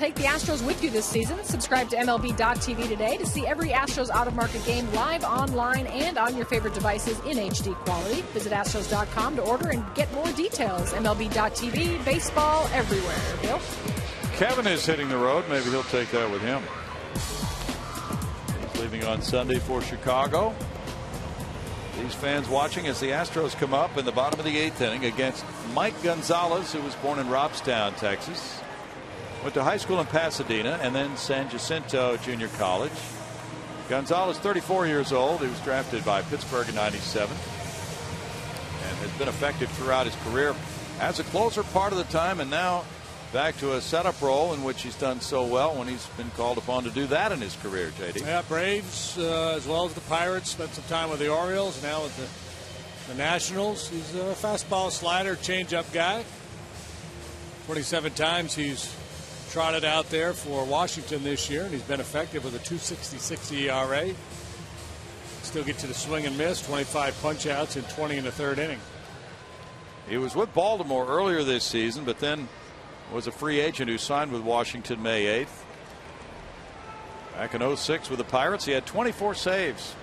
Take the Astros with you this season. Subscribe to MLB.tv today to see every Astros out-of-market game live online and on your favorite devices in HD quality. Visit Astros.com to order and get more details. MLB.tv, baseball everywhere. Bill? Kevin is hitting the road. Maybe he'll take that with him. He's leaving on Sunday for Chicago. These fans watching as the Astros come up in the bottom of the 8th inning against Mike Gonzalez, who was born in Robstown, Texas. Went to high school in Pasadena and then San Jacinto Junior College. Gonzalez, 34 years old. He was drafted by Pittsburgh in '97 and has been effective throughout his career as a closer part of the time, and now back to a setup role in which he's done so well when he's been called upon to do that in his career, JD. Yeah, Braves as well as the Pirates. Spent some time with the Orioles, now with the Nationals. He's a fastball, slider, changeup guy. 27 times he's trotted out there for Washington this year, and he's been effective with a 2.66 ERA. Still get to the swing and miss, 25 punch outs in 20 in the 3rd inning. He was with Baltimore earlier this season, but then was a free agent who signed with Washington May 8th. Back in '06 with the Pirates, he had 24 saves.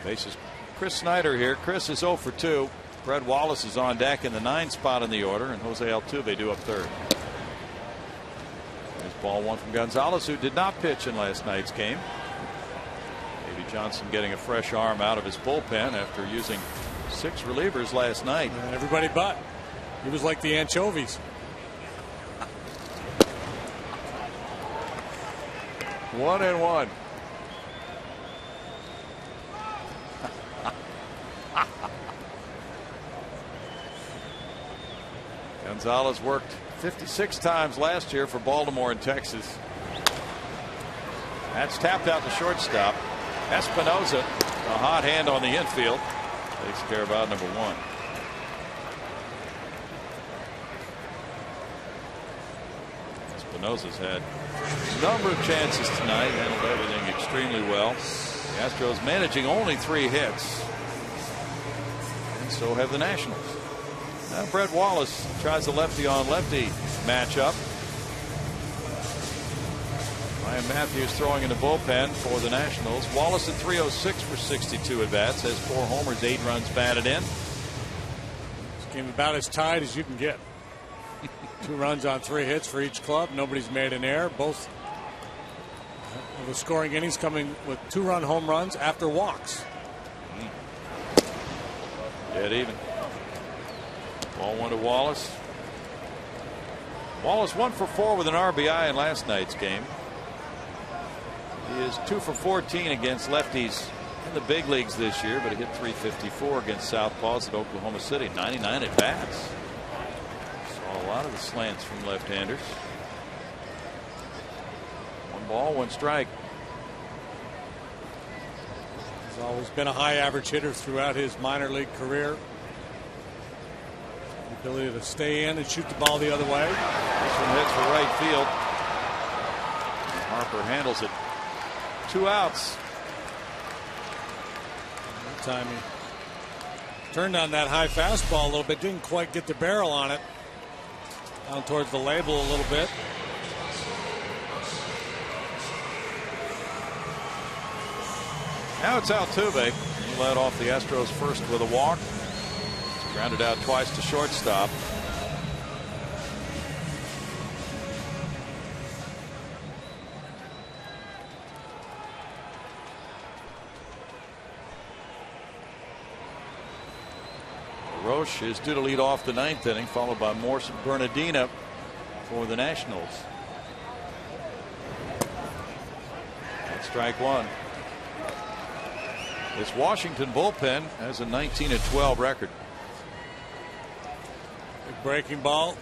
Faces Chris Snyder here. Chris is 0 for 2. Brett Wallace is on deck in the 9th spot in the order, and Jose Altuve due up 3rd. There's ball 1 from Gonzalez, who did not pitch in last night's game. Davey Johnson getting a fresh arm out of his bullpen after using 6 relievers last night. Everybody but. He was like the anchovies. 1-1. Gonzalez worked 56 times last year for Baltimore and Texas. That's tapped out the shortstop. Espinosa, a hot hand on the infield, takes care of out number 1. Espinosa's had a number of chances tonight, handled everything extremely well. The Astros managing only 3 hits, and so have the Nationals. Now Brett Wallace tries the lefty on lefty matchup. Ryan Matthews throwing in the bullpen for the Nationals. Wallace at 306 for 62 at bats, has 4 homers, 8 runs batted in. This game about as tied as you can get. 2 runs on 3 hits for each club. Nobody's made an error. Both of the scoring innings coming with 2-run home runs after walks. Dead even. Ball 1 to Wallace. Wallace 1 for 4 with an RBI in last night's game. He is 2 for 14 against lefties in the big leagues this year, but he hit .354 against southpaws at Oklahoma City. 99 at bats. A lot of the slants from left-handers. 1 ball, 1 strike. He's always been a high average hitter throughout his minor league career. The ability to stay in and shoot the ball the other way. This one hits for right field. Harper handles it. 2 outs. That time he turned on that high fastball a little bit, didn't quite get the barrel on it. Down towards the label a little bit. Now it's Altuve. He led off the Astros first with a walk. He's grounded out twice to shortstop. Roche is due to lead off the 9th inning, followed by Morse and Bernardina for the Nationals. That's strike 1. This Washington bullpen has a 19-12 record. Big breaking ball.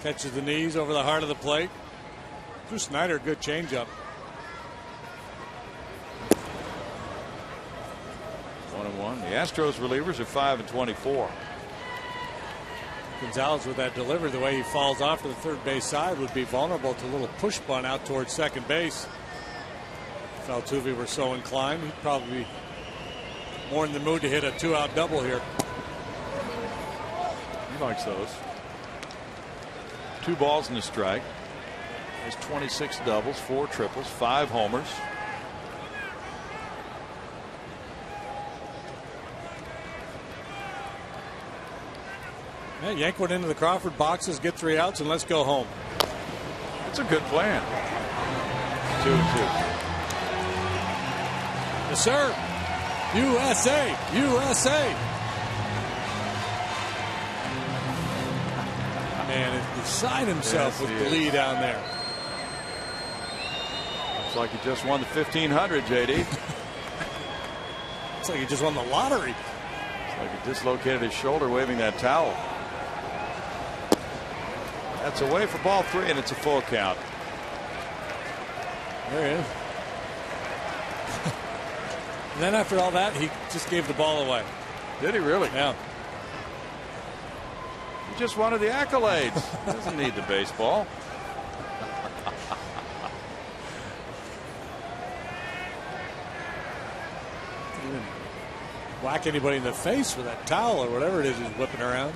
Catches the knees over the heart of the plate. Drew Snyder, good changeup. 1-1. The Astros relievers are 5 and 24. Gonzalez with that delivery, the way he falls off to the third base side, would be vulnerable to a little push bunt out towards second base. If Altuve were so inclined, he'd probably be more in the mood to hit a 2-out double here. He likes those. 2 balls and a strike. Has 26 doubles, 4 triples, 5 homers. Yeah, yank one into the Crawford boxes, get 3 outs, and let's go home. That's a good plan. 2-2. Yes, sir. USA, USA. Man, he's beside himself with glee down there. Looks like he just won the 1500, JD. Looks like he just won the lottery. Looks like he dislocated his shoulder waving that towel. That's away for ball 3, and it's a full count. There he is. And then after all that, he just gave the ball away. Did he really? Yeah. He just wanted the accolades. Doesn't need the baseball. Didn't even whack anybody in the face with that towel or whatever it is he's whipping around.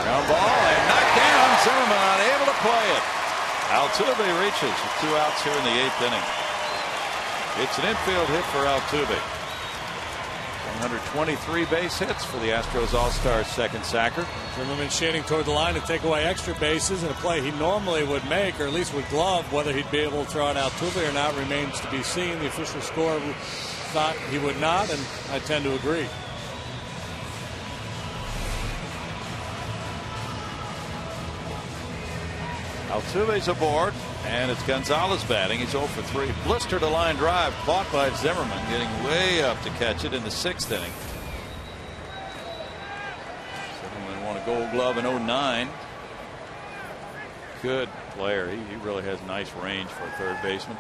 Ground ball and knocked down. Zimmerman unable to play it. Altuve reaches with 2 outs here in the 8th inning. It's an infield hit for Altuve. 123 base hits for the Astros All-Star second sacker. Zimmerman shading toward the line to take away extra bases in a play he normally would make, or at least would glove. Whether he'd be able to throw out Altuve or not remains to be seen. The official score thought he would not, and I tend to agree. Altuve's aboard, and it's Gonzalez batting. He's 0 for 3. Blister to line drive, caught by Zimmerman, getting way up to catch it in the 6th inning. Zimmerman won a Gold Glove in 09. Good player. He really has nice range for a third baseman.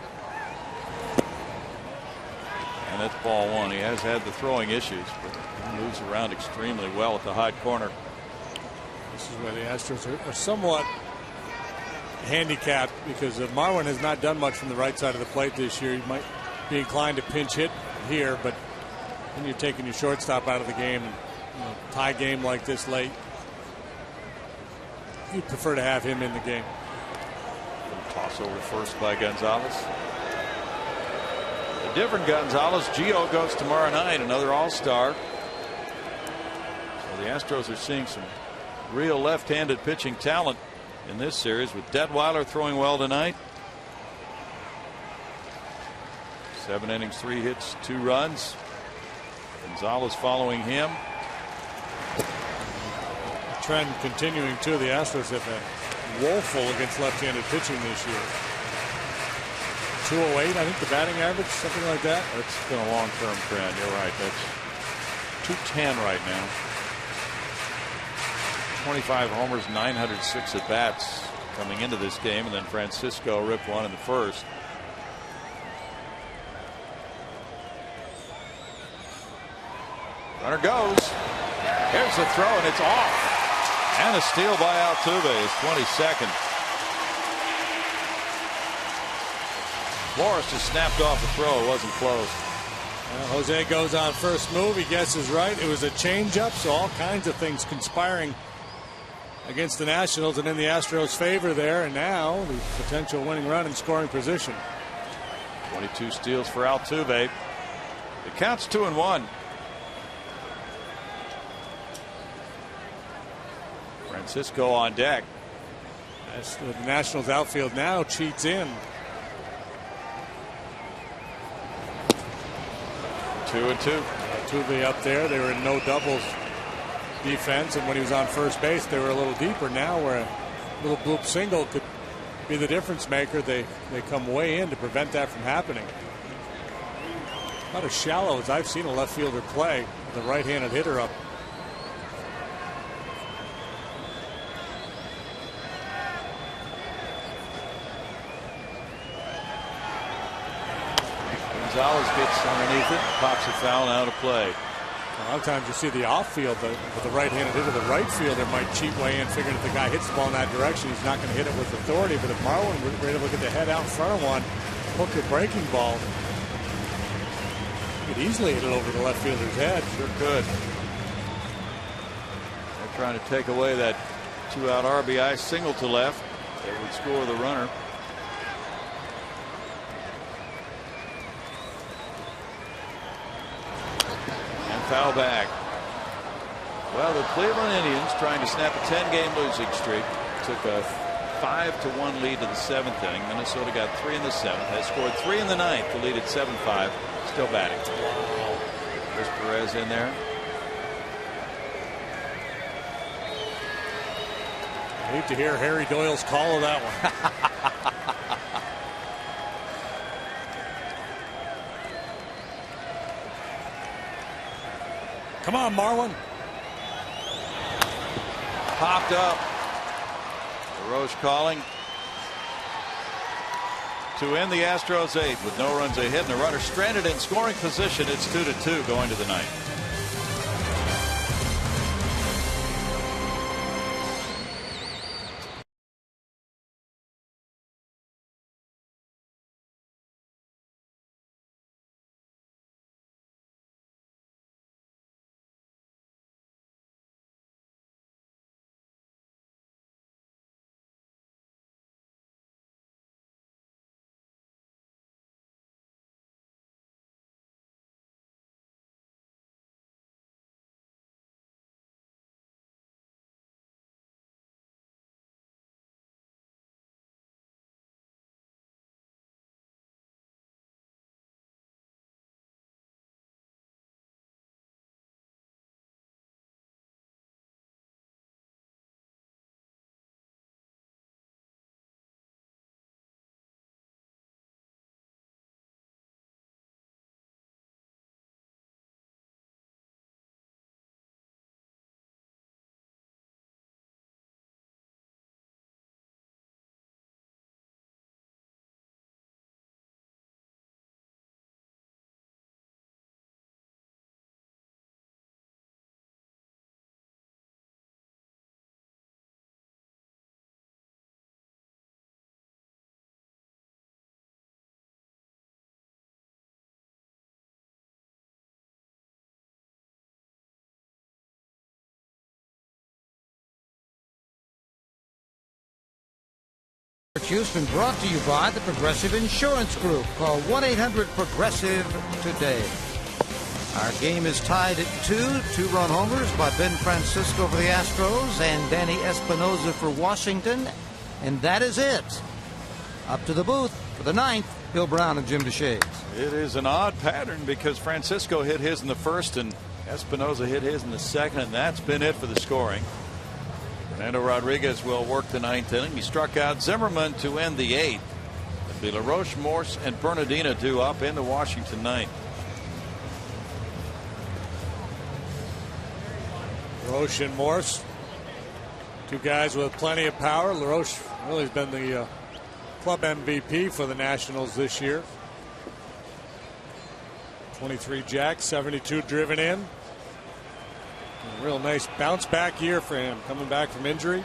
And that's ball 1. He has had the throwing issues, but he moves around extremely well at the hot corner. This is where the Astros are somewhat handicapped, because Marwin has not done much from the right side of the plate this year. He might be inclined to pinch hit here, but when you're taking your shortstop out of the game, tie game like this late, you'd prefer to have him in the game. Toss over first by Gonzalez. A different Gonzalez. Gio goes tomorrow night, another All-Star. So the Astros are seeing some real left-handed pitching talent in this series, with Detweiler throwing well tonight. 7 innings, 3 hits, 2 runs. Gonzalez following him. Trend continuing too. The Astros have been woeful against left-handed pitching this year. 208, I think, the batting average, something like that. That's been a long-term trend. You're right. That's 210 right now. 25 homers, 906 at bats coming into this game, and then Francisco ripped one in the first. Runner goes. Here's the throw, and it's off. And a steal by Altuve, his 22nd. Morris just snapped off the throw. It wasn't close. Well, Jose goes on first move. He guesses right. It was a changeup, so all kinds of things conspiring against the Nationals and in the Astros' favor there, and now the potential winning run in scoring position. 22 steals for Altuve. It counts 2-1. Francisco on deck. As the Nationals outfield now cheats in. 2-2. Altuve up there. They were in no doubles defense, and when he was on first base, they were a little deeper. Now, where a little bloop single could be the difference maker, they come way in to prevent that from happening. About as shallow as I've seen a left fielder play with a right-handed hitter up. Gonzalez gets underneath it, pops it foul, out of play. A lot of times you see the outfield, with the right-handed hitter, the right fielder might cheat way in, figuring if the guy hits the ball in that direction, he's not going to hit it with authority. But if Marwin were able to get the head out in front of one, hook a breaking ball, he could easily hit it over the left fielder's head. Sure could. They're trying to take away that 2-out RBI single to left. that would score the runner. And foul back. Well, the Cleveland Indians, trying to snap a 10-game losing streak, took a 5-1 lead to the 7th inning. Minnesota got 3 in the 7th. They scored 3 in the 9th to lead at 7-5. Still batting. Chris Perez in there. I hate to hear Harry Doyle's call of that one. Come on, Marwin. Popped up. LaRoche calling to end the Astros 8th with no runs ahead and the runner stranded in scoring position. It's 2-2 going to the 9th. Houston, brought to you by the Progressive Insurance Group. Call 1-800-PROGRESSIVE today. Our game is tied at 2. 2-run homers by Ben Francisco for the Astros and Danny Espinosa for Washington. And that is it. Up to the booth for the 9th, Bill Brown and Jim Deshaies. It is an odd pattern because Francisco hit his in the 1st and Espinosa hit his in the 2nd, and that's been it for the scoring. Fernando Rodriguez will work the 9th inning. He struck out Zimmerman to end the 8th. It'll be LaRoche, Morse, and Bernardino due up in the Washington 9th. LaRoche and Morse, two guys with plenty of power. LaRoche really has been the club MVP for the Nationals this year. 23 jacks, 72 driven in. A real nice bounce back year for him, coming back from injury.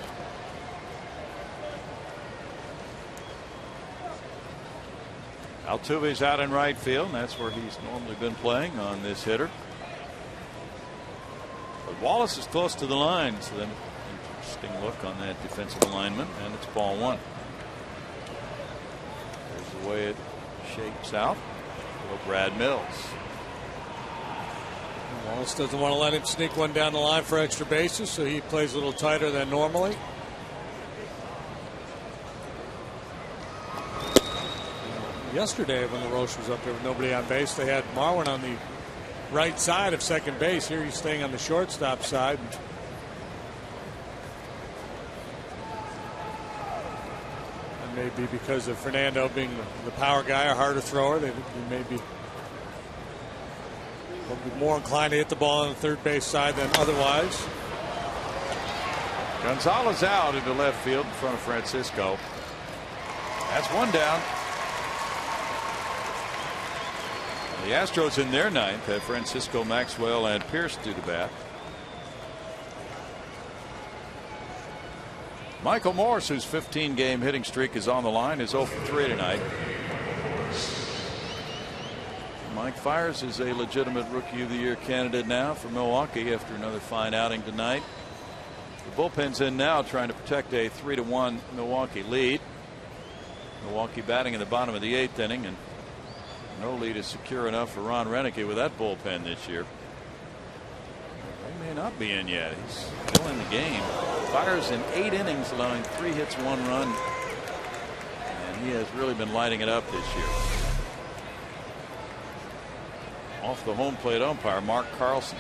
Altuve's out in right field, and that's where he's normally been playing on this hitter. But Wallace is close to the line, so then interesting look on that defensive alignment, and it's ball 1. There's the way it shapes out. Little Brad Mills. Wallace doesn't want to let him sneak one down the line for extra bases, so he plays a little tighter than normally. Yesterday, when LaRoche was up there with nobody on base, they had Marwin on the right side of second base. Here he's staying on the shortstop side. And maybe because of Fernando being the power guy, a harder thrower, they may be more inclined to hit the ball on the third base side than otherwise. Gonzalez out into left field in front of Francisco. That's one down. The Astros in their 9th have Francisco, Maxwell, and Pierce due to bat. Michael Morse, whose 15-game hitting streak is on the line, is 0 for 3 tonight. Mike Fiers is a legitimate Rookie of the Year candidate now for Milwaukee after another fine outing tonight. The bullpen's in now, trying to protect a 3-1 Milwaukee lead. Milwaukee batting in the bottom of the 8th inning, and no lead is secure enough for Ron Renneke with that bullpen this year. He may not be in yet. He's still in the game. Fires in 8 innings, allowing 3 hits, 1 run, and he has really been lighting it up this year. Off the home plate umpire, Mark Carlson.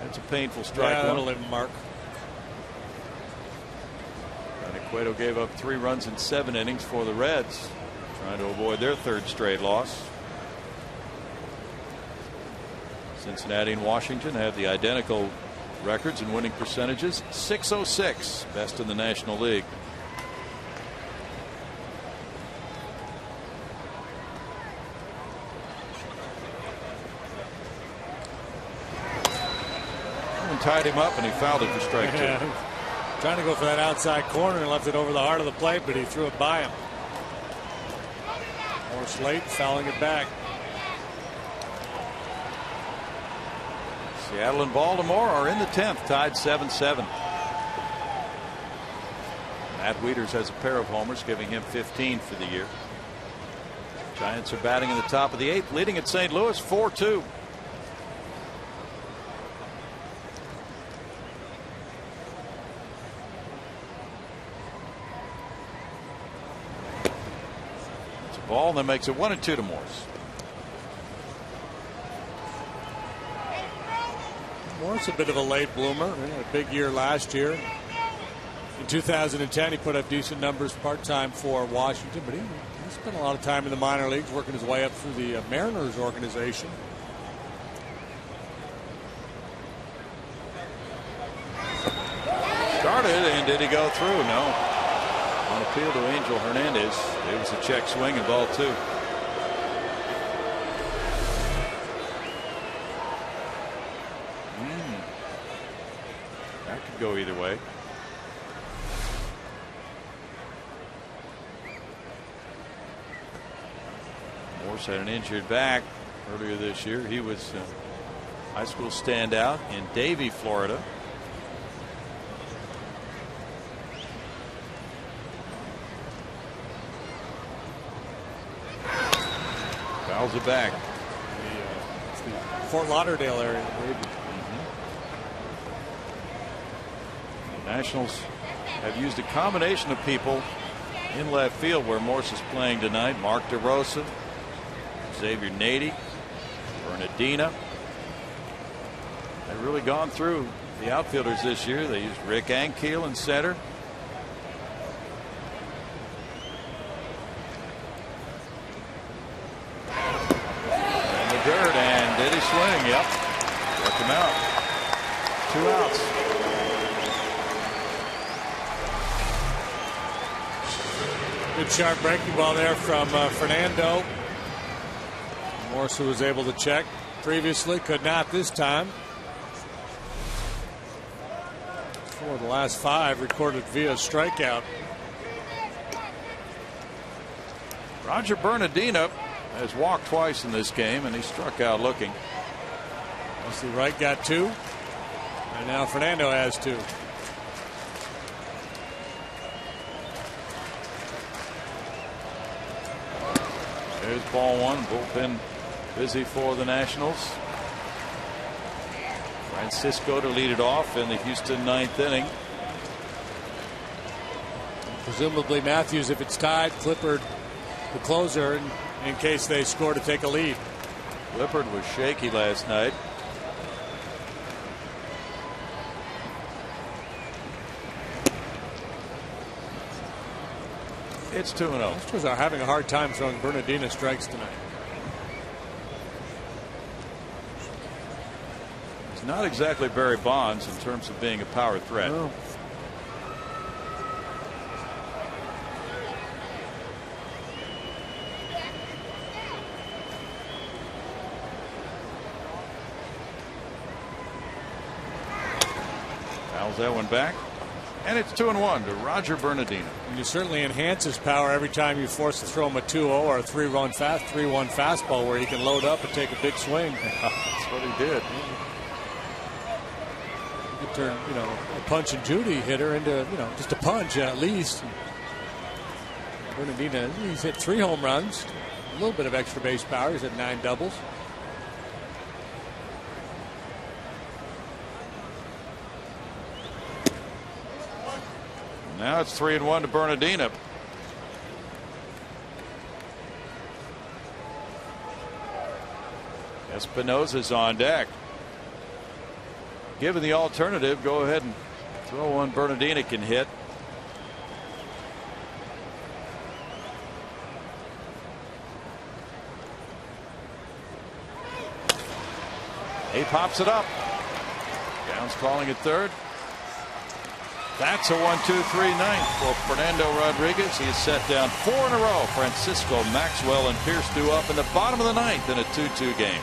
That's a painful strike. Yeah, that'll leave him, Mark. And Cueto gave up 3 runs in 7 innings for the Reds, trying to avoid their 3rd straight loss. Cincinnati and Washington have the identical records and winning percentages. .606, best in the National League. Tied him up and he fouled it for strike 2. Trying to go for that outside corner and left it over the heart of the plate, but he threw it by him. Morse late, fouling it back. Seattle and Baltimore are in the 10th, tied 7-7. Matt Wieters has a pair of homers, giving him 15 for the year. Giants are batting in the top of the 8th, leading at St. Louis 4-2. Ball, and that makes it 1-2 to Morse. Morse a bit of a late bloomer. He had a big year last year. In 2010, he put up decent numbers part-time for Washington, but he spent a lot of time in the minor leagues, working his way up through the Mariners organization. Started, and did he go through? No. On appeal to Angel Hernandez, it was a check swing and ball 2. That could go either way. Morse had an injured back earlier this year. He was a high school standout in Davie, Florida. Fouls it back. It's the Fort Lauderdale area. The Nationals have used a combination of people in left field where Morse is playing tonight. Mark DeRosa, Xavier Nady, Bernardina. They've really gone through the outfielders this year. They used Rick Ankiel in center. Dirt, and did he swing? Yep. Struck him out. 2 outs. Good sharp breaking ball there from Fernando. Morse, who was able to check previously, could not this time. 4 of the last 5 recorded via strikeout. Roger Bernardina has walked twice in this game, and he struck out looking. Wesley Wright got 2, and now Fernando has 2. There's ball 1. Bullpen busy for the Nationals. Francisco to lead it off in the Houston 9th inning. Presumably Matthews, if it's tied, Clippard the closer in case they score to take a lead. Clippard was shaky last night. It's 2-0. Astros are having a hard time throwing Bernardina strikes tonight. He's not exactly Barry Bonds in terms of being a power threat. No. Fouls that one back. And it's 2-1 to Roger Bernardino. And you certainly enhance his power every time you force to throw him a 2-0 or a 3-1 fastball where he can load up and take a big swing. That's what he did. You could turn, a punch and Judy hitter into, just a punch at least. Bernardino, he's hit 3 home runs, a little bit of extra base power. He's hit 9 doubles. Now it's 3-1 to Bernardino. Espinosa's on deck. Given the alternative, go ahead and throw one Bernardino can hit. He pops it up. Downs calling it third. That's a 1-2-3 ninth for Fernando Rodriguez. He has set down 4 in a row. Francisco, Maxwell, and Pierce due up in the bottom of the ninth in a 2-2 game.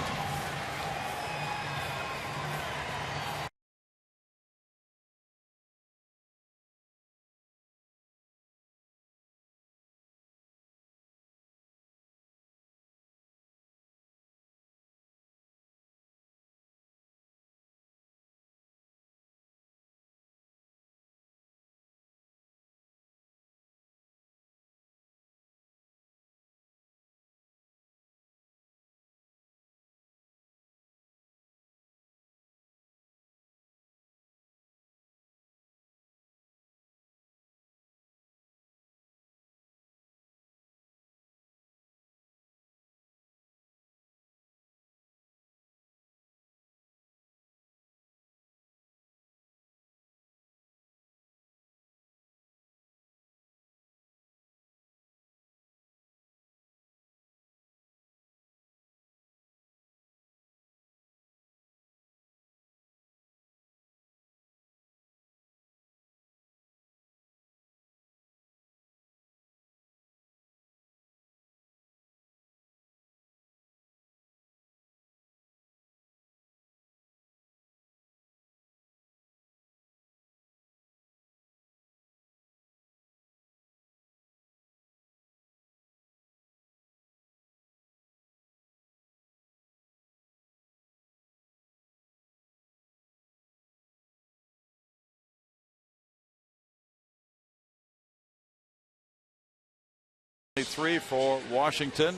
Three for Washington,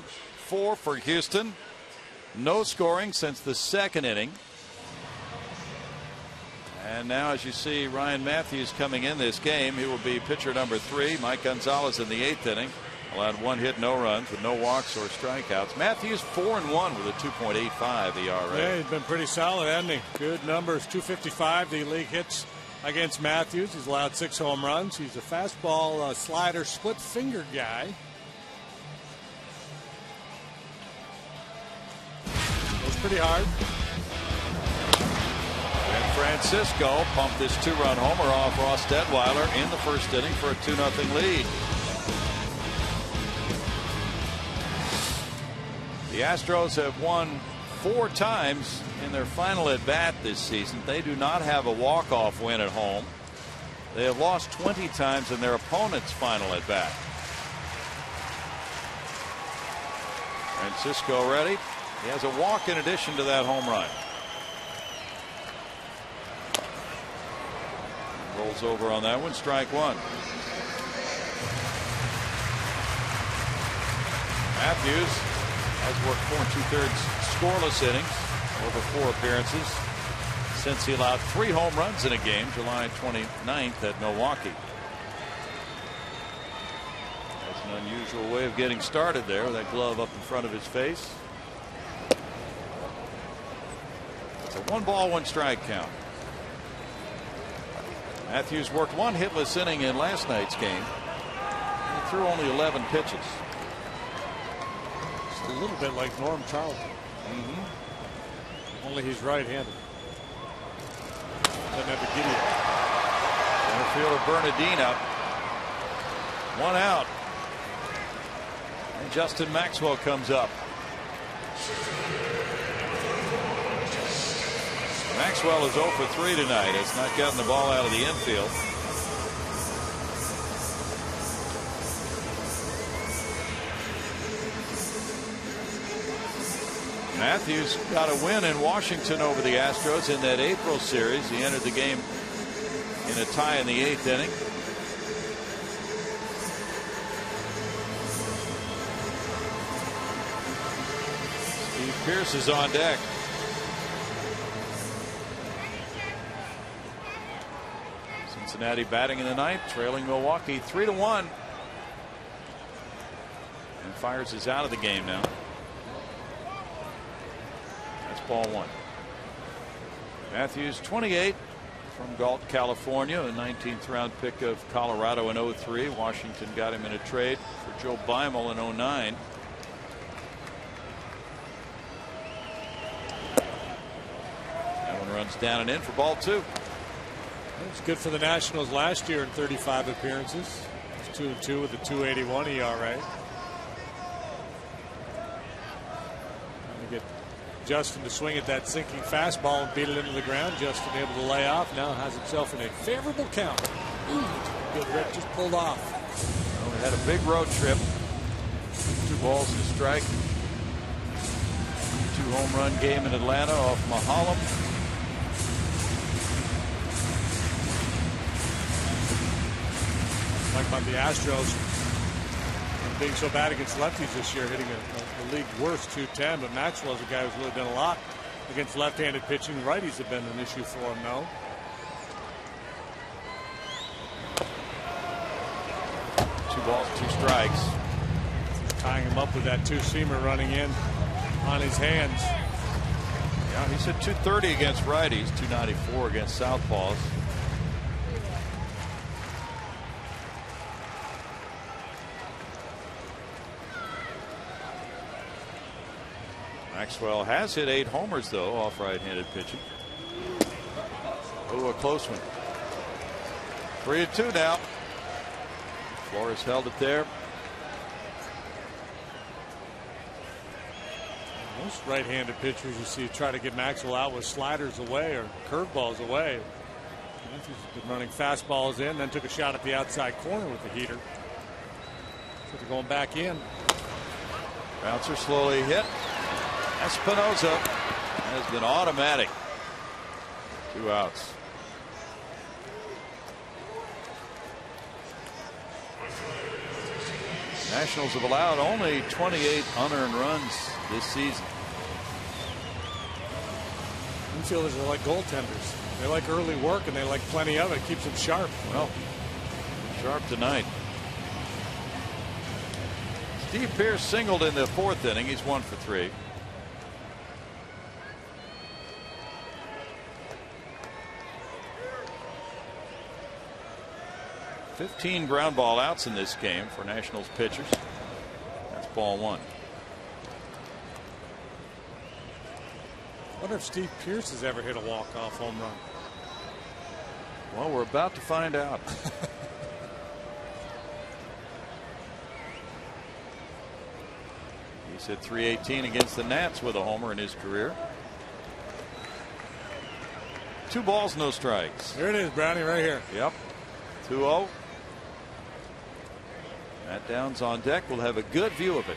4 for Houston. No scoring since the second inning. And now, as you see, Ryan Matthews coming in this game. He will be pitcher number 3. Mike Gonzalez in the 8th inning. Allowed 1 hit, no runs, with no walks or strikeouts. Matthews 4-1 with a 2.85 ERA. Yeah, he's been pretty solid, hasn't he? Good numbers. 255 the league hits against Matthews. He's allowed 6 home runs. He's a fastball, slider, split finger guy. Pretty hard. And Francisco pumped this 2-run homer off Ross Detweiler in the first inning for a 2-0 lead. The Astros have won 4 times in their final at bat this season. They do not have a walk-off win at home. They have lost 20 times in their opponent's final at bat. Francisco ready. He has a walk in addition to that home run. Rolls over on that one. Strike 1. Matthews has worked 4 2/3 scoreless innings over 4 appearances since he allowed 3 home runs in a game July 29th at Milwaukee. That's an unusual way of getting started there with that glove up in front of his face. It's a 1-ball, 1-strike count. Matthews worked 1 hitless inning in last night's game. He threw only 11 pitches. Just a little bit like Norm Charlton. Only he's right-handed. Doesn't have to giddy up. Center fielder Bernardino. 1 out. And Justin Maxwell comes up. Maxwell is 0 for 3 tonight. Has not gotten the ball out of the infield. Matthews got a win in Washington over the Astros in that April series. He entered the game in a tie in the 8th inning. Steve Pearce is on deck. Cincinnati batting in the ninth, trailing Milwaukee 3-1. And Fires is out of the game now. That's ball 1. Matthews, 28, from Galt, California, a 19th round pick of Colorado in 03. Washington got him in a trade for Joe Beimel in 09. That one runs down and in for ball 2. It was good for the Nationals last year in 35 appearances. It's 2-2 with a 2.81 ERA. Trying to get Justin to swing at that sinking fastball and beat it into the ground. Justin able to lay off. Now has himself in a favorable count. Good rip, just pulled off. Well, we had a big road trip. 2 balls and a strike. 2 home run game in Atlanta off Mahalam. Like about the Astros being so bad against lefties this year, hitting the league worst 210. But Maxwell's a guy who's really done a lot against left-handed pitching. Righties have been an issue for him now. 2 balls, 2 strikes. Tying him up with that 2-seamer running in on his hands. Yeah, he's at 230 against righties, 294 against southpaws. Maxwell has hit 8 homers, though, off right-handed pitching. Oh, a close one. 3-2 now. Flores held it there. Most right-handed pitchers you see try to get Maxwell out with sliders away or curveballs away. Matthews has been running fastballs in, then took a shot at the outside corner with the heater. So they're going back in. Bouncer slowly hit. Espinosa has been automatic. 2 outs. Nationals have allowed only 28 unearned runs this season. Infielders are like goaltenders. They like early work and they like plenty of it. Keeps them sharp. Well, sharp tonight. Steve Pearce singled in the 4th inning. He's 1 for 3. $15 ground ball outs in this game for Nationals pitchers. That's ball 1. I wonder if Steve Pearce has ever hit a walk-off home run. Well, we're about to find out. He's hit .318 against the Nats with a homer in his career. 2 balls, no strikes. There it is, Brownie, right here. Yep. 2-0. Matt Downs on deck. We'll have a good view of it.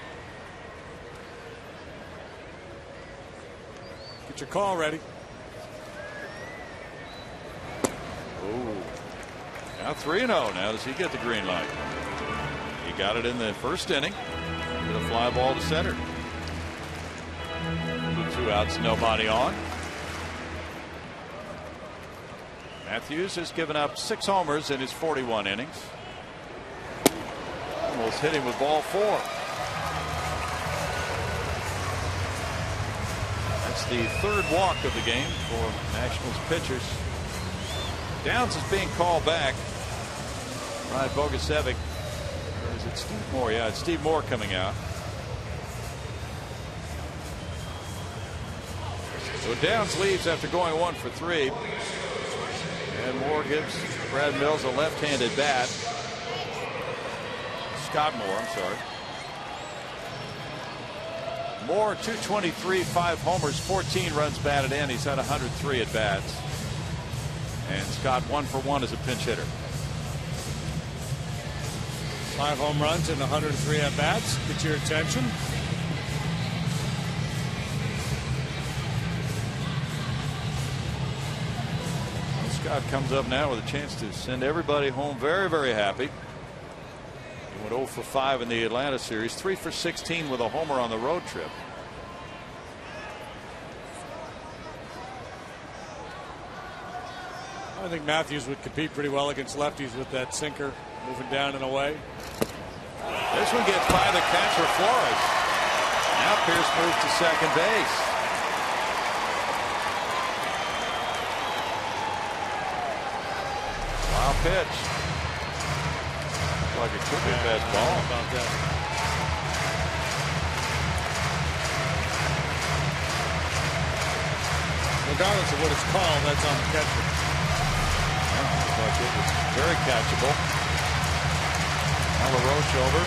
Get your call ready. Oh. Now 3-0. Now does he get the green light? He got it in the 1st inning. With a fly ball to center. 2 outs, nobody on. Matthews has given up 6 homers in his 41 innings. Almost hit him with ball 4. That's the 3rd walk of the game for Nationals pitchers. Downs is being called back. Ryan Bogusevic. Or is it Steve Moore? Yeah, it's Steve Moore coming out. So Downs leaves after going 1 for 3. And Moore gives Brad Mills a left-handed bat. Scott Moore, I'm sorry. Moore, 223, 5 homers, 14 runs batted in. He's had 103 at bats. And Scott 1 for 1 as a pinch hitter. 5 home runs and 103 at bats. Get your attention. Crowd comes up now with a chance to send everybody home very, very happy. He went 0 for 5 in the Atlanta series, 3 for 16 with a homer on the road trip. I think Matthews would compete pretty well against lefties with that sinker moving down and away. This one gets by the catcher Flores. Now Pierce moves to second base. Wild pitch. Looks like it could be a bad ball. About that. Regardless of what it's called, that's on the catcher. Looks like it was very catchable. Now LaRoche over.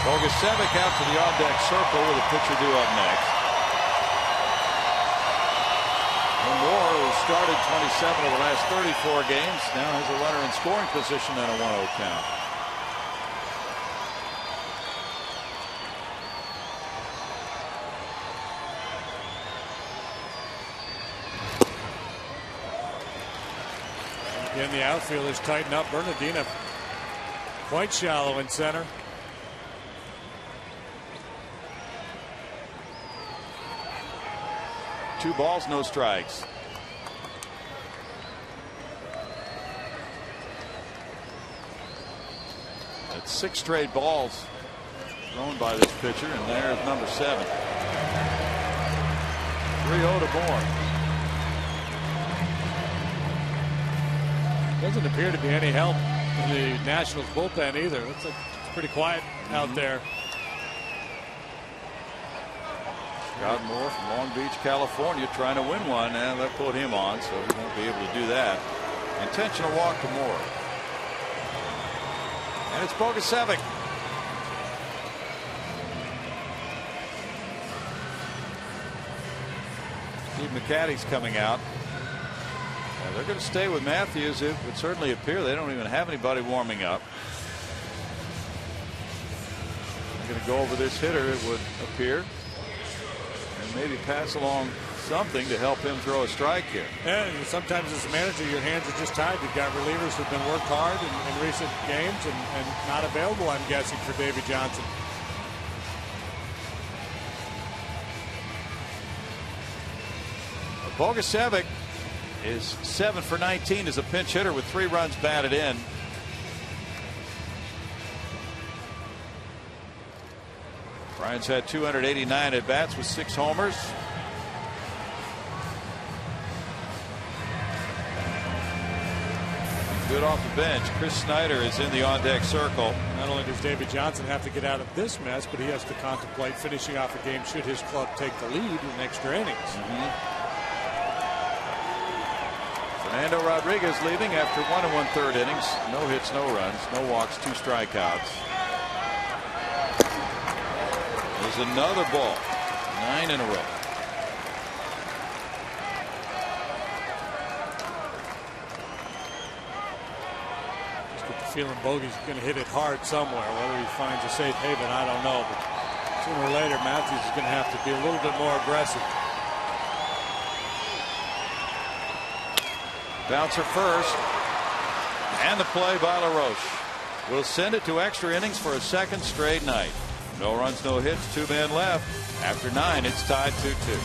Bogusevic out to the on-deck circle with a pitcher due up next. Moore, who started 27 of the last 34 games, now has a runner in scoring position and a 1-0 count. Again, the outfielders tighten up. Bernardina quite shallow in center. Two balls, no strikes. That's 6 straight balls thrown by this pitcher, and there's number 7. 3-0 to Moore. Doesn't appear to be any help in the Nationals bullpen either. It's pretty quiet out there. Scott Moore from Long Beach, California, trying to win one, and that put him on, so he won't be able to do that. Intentional walk to Moore. And it's Bogusevic. Steve McCaddy's coming out. And they're going to stay with Matthews. It would certainly appear they don't even have anybody warming up. They're going to go over this hitter, it would appear, and maybe pass along something to help him throw a strike here. And sometimes as a manager, your hands are just tied. You've got relievers who've been worked hard in recent games and not available, I'm guessing, for Davey Johnson. Bogusevic is 7 for 19 as a pinch hitter with 3 runs batted in. Bryant's had 289 at bats with 6 homers. Good off the bench. Chris Snyder is in the on-deck circle. Not only does Davey Johnson have to get out of this mess, but he has to contemplate finishing off a game should his club take the lead in extra innings. Fernando Rodriguez leaving after 1 1/3 innings. No hits, no runs, no walks, 2 strikeouts. There's another ball. 9 in a row. Just get the feeling Bogey's going to hit it hard somewhere. Whether he finds a safe haven, I don't know. But sooner or later, Matthews is going to have to be a little bit more aggressive. Bouncer first, and the play by LaRoche will send it to extra innings for a second straight night. No runs, no hits, 2 men left. After 9, it's tied 2-2.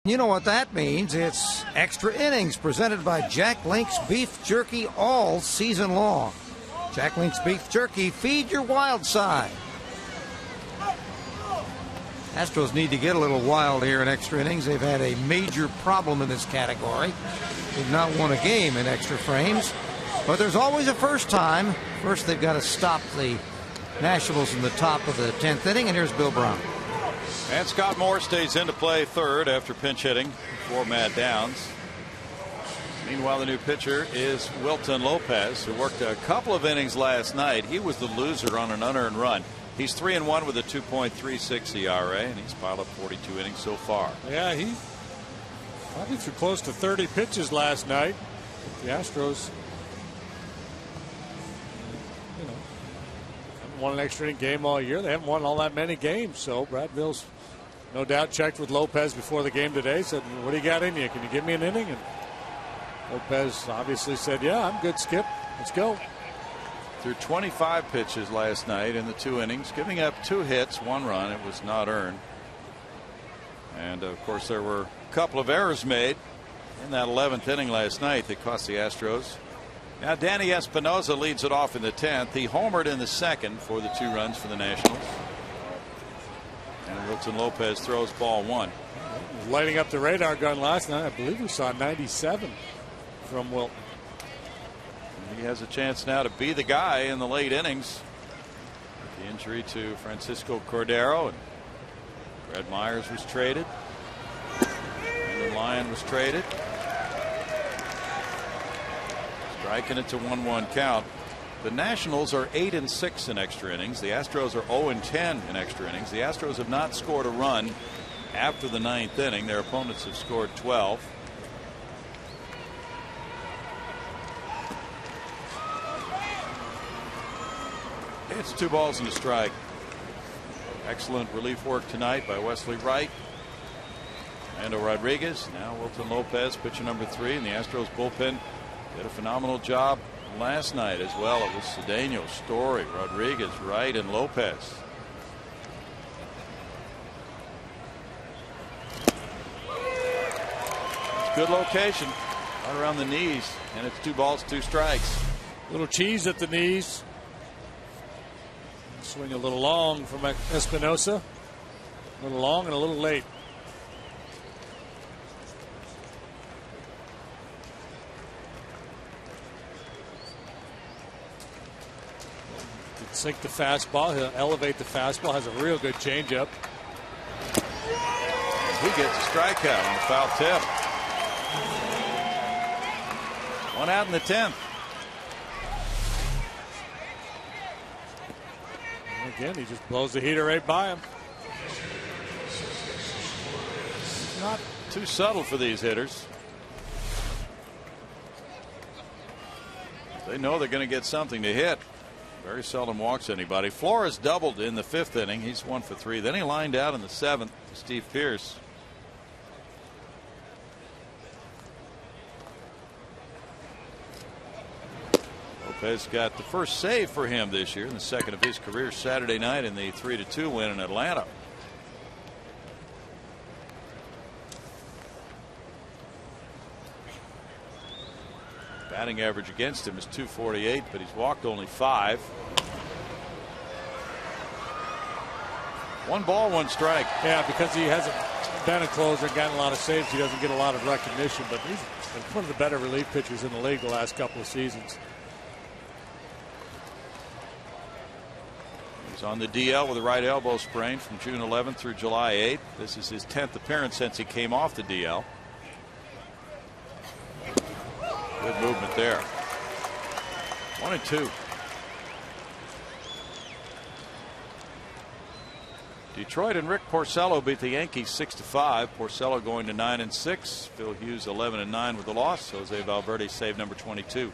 You know what that means. It's extra innings presented by Jack Link's Beef Jerky all season long. Jack Link's Beef Jerky, feed your wild side. Astros need to get a little wild here in extra innings. They've had a major problem in this category. They've not won a game in extra frames. But there's always a first time. First, they've got to stop the Nationals in the top of the 10th inning. And here's Bill Brown. And Scott Moore stays into play third after pinch hitting for Matt Downs. Meanwhile, the new pitcher is Wilton Lopez, who worked a couple of innings last night. He was the loser on an unearned run. He's 3-1 with a 2.36 ERA, and he's piled up 42 innings so far. Yeah, he probably threw close to 30 pitches last night. The Astros, haven't won an extra inning game all year. They haven't won all that many games. So Brad Mills, no doubt, checked with Lopez before the game today. Said, "What do you got in you? Can you give me an inning?" And Lopez obviously said, "Yeah, I'm good, Skip. Let's go." Threw 25 pitches last night in the 2 innings, giving up 2 hits, 1 run. It was not earned. And of course, there were a couple of errors made in that 11th inning last night that cost the Astros. Now Danny Espinosa leads it off in the 10th. He homered in the 2nd for the 2 runs for the Nationals. And Wilton Lopez throws ball 1. Lighting up the radar gun last night. I believe we saw 97 from Wilton. He has a chance now to be the guy in the late innings. The injury to Francisco Cordero, and Brad Myers was traded. Brandon Lyon was traded. Striking it to 1-1 count. The Nationals are 8-6 in extra innings. The Astros are 0-10 in extra innings. The Astros have not scored a run after the 9th inning. Their opponents have scored 12. It's 2 balls and a strike. Excellent relief work tonight by Wesley Wright. Fernando Rodriguez. Now Wilton Lopez, pitcher number 3. And the Astros bullpen did a phenomenal job last night as well. It was Cedeno, Story, Rodriguez, Wright, and Lopez. Good location. Right around the knees. And it's 2 balls, 2 strikes. Little cheese at the knees. Swing a little long from Espinosa. A little long and a little late. Can sink the fastball. He'll elevate the fastball. Has a real good changeup. He gets a strikeout on a foul tip. 1 out in the 10th. Again, he just blows the heater right by him. Not too subtle for these hitters. They know they're going to get something to hit. Very seldom walks anybody. Flores doubled in the 5th inning. He's 1 for 3. Then he lined out in the 7th to Steve Pearce. Lopez got the first save for him this year, in the 2nd of his career, Saturday night in the 3-2 win in Atlanta. Batting average against him is .248, but he's walked only 5. 1 ball, 1 strike. Yeah, because he hasn't been a closer and gotten a lot of saves, he doesn't get a lot of recognition, but he's one of the better relief pitchers in the league the last couple of seasons. He's on the DL with a right elbow sprain from June 11th through July 8th. This is his 10th appearance since he came off the DL. Good movement there. 1-2. Detroit and Rick Porcello beat the Yankees 6-5. Porcello going to 9-6. Phil Hughes 11-9 with the loss. Jose Valverde save number 22.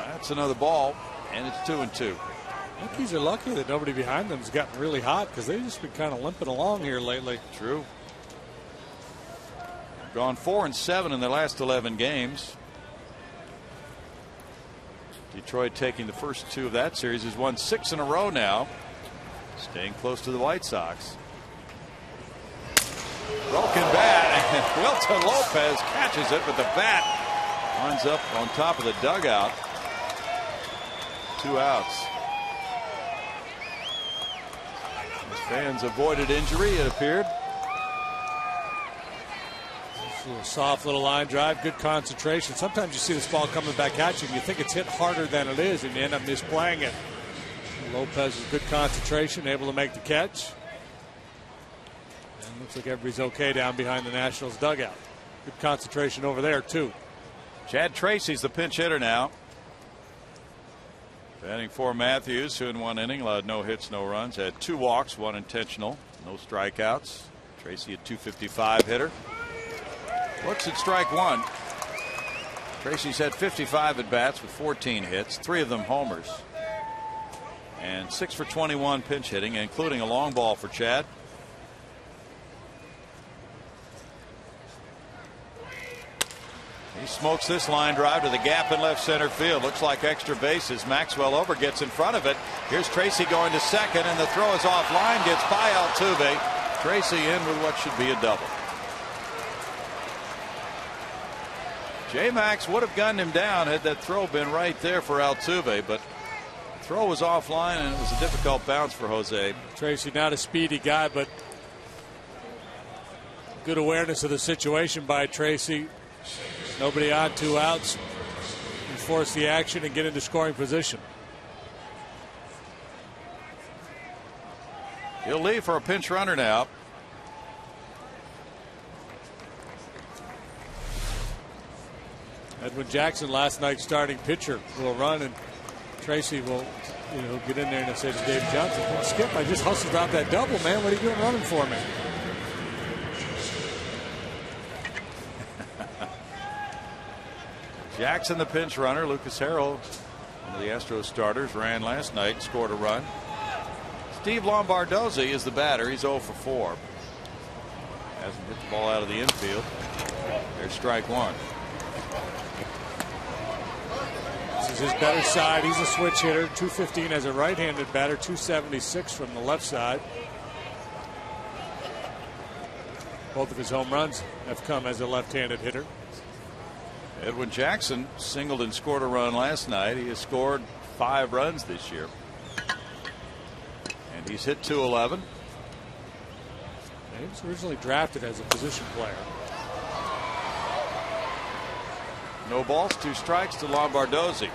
That's another ball, and it's 2-2. Yankees are lucky that nobody behind them has gotten really hot because they've just been kind of limping along here lately. True. Gone 4-7 in their last 11 games. Detroit taking the first 2 of that series has won 6 in a row now. Staying close to the White Sox. Broken bat, and Wilton Lopez catches it, but the bat winds up on top of the dugout. 2 outs. As fans avoided injury, it appeared. A little soft little line drive, good concentration. Sometimes you see this ball coming back at you and you think it's hit harder than it is and you end up misplaying it. Lopez with good concentration, able to make the catch. And looks like everybody's okay down behind the Nationals dugout. Good concentration over there too. Chad Tracy's the pinch hitter now. Batting for Matthews, who in 1 inning allowed no hits, no runs, had 2 walks, 1 intentional, no strikeouts. Tracy a .255 hitter. Looks at strike 1. Tracy's had 55 at bats with 14 hits, 3 of them homers. And 6 for 21 pinch hitting, including a long ball for Chad. He smokes this line drive to the gap in left center field. Looks like extra bases. Maxwell over, gets in front of it. Here's Tracy going to second, and the throw is offline. Gets by Altuve. Tracy in with what should be a double. J-Max would have gunned him down had that throw been right there for Altuve, but the throw was offline and it was a difficult bounce for Jose. Tracy not a speedy guy, but good awareness of the situation by Tracy. Nobody on, 2 outs. Enforce the action and get into scoring position. He'll leave for a pinch runner now. Edwin Jackson, last night's starting pitcher, will run, and Tracy will, get in there and say to Dave Johnson, "Well, Skip, I just hustled out that double, man. What are you doing running for me?" Jackson, the pinch runner. Lucas Harrell, one of the Astros starters, ran last night and scored a run. Steve Lombardozzi is the batter. He's 0 for 4. Hasn't hit the ball out of the infield. There's strike 1. This is his better side. He's a switch hitter. .215 as a right-handed batter. .276 from the left side. Both of his home runs have come as a left-handed hitter. Edwin Jackson singled and scored a run last night. He has scored 5 runs this year. And he's hit .211. He was originally drafted as a position player. No balls, 2 strikes to Lombardozzi.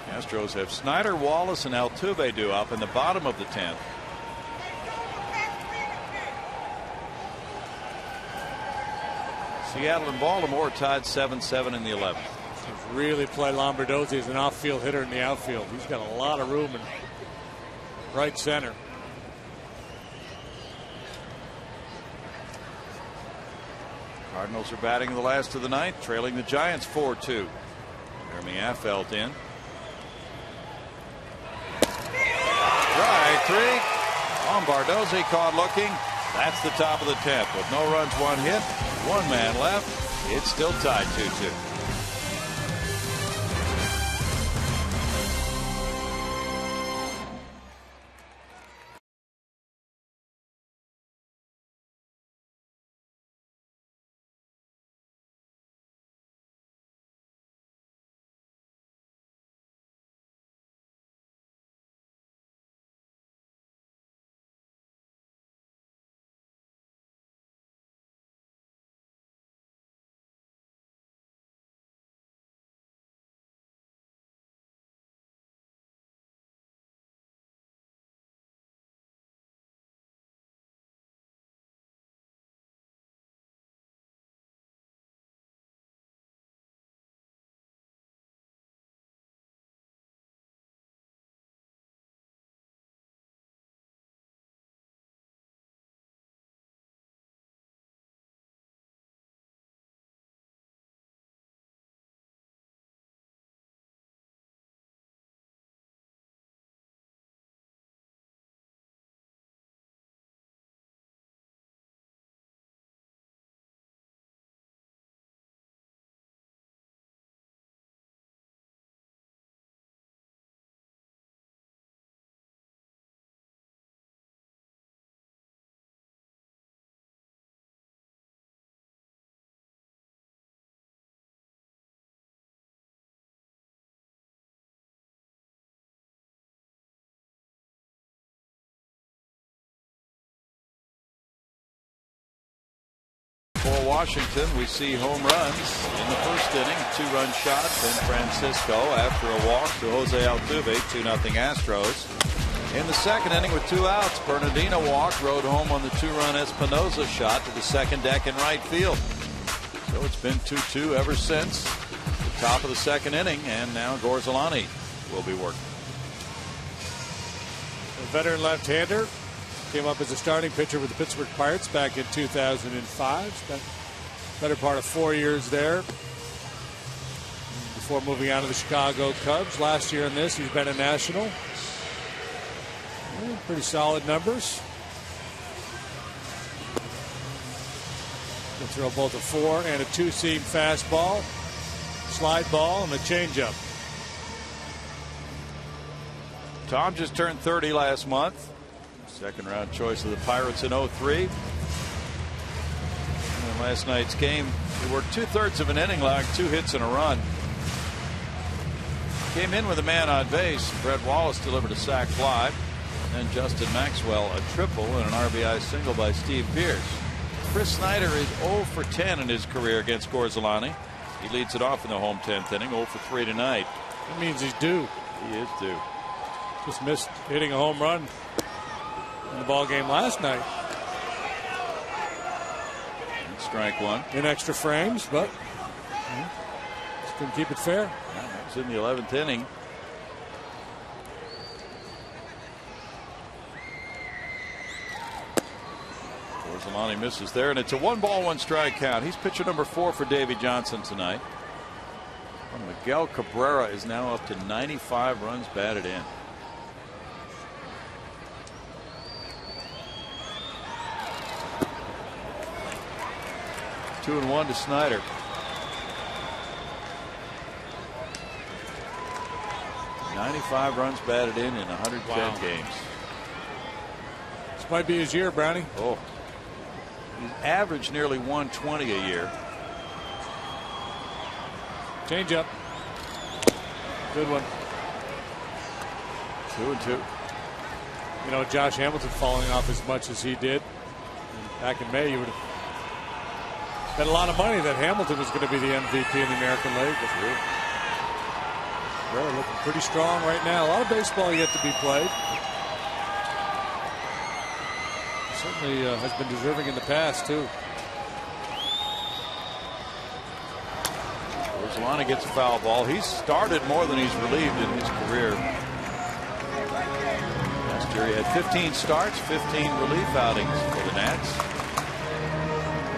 Astros have Snyder, Wallace, and Altuve due up in the bottom of the 10th. Seattle and Baltimore tied 7-7 in the 11th. Really play Lombardozzi as an off-field hitter in the outfield. He's got a lot of room in right center. Cardinals are batting the last of the ninth, trailing the Giants 4-2. Jeremy Affeldt in. Strike 3. Lombardozzi caught looking. That's the top of the 10th. With no runs, 1 hit, 1 man left. It's still tied 2-2. Washington, we see home runs in the first inning. 2-run shot, San Francisco after a walk to Jose Altuve, 2-0 Astros. In the second inning with 2 outs, Bernardino walked, rode home on the 2-run Espinosa shot to the second deck in right field. So it's been 2-2 ever since the top of the second inning, and now Gorzolani will be working. A veteran left-hander. Came up as a starting pitcher with the Pittsburgh Pirates back in 2005. Spent the better part of 4 years there before moving out of the Chicago Cubs. Last year in this, he's been a National. Well, pretty solid numbers. Can throw both a 4 and a 2-seam fastball, slide ball, and a changeup. Tom just turned 30 last month. Second round choice of the Pirates in 03. In last night's game, he worked 2/3 of an inning, logged 2 hits and a run. Came in with a man on base. Brett Wallace delivered a sac fly. And Justin Maxwell a triple and an RBI single by Steve Pearce. Chris Snyder is 0 for 10 in his career against Gorzolani. He leads it off in the home 10th inning, 0 for 3 tonight. That means he's due. He is due. Just missed hitting a home run in the ball game last night. Strike one. In extra frames, but just couldn't keep it fair. It's in the 11th inning. Gorzolani misses there, and it's a 1-ball, 1-strike count. He's pitcher number 4 for Davey Johnson tonight. Well, Miguel Cabrera is now up to 95 runs batted in. 2-1 to Snyder. '95 runs batted in 110 games. This might be his year, Brownie. Oh, he's averaged nearly 120 a year. Change up. Good one. 2-2. You know, Josh Hamilton falling off as much as he did back in May, you would have bet a lot of money that Hamilton was going to be the MVP in the American League. Really looking pretty strong right now. A lot of baseball yet to be played. Certainly has been deserving in the past too. Gorzolani gets a foul ball. He's started more than he's relieved in his career. Last year he had 15 starts, 15 relief outings for the Nats.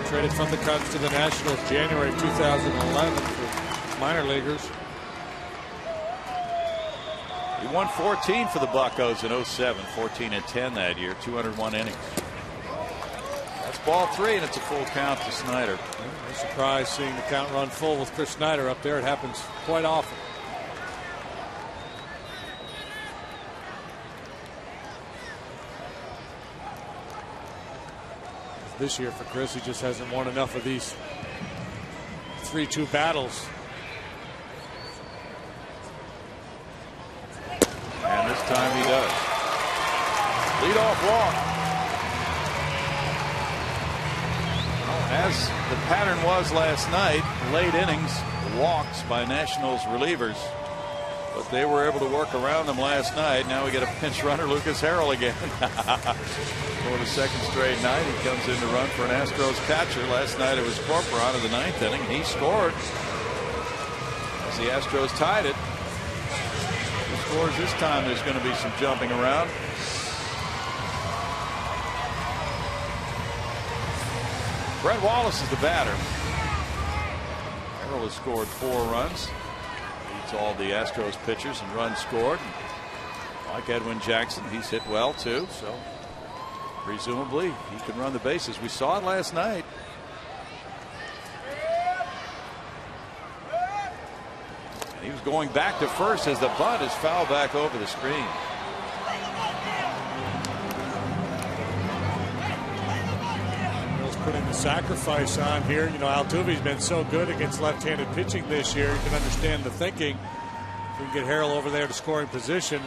Traded from the Cubs to the Nationals January 2011 for minor leaguers. He won 14 for the Buccos in 07, 14-10 that year, 201 innings. That's ball 3, and it's a full count to Snyder. No surprise seeing the count run full with Chris Snyder up there. It happens quite often. This year for Chris, he just hasn't won enough of these 3-2 battles. And this time he does. Leadoff walk. As the pattern was last night, late innings walks by Nationals relievers. But they were able to work around them last night. Now we get a pinch runner, Lucas Harrell again. For the second straight night, he comes in to run for an Astros catcher. Last night it was Corcoran in the 9th inning. He scored as the Astros tied it. He scores this time. There's going to be some jumping around. Brett Wallace is the batter. Harrell has scored 4 runs. Leads all the Astros pitchers in runs scored. Like Edwin Jackson, he's hit well too. So presumably he can run the bases. We saw it last night. And he was going back to first as the bunt is fouled back over the screen. Putting the sacrifice on here. You know, Altuve's been so good against left-handed pitching this year. You can understand the thinking. If we can get Harrell over there to scoring position,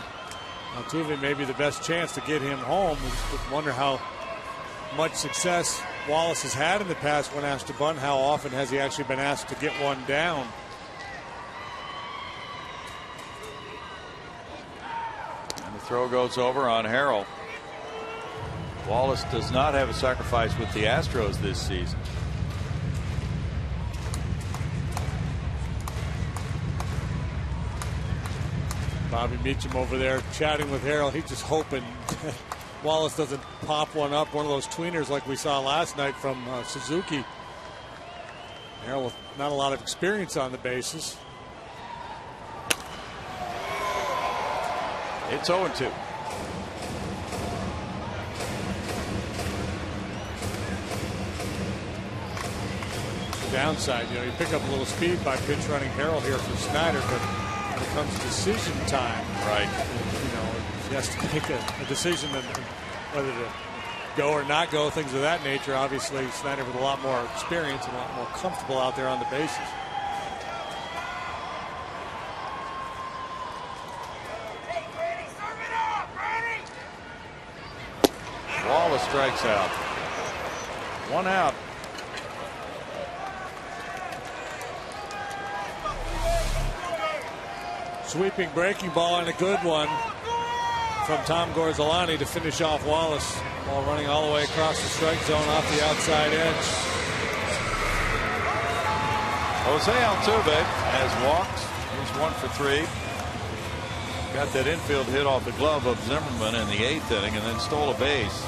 Altuve may be the best chance to get him home. We just wonder how much success Wallace has had in the past when asked to bunt. How often has he actually been asked to get one down? And the throw goes over on Harrell. Wallace does not have a sacrifice with the Astros this season. Bobby Meacham over there chatting with Harrell. He's just hoping Wallace doesn't pop one up, one of those tweeners like we saw last night from Suzuki. Harrell with not a lot of experience on the bases. It's 0-2. Downside, you pick up a little speed by pitch running Harrell here for Snyder, but when it comes decision time, right? He has to make a decision on whether to go or not go, things of that nature. Obviously, Snyder with a lot more experience and a lot more comfortable out there on the bases. Wallace strikes out. 1 out. Sweeping breaking ball and a good one from Tom Gorzolani to finish off Wallace. Ball running all the way across the strike zone off the outside edge. Jose Altuve has walked. He's 1 for 3. Got that infield hit off the glove of Zimmerman in the 8th inning and then stole a base.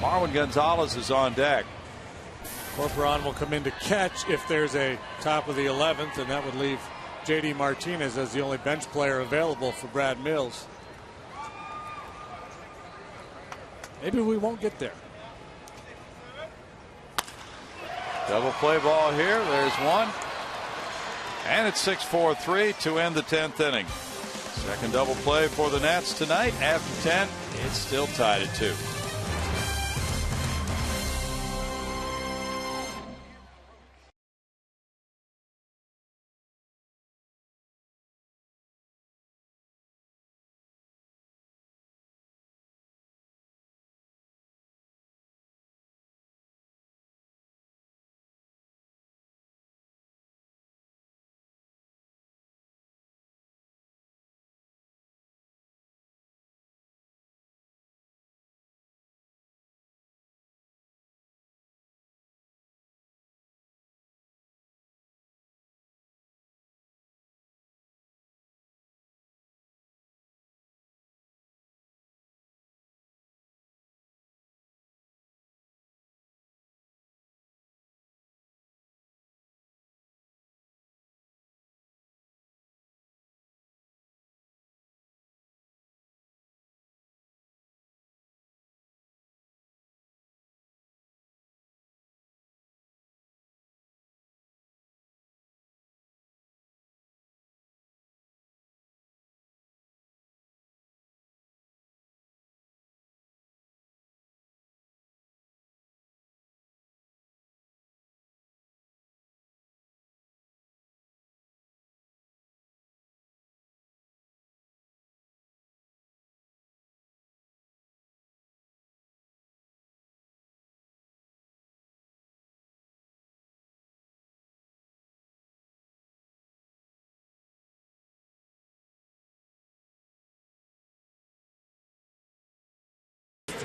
Marwin Gonzalez is on deck. Corporon will come in to catch if there's a top of the 11th, and that would leave J.D. Martinez as the only bench player available for Brad Mills. Maybe we won't get there. Double play ball here. There's one. And it's 6-4-3 to end the 10th inning. Second double play for the Nats tonight. After 10, it's still tied at 2.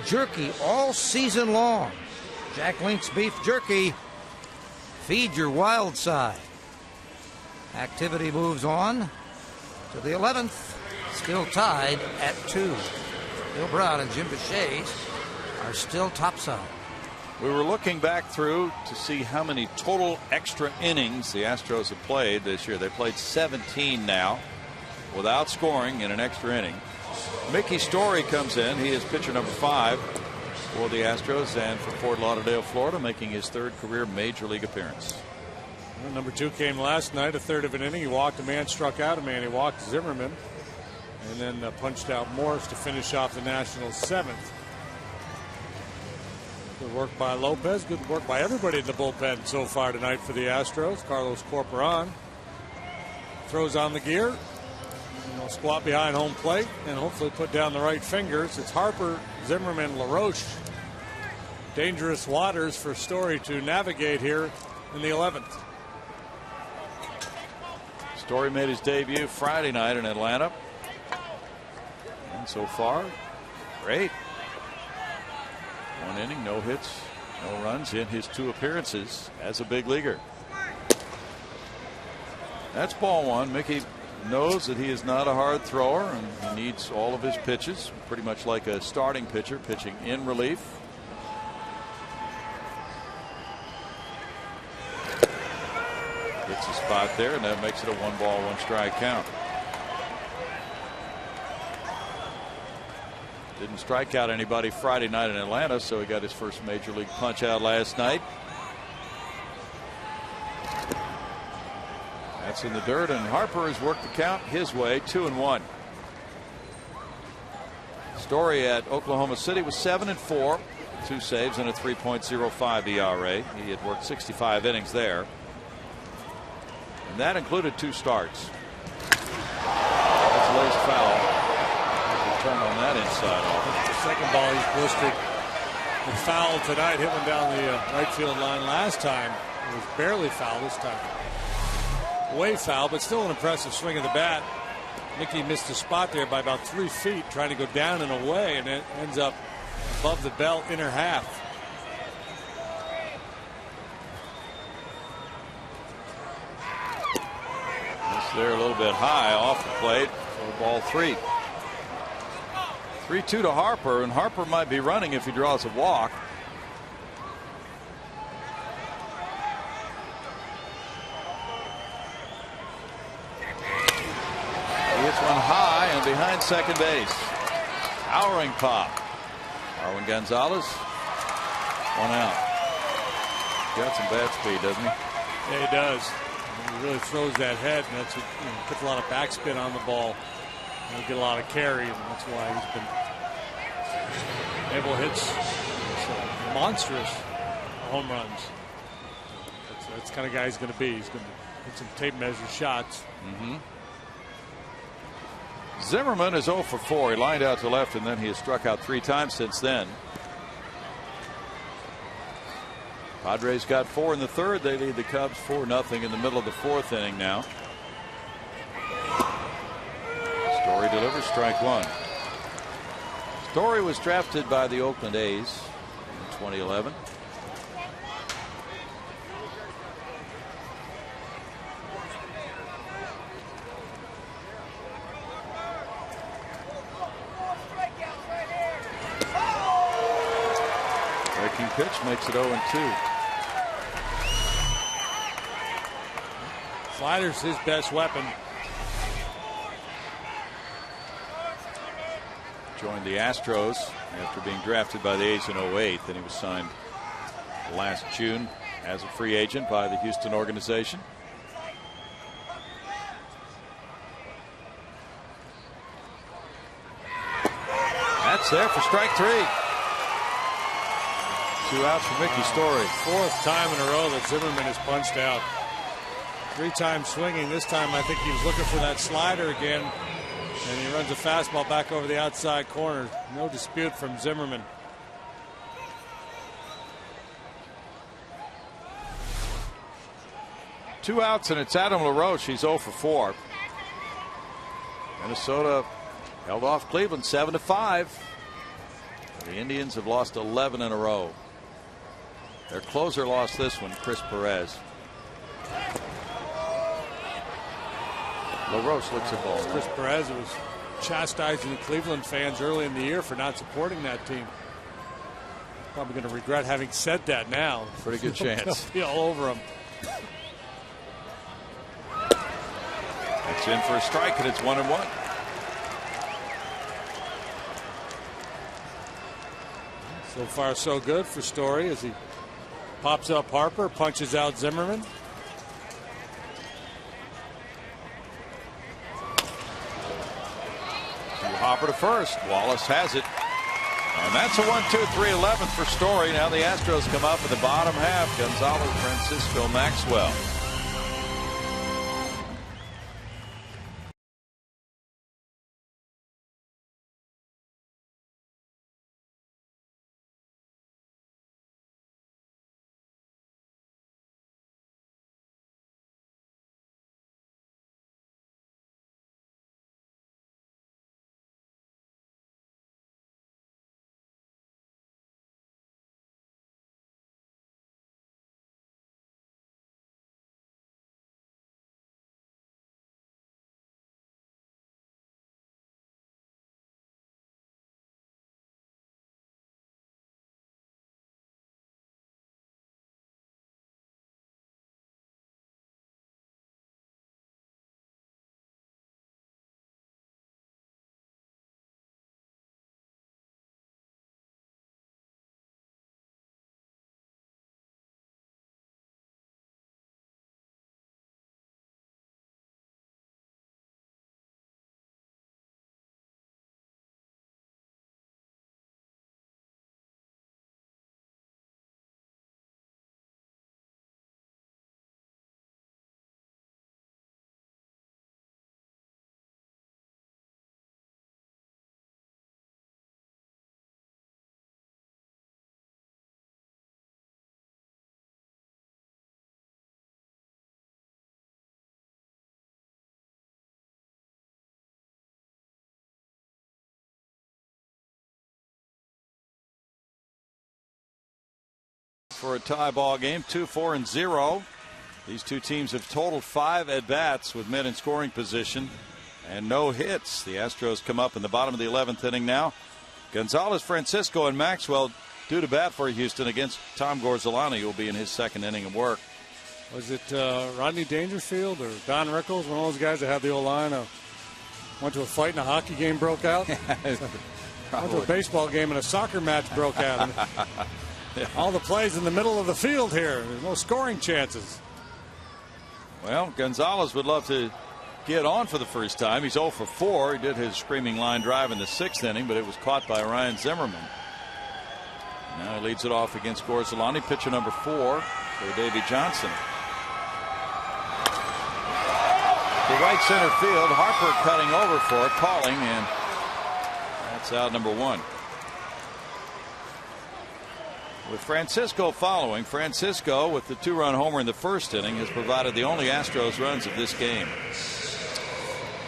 Jerky all season long. Jack Link's beef jerky. Feed your wild side. Activity moves on to the 11th. Still tied at 2. Bill Brown and Jim Bechet are still topside. We were looking back through to see how many total extra innings the Astros have played this year. They played 17 now without scoring in an extra inning. Mickey Story comes in. He is pitcher number 5 for the Astros and for Fort Lauderdale, Florida, making his 3rd career major league appearance. Well, number 2 came last night, a third of an inning. He walked a man, struck out a man. He walked Zimmerman and then punched out Morris to finish off the Nationals' 7th. Good work by Lopez. Good work by everybody in the bullpen so far tonight for the Astros. Carlos Corporon throws on the gear. He'll squat behind home plate and hopefully put down the right fingers. It's Harper, Zimmerman, LaRoche dangerous waters for Story to navigate here in the 11th. Story made his debut Friday night in Atlanta. And so far, great. 1 inning, no hits, no runs in his 2 appearances as a big leaguer. That's ball 1. Mickey knows that he is not a hard thrower and he needs all of his pitches, pretty much like a starting pitcher pitching in relief. Hits a spot there, and that makes it a 1-ball, 1-strike count. Didn't strike out anybody Friday night in Atlanta, so he got his first major league punch out last night. That's in the dirt, and Harper has worked the count his way, 2-1. Story at Oklahoma City was 7-4, 2 saves and a 3.05 ERA. He had worked 65 innings there. And that included 2 starts. That's Lay's foul. Turn on that inside off. The second ball he's blistered. The foul tonight hit one down the right field line last time. It was barely foul this time. Way foul, but still an impressive swing of the bat. Mickey missed the spot there by about 3 feet, trying to go down and away, and it ends up above the belt, inner half. This there a little bit high off the plate for ball 3. 3-2 to Harper, and Harper might be running if he draws a walk. He hits one high and behind second base. Towering pop. Marwin Gonzalez, 1 out. Got some bat speed, doesn't he? Yeah, he does. He really throws that head, and that's what, puts a lot of backspin on the ball. He'll get a lot of carry, and that's why he's been able to hit some monstrous home runs. That's the kind of guy he's going to be. He's going to hit some tape measure shots. Zimmerman is 0 for 4. He lined out to left, and then he has struck out 3 times since then. Padres got 4 in the 3rd. They lead the Cubs 4-0 in the middle of the 4th inning now. Story delivers strike 1. Story was drafted by the Oakland A's in 2011. Breaking pitch makes it 0-2. Slider's his best weapon. Joined the Astros after being drafted by the A's in 08. Then he was signed last June as a free agent by the Houston organization. That's there for strike 3. 2 outs for Mickey Story. 4th time in a row that Zimmerman has punched out. 3 times swinging. This time I think he was looking for that slider again. And he runs a fastball back over the outside corner. No dispute from Zimmerman. Two outs, and it's Adam LaRoche. He's 0 for 4. Minnesota held off Cleveland 7-5. The Indians have lost 11 in a row. Their closer lost this one, Chris Perez. LaRoche looks at ball. Chris Perez was chastising the Cleveland fans early in the year for not supporting that team. Probably going to regret having said that now. Pretty good chance. Be all over him. That's in for a strike, and it's 1-1. So far, so good for Story as he pops up Harper, punches out Zimmerman. Hopper to first. Wallace has it. And that's a 1-2-3 11th for Story. Now the Astros come up in the bottom half. Gonzalez, Francisco, Maxwell. for a tie ball game, 2-4-0. These two teams have totaled 5 at-bats with men in scoring position and no hits. The Astros come up in the bottom of the 11th inning now. Gonzalez, Francisco, and Maxwell due to bat for Houston against Tom Gorzolani, who will be in his second inning of work. Was it Rodney Dangerfield or Don Rickles, one of those guys that had the old line of went to a fight and a hockey game broke out? Went to a baseball game and a soccer match broke out. All the plays in the middle of the field here. There's no scoring chances. Well, Gonzalez would love to get on for the first time. He's 0 for 4. He did his screaming line drive in the 6th inning, but it was caught by Ryan Zimmerman. Now he leads it off against Gorzolani. Pitcher number 4 for Davey Johnson. To right center field, Harper cutting over for it, calling, and that's out number 1. With Francisco following, Francisco with the 2-run homer in the 1st inning has provided the only Astros runs of this game.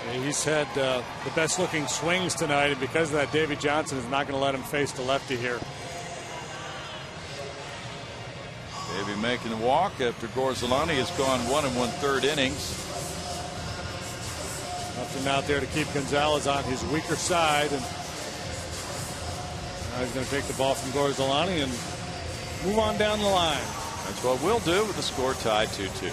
Yeah, he's had the best looking swings tonight, and because of that, Davey Johnson is not going to let him face the lefty here. Davey making the walk after Gorzolani has gone 1 1/3 innings. Nothing out there to keep Gonzalez on his weaker side, and now he's going to take the ball from Gorzolani and move on down the line. That's what we'll do with the score tied 2-2.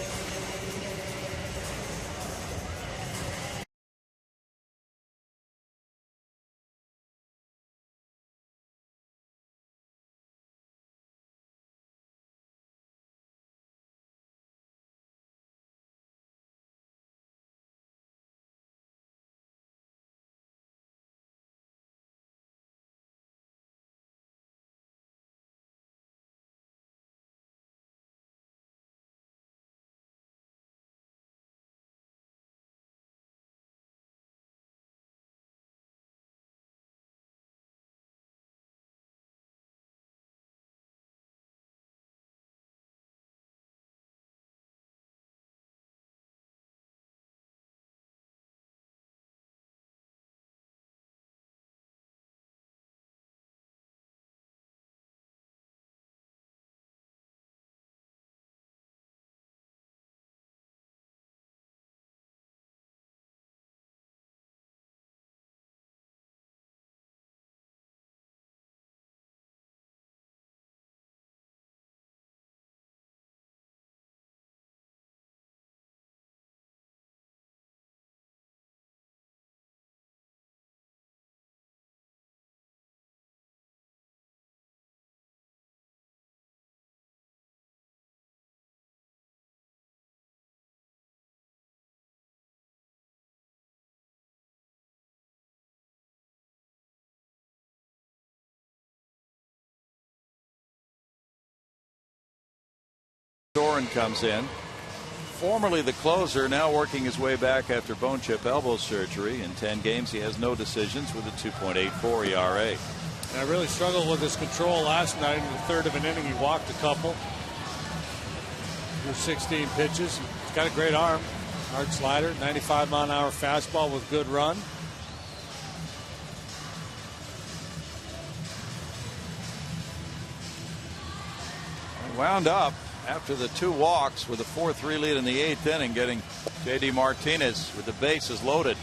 Doran comes in, formerly the closer, now working his way back after bone chip elbow surgery. In 10 games, he has no decisions with a 2.84 ERA. And I really struggled with his control last night. In the 3rd of an inning, he walked a couple. Threw 16 pitches. He's got a great arm. Hard slider, 95-mile-an-hour fastball with good run. Wound up after the 2 walks with a 4-3 lead in the 8th inning, getting J.D. Martinez with the bases loaded.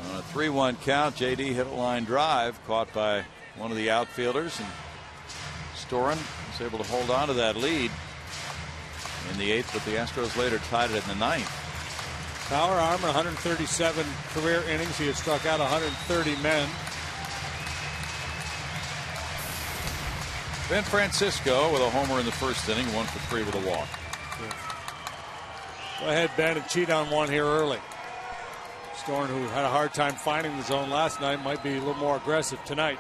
On a 3-1 count, J.D. hit a line drive caught by one of the outfielders, and Storen was able to hold on to that lead in the 8th, but the Astros later tied it in the 9th. Power arm, 137 career innings. He has struck out 130 men. Ben Francisco with a homer in the 1st inning, 1 for 3 with a walk. Go ahead, Ben, and cheat on one here early. Storen, who had a hard time finding the zone last night, might be a little more aggressive tonight.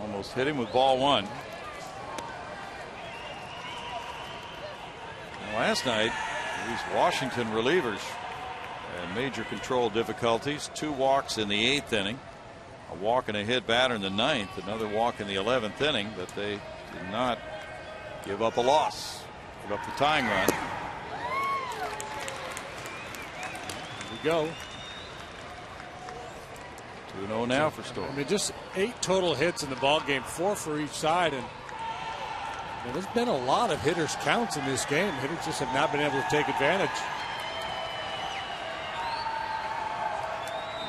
Almost hit him with ball 1. And last night, these Washington relievers had major control difficulties. 2 walks in the 8th inning. A walk and a hit batter in the 9th, another walk in the 11th inning, but they did not give up a loss, give up the tying run. Here we go. 2-0 now for Storm. I mean, just 8 total hits in the ball game, 4 for each side, and there's been a lot of hitters counts in this game. Hitters just have not been able to take advantage.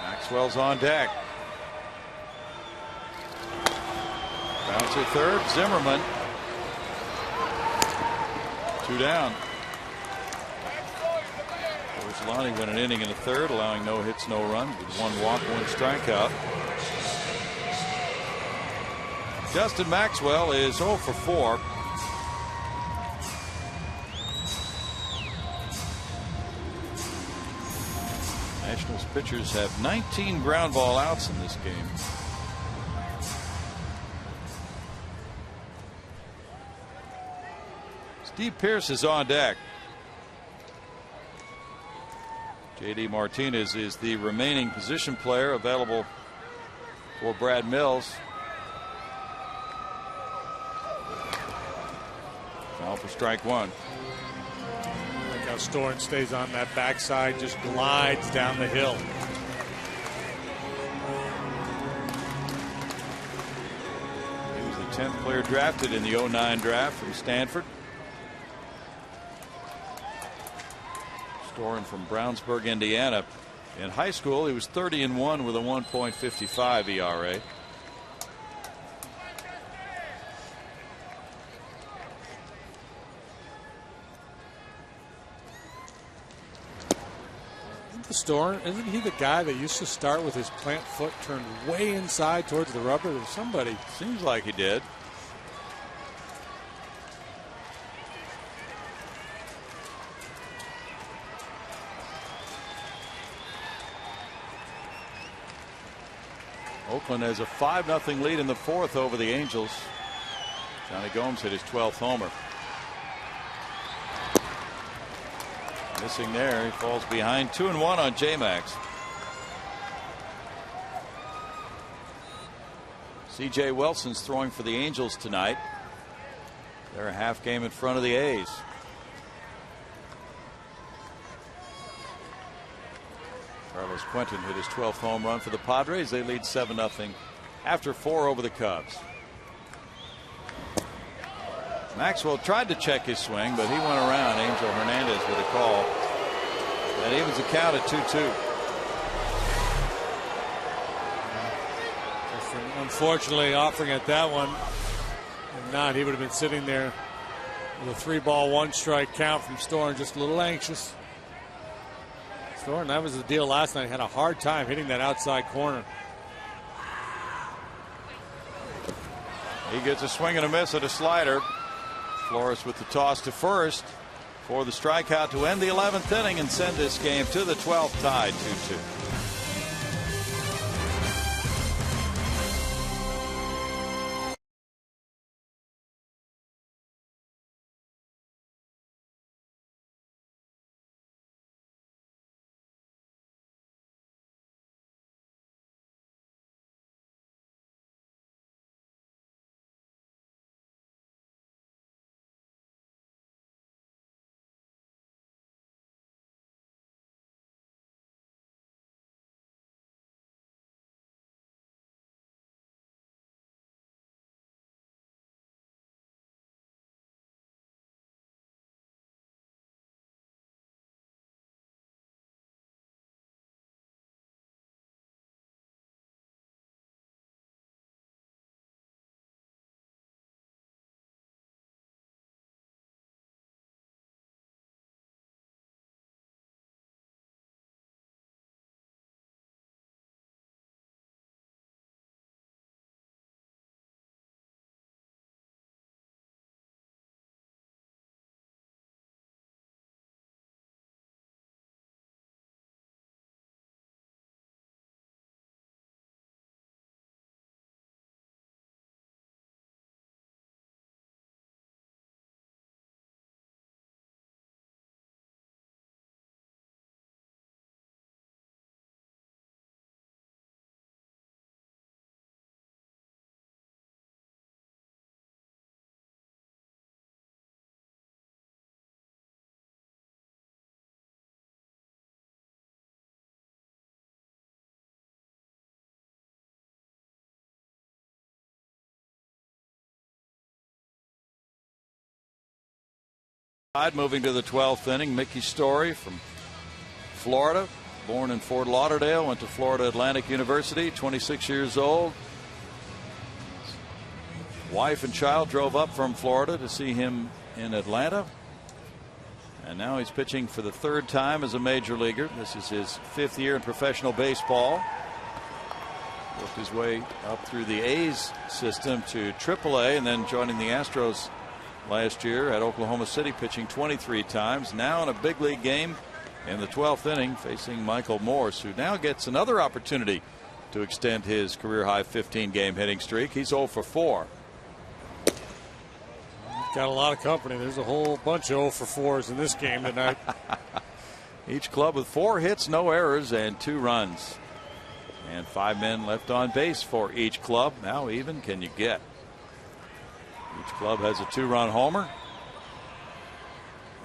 Maxwell's on deck. Bouncer third, Zimmerman. 2 down. Lonnie went an inning in the third, allowing no hits, no run, with 1 walk, 1 strikeout. Justin Maxwell is 0 for 4. Nationals pitchers have 19 ground ball outs in this game. Steve Pearce is on deck. J.D. Martinez is the remaining position player available for Brad Mills. Foul for strike 1. Look how Storen stays on that backside, just glides down the hill. He was the 10th player drafted in the 09 draft from Stanford. Storen from Brownsburg, Indiana. In high school, he was 30-1 with a 1.55 ERA. Isn't he the guy that used to start with his plant foot turned way inside towards the rubber? There's somebody. Seems like he did. Oakland has a 5-0 lead in the 4th over the Angels. Johnny Gomes hit his 12th homer. Missing there. He falls behind 2-1 on J-Max. C.J. Wilson's throwing for the Angels tonight. They're a half game in front of the A's. Carlos Quentin hit his 12th home run for the Padres. They lead 7-0 after 4 over the Cubs. Maxwell tried to check his swing, but he went around Angel Hernandez with a call. That evens the count at 2-2. Unfortunately, offering at that one, if not, he would have been sitting there with a 3-ball, 1-strike count from Storen, just a little anxious. Storen, that was the deal last night. Had a hard time hitting that outside corner. He gets a swing and a miss at a slider. Flores with the toss to first for the strikeout to end the 11th inning and send this game to the 12th, tied 2-2. Moving to the 12th inning, Mickey Story from Florida, born in Fort Lauderdale, went to Florida Atlantic University, 26 years old. Wife and child drove up from Florida to see him in Atlanta. And now he's pitching for the third time as a major leaguer. This is his 5th year in professional baseball. Worked his way up through the A's system to AAA and then joining the Astros last year at Oklahoma City, pitching 23 times. Now in a big league game in the 12th inning, facing Michael Morse, who now gets another opportunity to extend his career high 15-game hitting streak. He's 0 for 4. Got a lot of company. There's a whole bunch of 0 for 4s in this game tonight. Each club with 4 hits, no errors, and 2 runs. And 5 men left on base for each club. How even can you get? Each club has a 2-run homer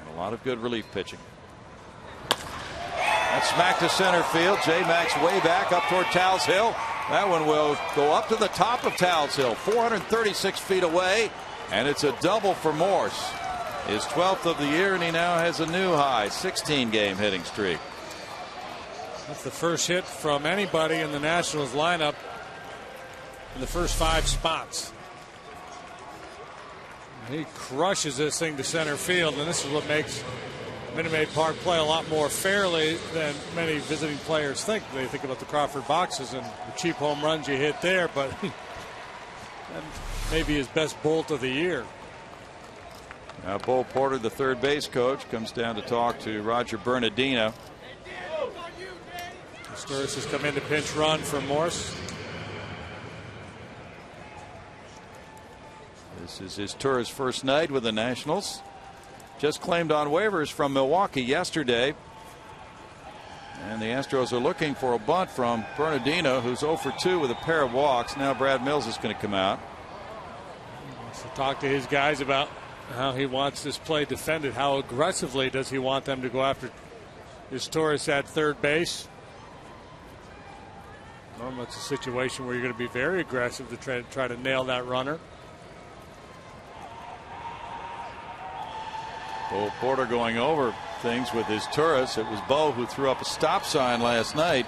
and a lot of good relief pitching. That's smack to center field. J. Max way back up toward Towles Hill. That one will go up to the top of Towles Hill, 436 feet away, and it's a double for Morse. His 12th of the year, and he now has a new high 16-game hitting streak. That's the first hit from anybody in the Nationals lineup in the first 5 spots. He crushes this thing to center field, and this is what makes Minute Maid Park play a lot more fairly than many visiting players think. They think about the Crawford boxes and the cheap home runs you hit there, but maybe his best bolt of the year. Now Bo Porter, the third base coach, comes down to talk to Roger Bernardino. Sturris has come in to pinch run for Morse. This is his tour's first night with the Nationals. Just claimed on waivers from Milwaukee yesterday. And the Astros are looking for a bunt from Bernardino, who's 0 for 2 with a pair of walks. Now Brad Mills is going to come out. So talk to his guys about how he wants this play defended. How aggressively does he want them to go after his Torres at third base? Normally it's a situation where you're going to be very aggressive to try to nail that runner. Bo Porter going over things with his Torres. It was Bo who threw up a stop sign last night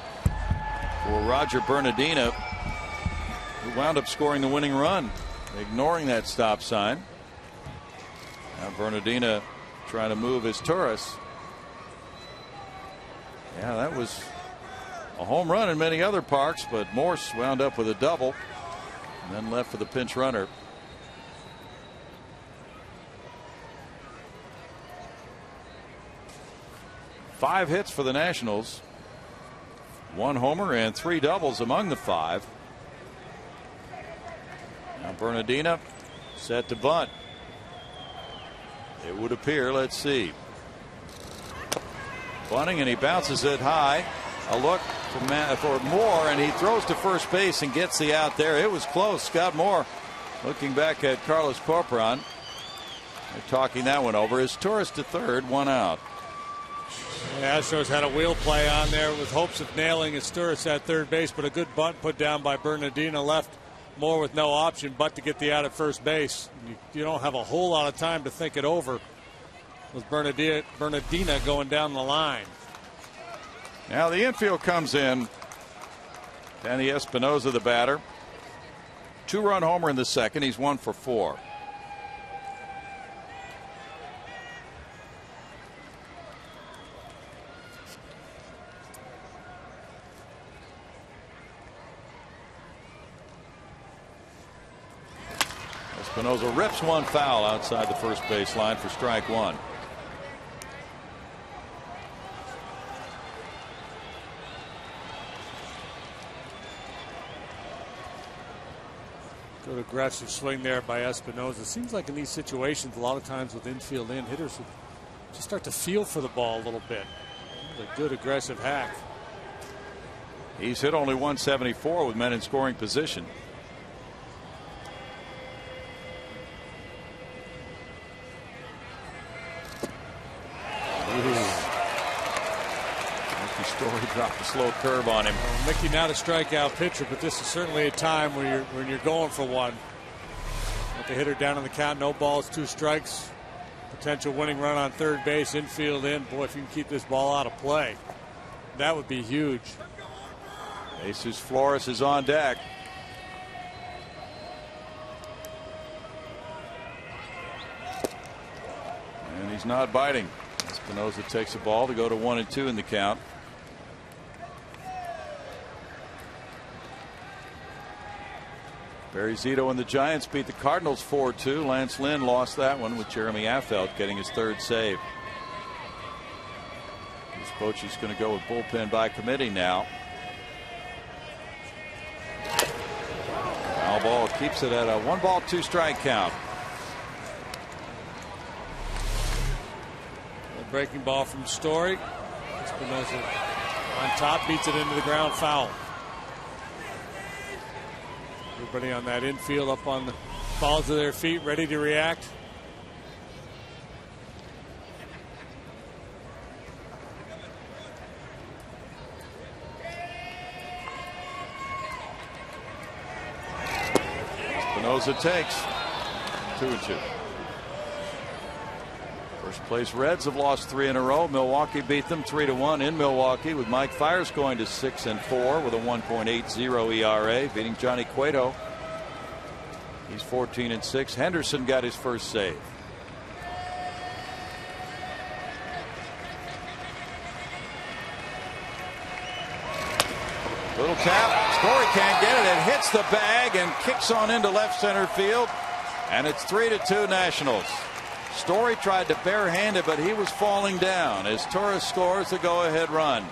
for Roger Bernardino, who wound up scoring the winning run, ignoring that stop sign. Now Bernardino trying to move his Torres. Yeah, that was a home run in many other parks, but Morse wound up with a double and then left for the pinch runner. Five hits for the Nationals, 1 homer and 3 doubles among the 5. Now Bernardino set to bunt. It would appear. Let's see. Bunting, and he bounces it high. A look for Moore, and he throws to first base and gets the out there. It was close. Scott Moore looking back at Carlos Corporan. They're talking that one over. His Torres to third, 1 out. The Astros had a wheel play on there with hopes of nailing Sturris at third base, but a good bunt put down by Bernardino left Moore with no option but to get the out at first base. You don't have a whole lot of time to think it over with Bernardino going down the line. Now the infield comes in. Danny Espinosa, the batter. 2-run homer in the second. He's 1 for 4. Espinosa rips one foul outside the first base line for strike 1. Good aggressive swing there by Espinosa. Seems like in these situations, a lot of times with infield in, hitters just start to feel for the ball a little bit. A good aggressive hack. He's hit only 174 with men in scoring position. Story dropped a slow curve on him. Mickey not a strikeout pitcher, but this is certainly a time when you're going for one. With the hitter down on the count, no balls, 2 strikes. potential winning run on third base, infield in. Boy, if you can keep this ball out of play, that would be huge. Jesus Flores is on deck. And he's not biting. Espinosa takes the ball to go to 1-2 in the count. Barry Zito and the Giants beat the Cardinals 4-2. Lance Lynn lost that one with Jeremy Affeldt getting his third save. Bochy's going to go with bullpen by committee now. Foul ball keeps it at a 1-ball, 2-strike count. A breaking ball from Story. Espinosa on top, beats it into the ground, foul. Everybody on that infield up on the balls of their feet, ready to react. Espinosa takes 2-2. First place Reds have lost 3 in a row. Milwaukee beat them 3-1 in Milwaukee, with Mike Fiers going to 6-4 with a 1.80 ERA, beating Johnny Cueto. He's 14-6. Henderson got his first save. Little tap. Story can't get it. It hits the bag and kicks on into left center field. And it's 3-2 Nationals. Story tried to barehand it, but he was falling down as Torres scores the go-ahead run.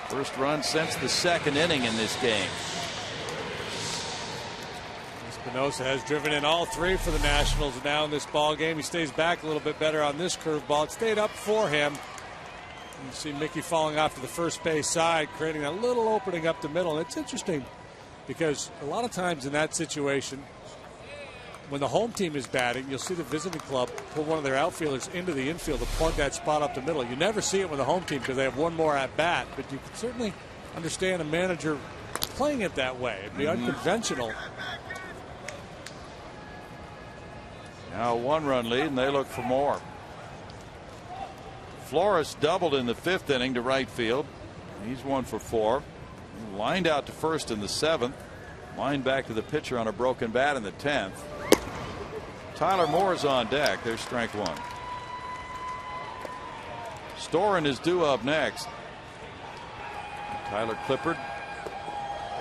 First run since the second inning in this game. Espinosa has driven in all 3 for the Nationals now in this ball game. He stays back a little bit better on this curveball. It stayed up for him. You see Mickey falling off to the first base side, creating a little opening up the middle. And it's interesting because a lot of times in that situation, when the home team is batting, you'll see the visiting club pull one of their outfielders into the infield to plug that spot up the middle. You never see it with the home team because they have one more at bat, but you can certainly understand a manager playing it that way. It'd be unconventional. Now a 1-run lead, and they look for more. Flores doubled in the 5th inning to right field. He's 1 for 4. Lined out to first in the 7th. Lined back to the pitcher on a broken bat in the 10th. Tyler Moore's on deck. There's strike 1. Storin is due up next. Tyler Clippard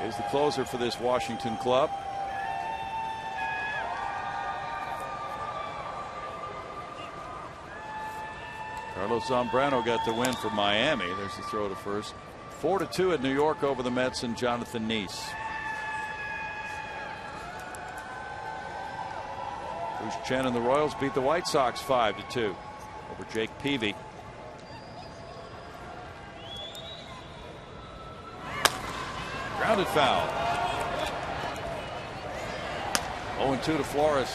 is the closer for this Washington club. Carlos Zambrano got the win for Miami. There's the throw to first. 4-2 at New York over the Mets and Jonathan Neese. Bruce Chen and the Royals beat the White Sox 5-2 over Jake Peavy. Grounded foul. 0-2 to Flores.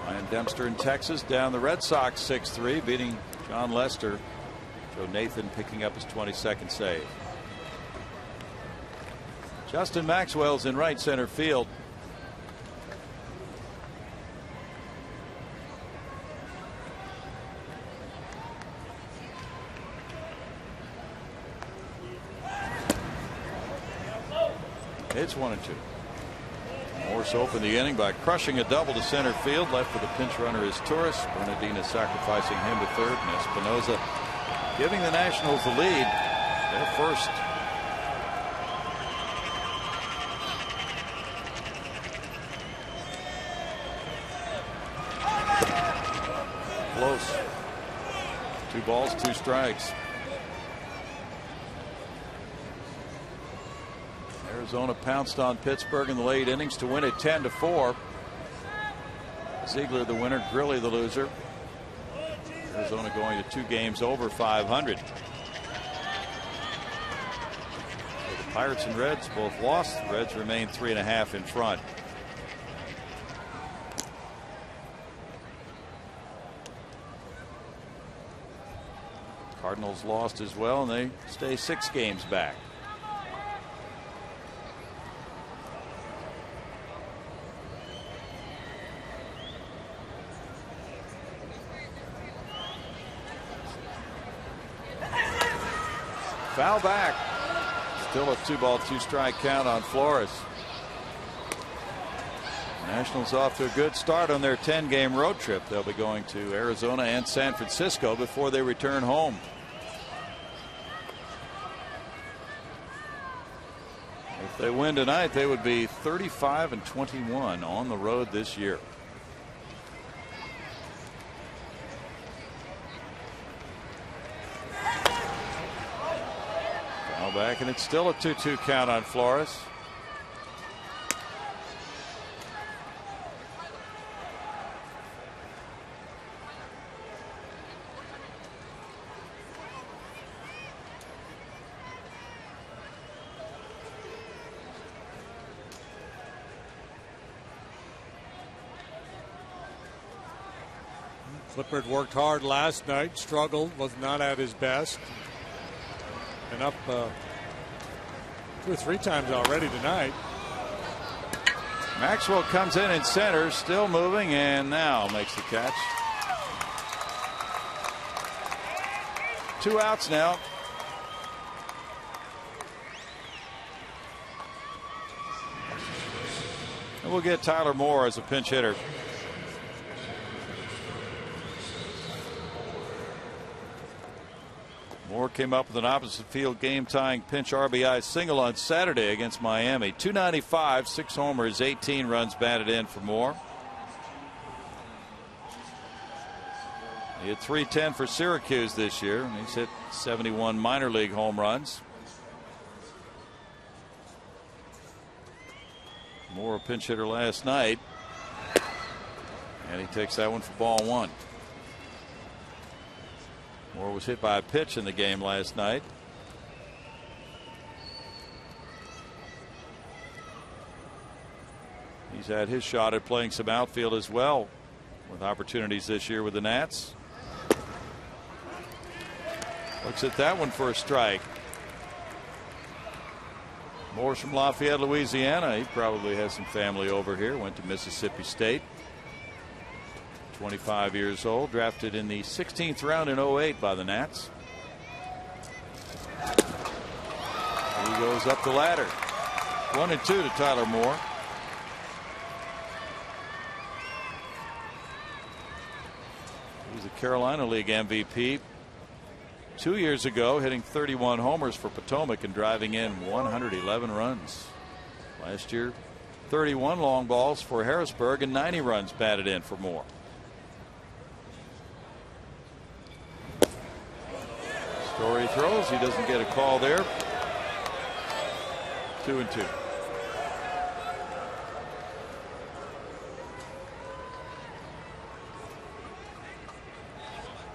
Ryan Dempster in Texas down the Red Sox 6-3, beating John Lester. Joe Nathan picking up his 22nd save. Justin Maxwell's in right center field. It's 1-2. Morse opened the inning by crushing a double to center field. Left for the pinch runner is Torres. Bernardina sacrificing him to third, and Espinosa giving the Nationals the lead. Their first. Close. 2 balls, 2 strikes. Arizona pounced on Pittsburgh in the late innings to win it 10-4. Ziegler the winner, Grilly the loser. Arizona going to 2 games over 500. So the Pirates and Reds both lost. The Reds remain 3.5 in front. Cardinals lost as well, and they stay 6 games back. Foul back. Still a 2-ball, 2-strike count on Flores. Nationals off to a good start on their 10-game road trip. They'll be going to Arizona and San Francisco before they return home. If they win tonight, they would be 35-21 on the road this year. Foul back, and it's still a 2-2 count on Flores. Clippard worked hard last night, struggled, was not at his best. And up 2 or 3 times already tonight. Maxwell comes in center, still moving, and now makes the catch. 2 outs now. And we'll get Tyler Moore as a pinch hitter. Moore came up with an opposite field game tying pinch RBI single on Saturday against Miami. 295, 6 homers, 18 runs batted in for Moore. He had 310 for Syracuse this year, and he's hit 71 minor league home runs. Moore a pinch hitter last night, and he takes that one for ball 1. Moore was hit by a pitch in the game last night. He's had his shot at playing some outfield as well, with opportunities this year with the Nats. Looks at that one for a strike. Moore's from Lafayette, Louisiana. He probably has some family over here. Went to Mississippi State. 25 years old, drafted in the 16th round in 08 by the Nats. He goes up the ladder. 1-2 to Tyler Moore. He was the Carolina League MVP 2 years ago, hitting 31 homers for Potomac and driving in 111 runs. Last year, 31 long balls for Harrisburg and 90 runs batted in for Moore. Story throws. He doesn't get a call there. 2-2.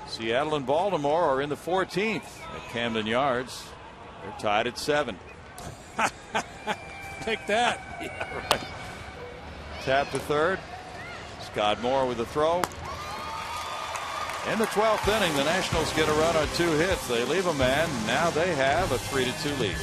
Seattle and Baltimore are in the 14th at Camden Yards. They're tied at 7. Take that. Yeah, right. Tap to third. Scott Moore with a throw. In the 12th inning, the Nationals get a run on 2 hits. They leave a man. Now they have a 3-2 lead.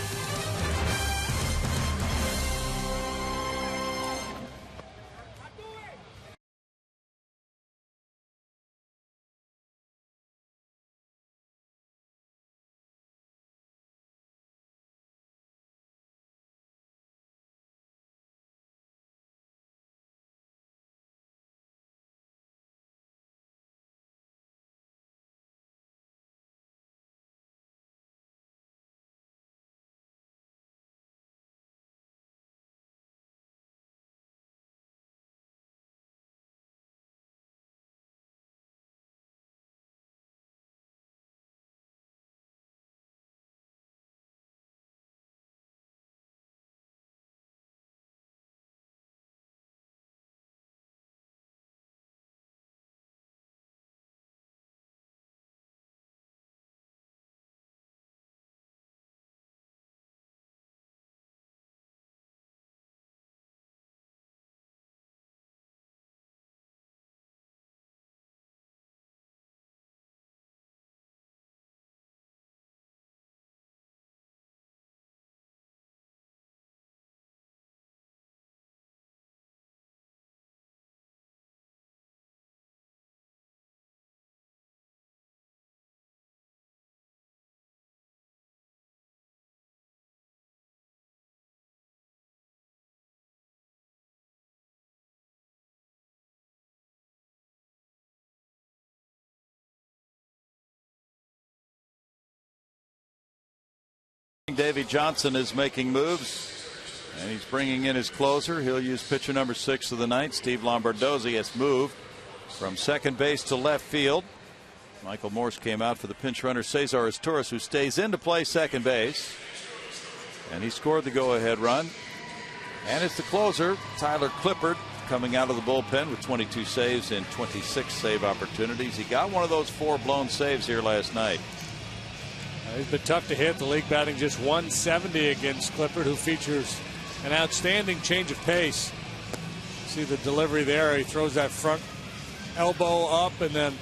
Davy Johnson is making moves. And he's bringing in his closer. He'll use pitcher number 6 of the night. Steve Lombardozzi has moved from second base to left field. Michael Morse came out for the pinch runner Cesar Izturis, who stays in to play second base. And he scored the go-ahead run. And it's the closer, Tyler Clippard, coming out of the bullpen with 22 saves and 26 save opportunities. He got one of those 4 blown saves here last night. He's been tough to hit. The league batting just 170 against Clippard, who features an outstanding change of pace. See the delivery there. He throws that front elbow up and then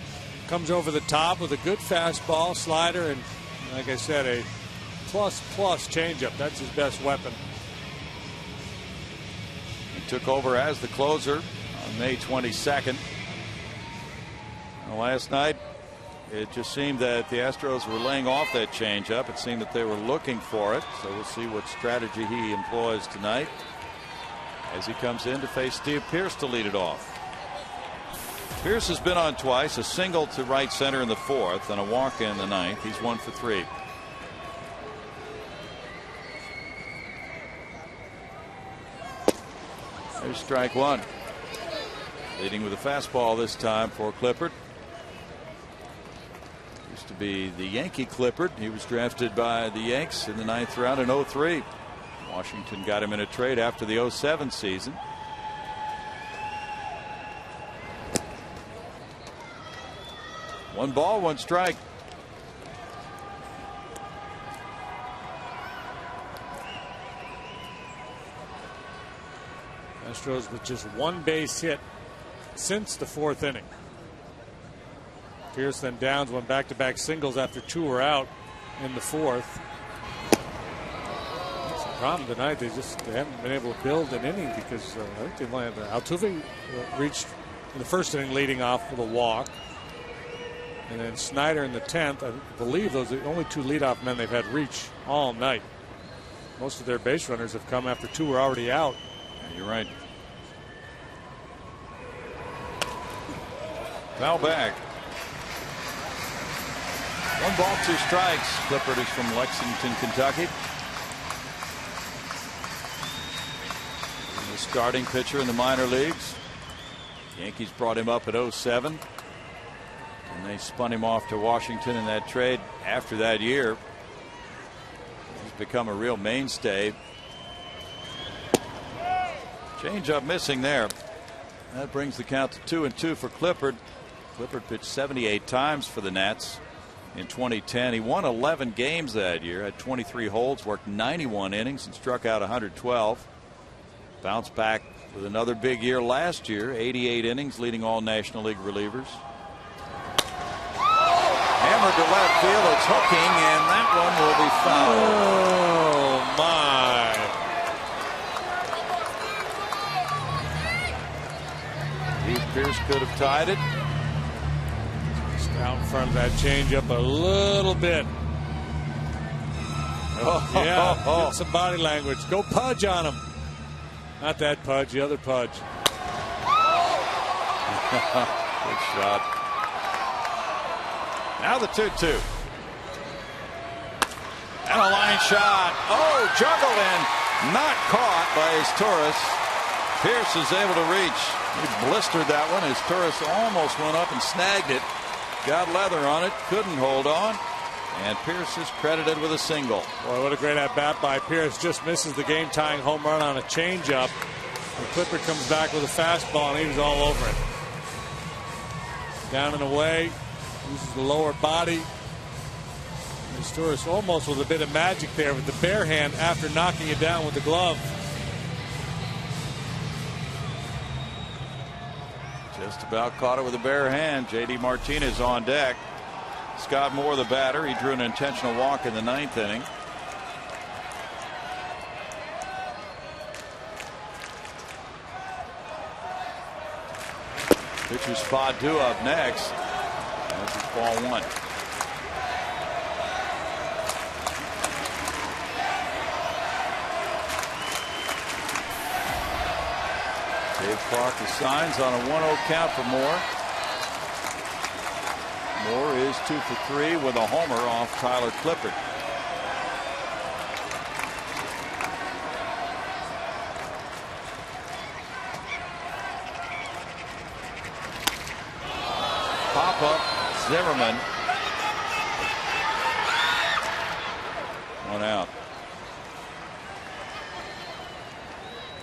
comes over the top with a good fastball, slider, and like I said, a plus changeup. That's his best weapon. He took over as the closer on May 22nd. Last night, it just seemed that the Astros were laying off that changeup. It seemed that they were looking for it. So we'll see what strategy he employs tonight as he comes in to face Steve Pearce to lead it off. Pearce has been on twice, a single to right center in the 4th and a walk in the 9th. He's 1 for 3. There's strike 1. Leading with a fastball this time for Clippard. Used to be the Yankee Clippard. He was drafted by the Yanks in the 9th round in 03. Washington got him in a trade after the 07 season. One ball, one strike. Astros with just 1 base hit since the 4th inning. Pearce then Downs went back-to-back singles after 2 were out in the 4th. That's the problem tonight. They haven't been able to build an inning because I think they only had Altuve reached in the 1st inning leading off with a walk. And then Snyder in the 10th. I believe those are the only 2 leadoff men they've had reach all night. Most of their base runners have come after 2 were already out. Yeah, you're right. Foul back. 1 ball, 2 strikes. Clippard is from Lexington, Kentucky. The starting pitcher in the minor leagues. Yankees brought him up at 07. And they spun him off to Washington in that trade after that year. He's become a real mainstay. Change up missing there. That brings the count to 2-2 for Clippard. Clippard pitched 78 times for the Nats in 2010. He won 11 games that year, had 23 holds, worked 91 innings, and struck out 112. Bounced back with another big year last year, 88 innings, leading all National League relievers. Hammered to left field. It's hooking, and that one will be fouled. Oh, my. Steve Pearce could have tied it. Just out in front of that changeup a little bit. Yeah, get some body language. Go Pudge on him. Not that Pudge, the other Pudge. Good shot. Now the 2-2. And a line shot. Oh, juggled in. Not caught by Izturis. Pearce is able to reach. He blistered that one. Izturis almost went up and snagged it. Got leather on it. Couldn't hold on. And Pearce is credited with a single. Boy, what a great at-bat by Pearce. Just misses the game-tying home run on a changeup. And Clippard comes back with a fastball, and he was all over it. Down and away. Uses the lower body. Izturis almost with a bit of magic there with the bare hand after knocking it down with the glove. Just about caught it with a bare hand. J.D. Martinez on deck. Scott Moore, the batter. He drew an intentional walk in the 9th inning. Pitcher Spot due up next. This is ball 1. Dave Clark signs on a 1-0 count for Moore. Moore is 2 for 3 with a homer off Tyler Clippard. Papa Zimmerman. One out.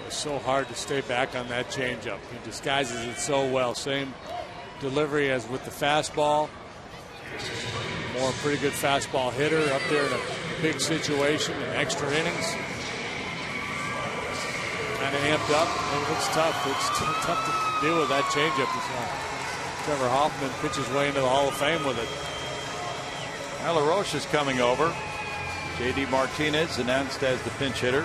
It's so hard to stay back on that changeup. He disguises it so well. Same delivery as with the fastball. More pretty good fastball hitter up there in a big situation in extra innings. Kind of amped up. It's tough. It's tough to deal with that changeup. Trevor Hoffman pitches way into the Hall of Fame with it. Now LaRoche is coming over. J.D. Martinez announced as the pinch hitter.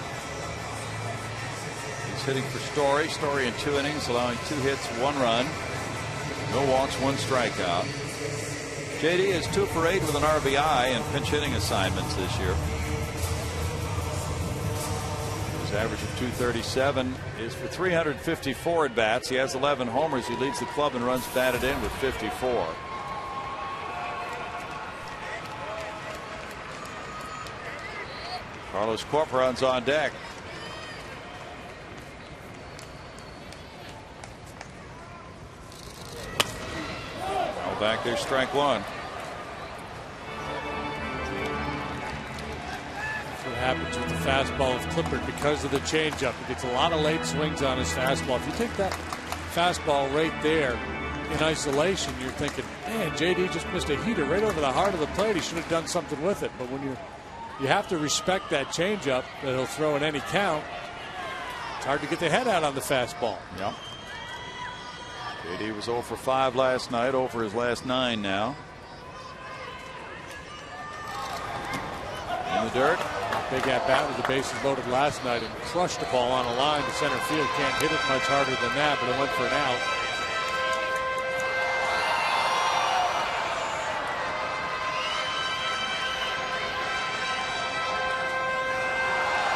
He's hitting for Story. Story in 2 innings, allowing 2 hits, 1 run. No walks, 1 strikeout. J.D. is 2 for 8 with an RBI in pinch hitting assignments this year. His average of 237 is for 354 at bats. He has 11 homers. He leads the club in runs batted in with 54. Carlos Corporon's on deck. Now back there, strike 1. That's what happens with the fastball of Clippard because of the changeup. He gets a lot of late swings on his fastball. If you take that fastball right there in isolation, you're thinking, man, JD just missed a heater right over the heart of the plate. He should have done something with it. But when you have to respect that changeup that he'll throw in any count. It's hard to get the head out on the fastball. Yep. JD was 0 for 5 last night, 0 for his last 9 now. In the dirt. Big at bat with the bases loaded last night and crushed the ball on a line to center field. Can't hit it much harder than that, but it went for an out.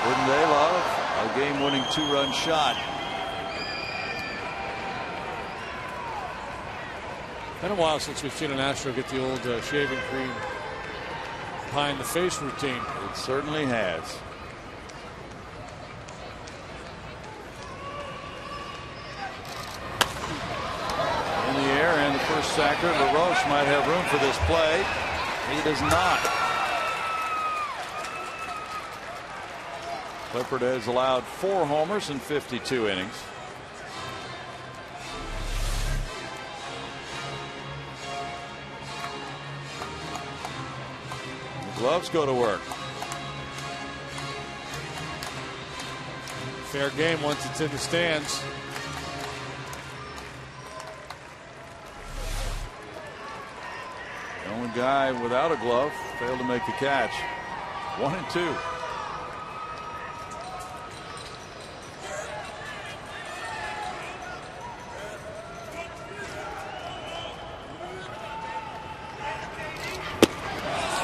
Wouldn't they love a game-winning 2-run shot? Been a while since we've seen an Astro get the old shaving cream pie in the face routine. It certainly has. In the air and the first sacker. LaRoche might have room for this play. He does not. Clippard has allowed 4 homers in 52 innings. The gloves go to work. Fair game once it's in the stands. The only guy without a glove failed to make the catch. 1-2.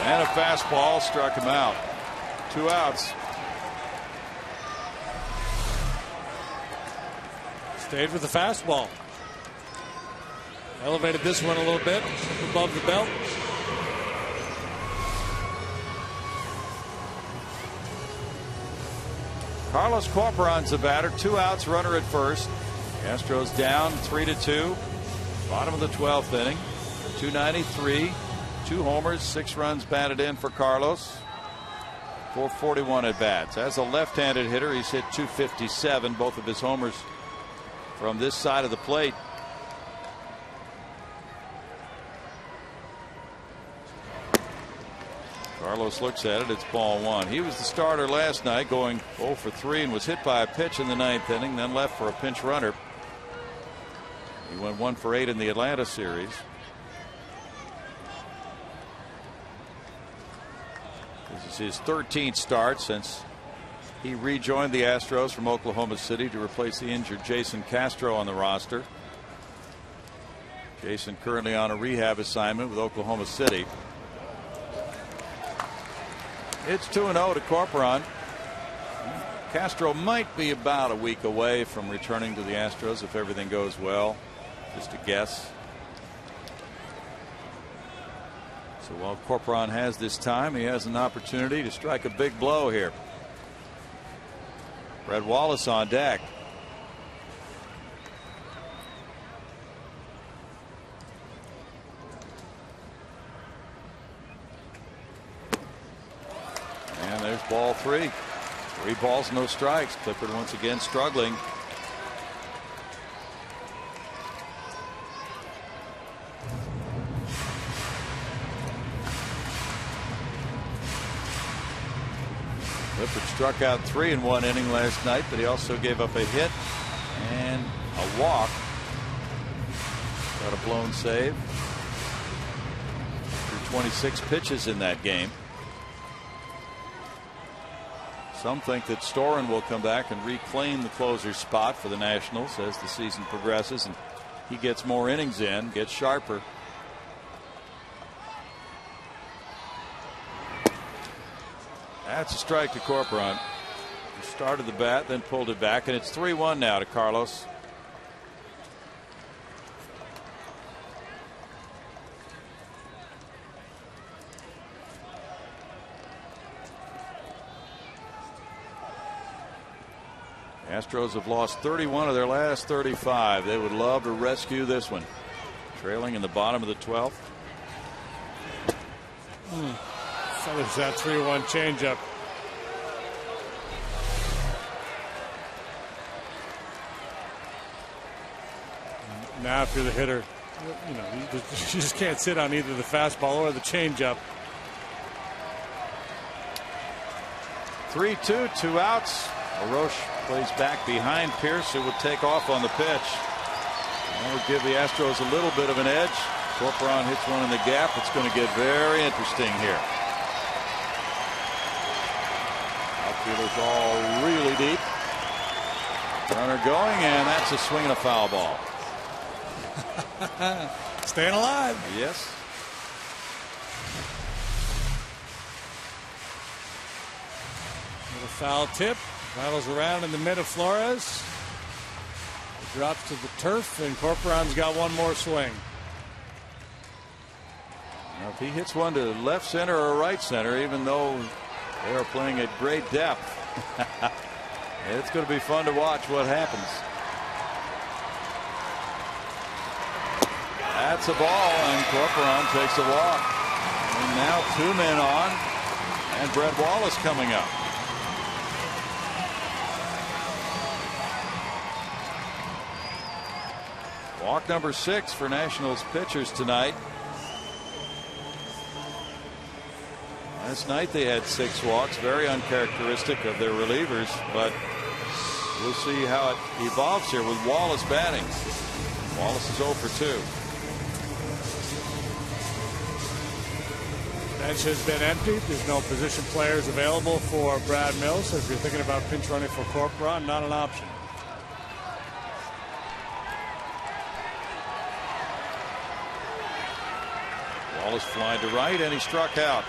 And a fastball struck him out. 2 outs. Stayed with the fastball. Elevated this one a little bit above the belt. Carlos Corporon's the batter. 2 outs, runner at first. Astros down 3-2. Bottom of the 12th inning. 293. 2 homers, 6 runs batted in for Carlos. 441 at bats. As a left-handed hitter, he's hit 257. Both of his homers from this side of the plate. Carlos looks at it. It's ball 1. He was the starter last night, going 0 for 3 and was hit by a pitch in the 9th inning, then left for a pinch runner. He went 1 for 8 in the Atlanta series. This is his 13th start since he rejoined the Astros from Oklahoma City to replace the injured Jason Castro on the roster. Jason currently on a rehab assignment with Oklahoma City. It's 2-0 to Corporon. Castro might be about a week away from returning to the Astros if everything goes well. Just a guess. So while Corporon has this time, he has an opportunity to strike a big blow here. Brett Wallace on deck. there's ball 3. 3 balls, no strikes. Clippard once again struggling. Clippard struck out 3 in 1 inning last night, but he also gave up a hit and a walk. Got a blown save. 26 pitches in that game. Some think that Storen will come back and reclaim the closer's spot for the Nationals as the season progresses and he gets more innings in, gets sharper. That's a strike to Corcoran. He started the bat, then pulled it back, and it's 3-1 now to Carlos. Astros have lost 31 of their last 35. They would love to rescue this one. Trailing in the bottom of the 12th. So there's that 3-1 changeup. Now if you're the hitter, you know, you just can't sit on either the fastball or the changeup. 3-2, 2 outs. LaRoche plays back behind Pierce, who would take off on the pitch. That would give the Astros a little bit of an edge. Corcoran hits one in the gap. It's going to get very interesting here. Outfielders all really deep. Runner going, and that's a swing and a foul ball. Staying alive. Yes. Little foul tip. Rattles around in the mid of Flores. It drops to the turf, and Corcoran's got one more swing. Now, if he hits one to left center or right center, even though they are playing at great depth, it's going to be fun to watch what happens. That's a ball, and Corcoran takes a walk. And now 2 men on, and Brett Wallace coming up. Walk number 6 for Nationals pitchers tonight. Last night they had 6 walks, very uncharacteristic of their relievers, but we'll see how it evolves here with Wallace batting. Wallace is 0 for 2. Bench has been emptied. There's no position players available for Brad Mills. So if you're thinking about pinch running for Corcoran, not an option. Wallace flying to right, and he struck out.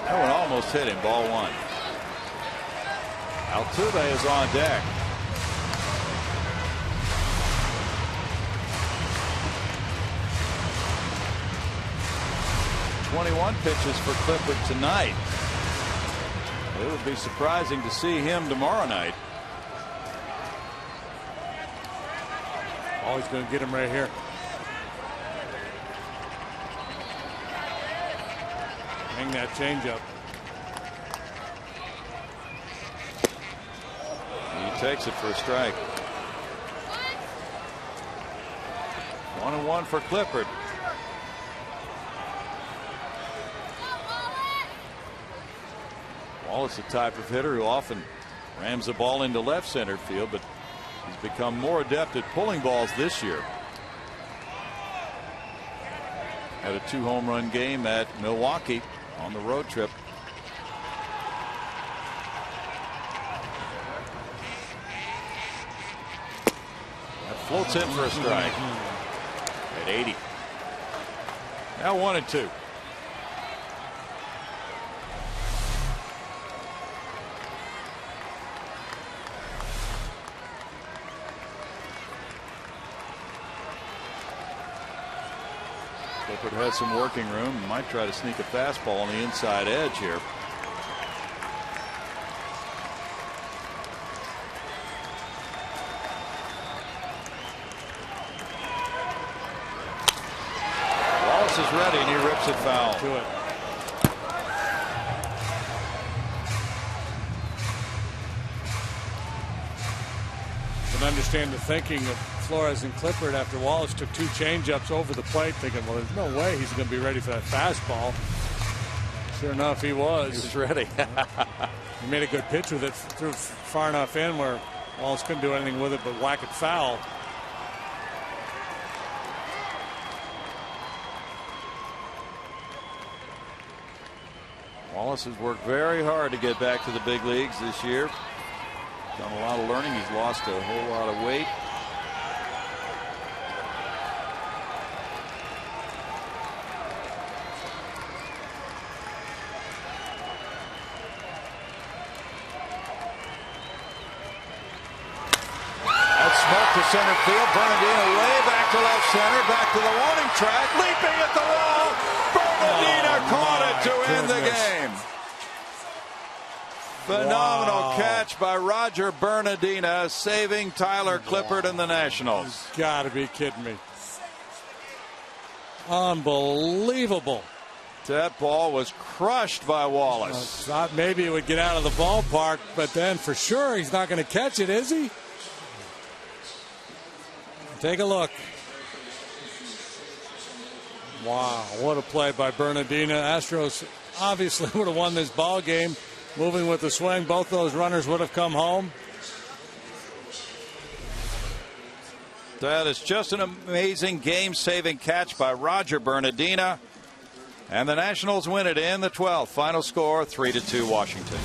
That one almost hit him. Ball 1. Altuve is on deck. .21 pitches for Clippard tonight. It would be surprising to see him tomorrow night. Oh, he's going to get him right here. Hang that changeup. He takes it for a strike. 1-1 for Clippard. Wallace, the type of hitter who often rams the ball into left center field, but he's become more adept at pulling balls this year. Had a 2-home run game at Milwaukee on the road trip. That floats in for a strike at 80. Now 1-2. Clippard has some working room. Might try to sneak a fastball on the inside edge here. understand the thinking of Flores and Clippard after Wallace took 2 changeups over the plate, thinking, well, there's no way he's going to be ready for that fastball. Sure enough, he was. He was ready. He made a good pitch with it, threw far enough in where Wallace couldn't do anything with it but whack it foul. Wallace has worked very hard to get back to the big leagues this year. Done a lot of learning. He's lost a whole lot of weight. That smoke to center field. Bernardino way back to left center. Back to the warning track. Leaping at the wall. Bernardino caught it to end the game. Phenomenal catch by Roger Bernardina, saving Tyler Clippard and the Nationals. Got to be kidding me. Unbelievable. That ball was crushed by Wallace. Thought maybe it would get out of the ballpark, but then for sure he's not going to catch it, is he? Take a look. Wow, what a play by Bernardina. Astros obviously would have won this ball game. Moving with the swing, both those runners would have come home. That is just an amazing game-saving catch by Roger Bernardina. And the Nationals win it in the 12th. Final score 3-2 Washington.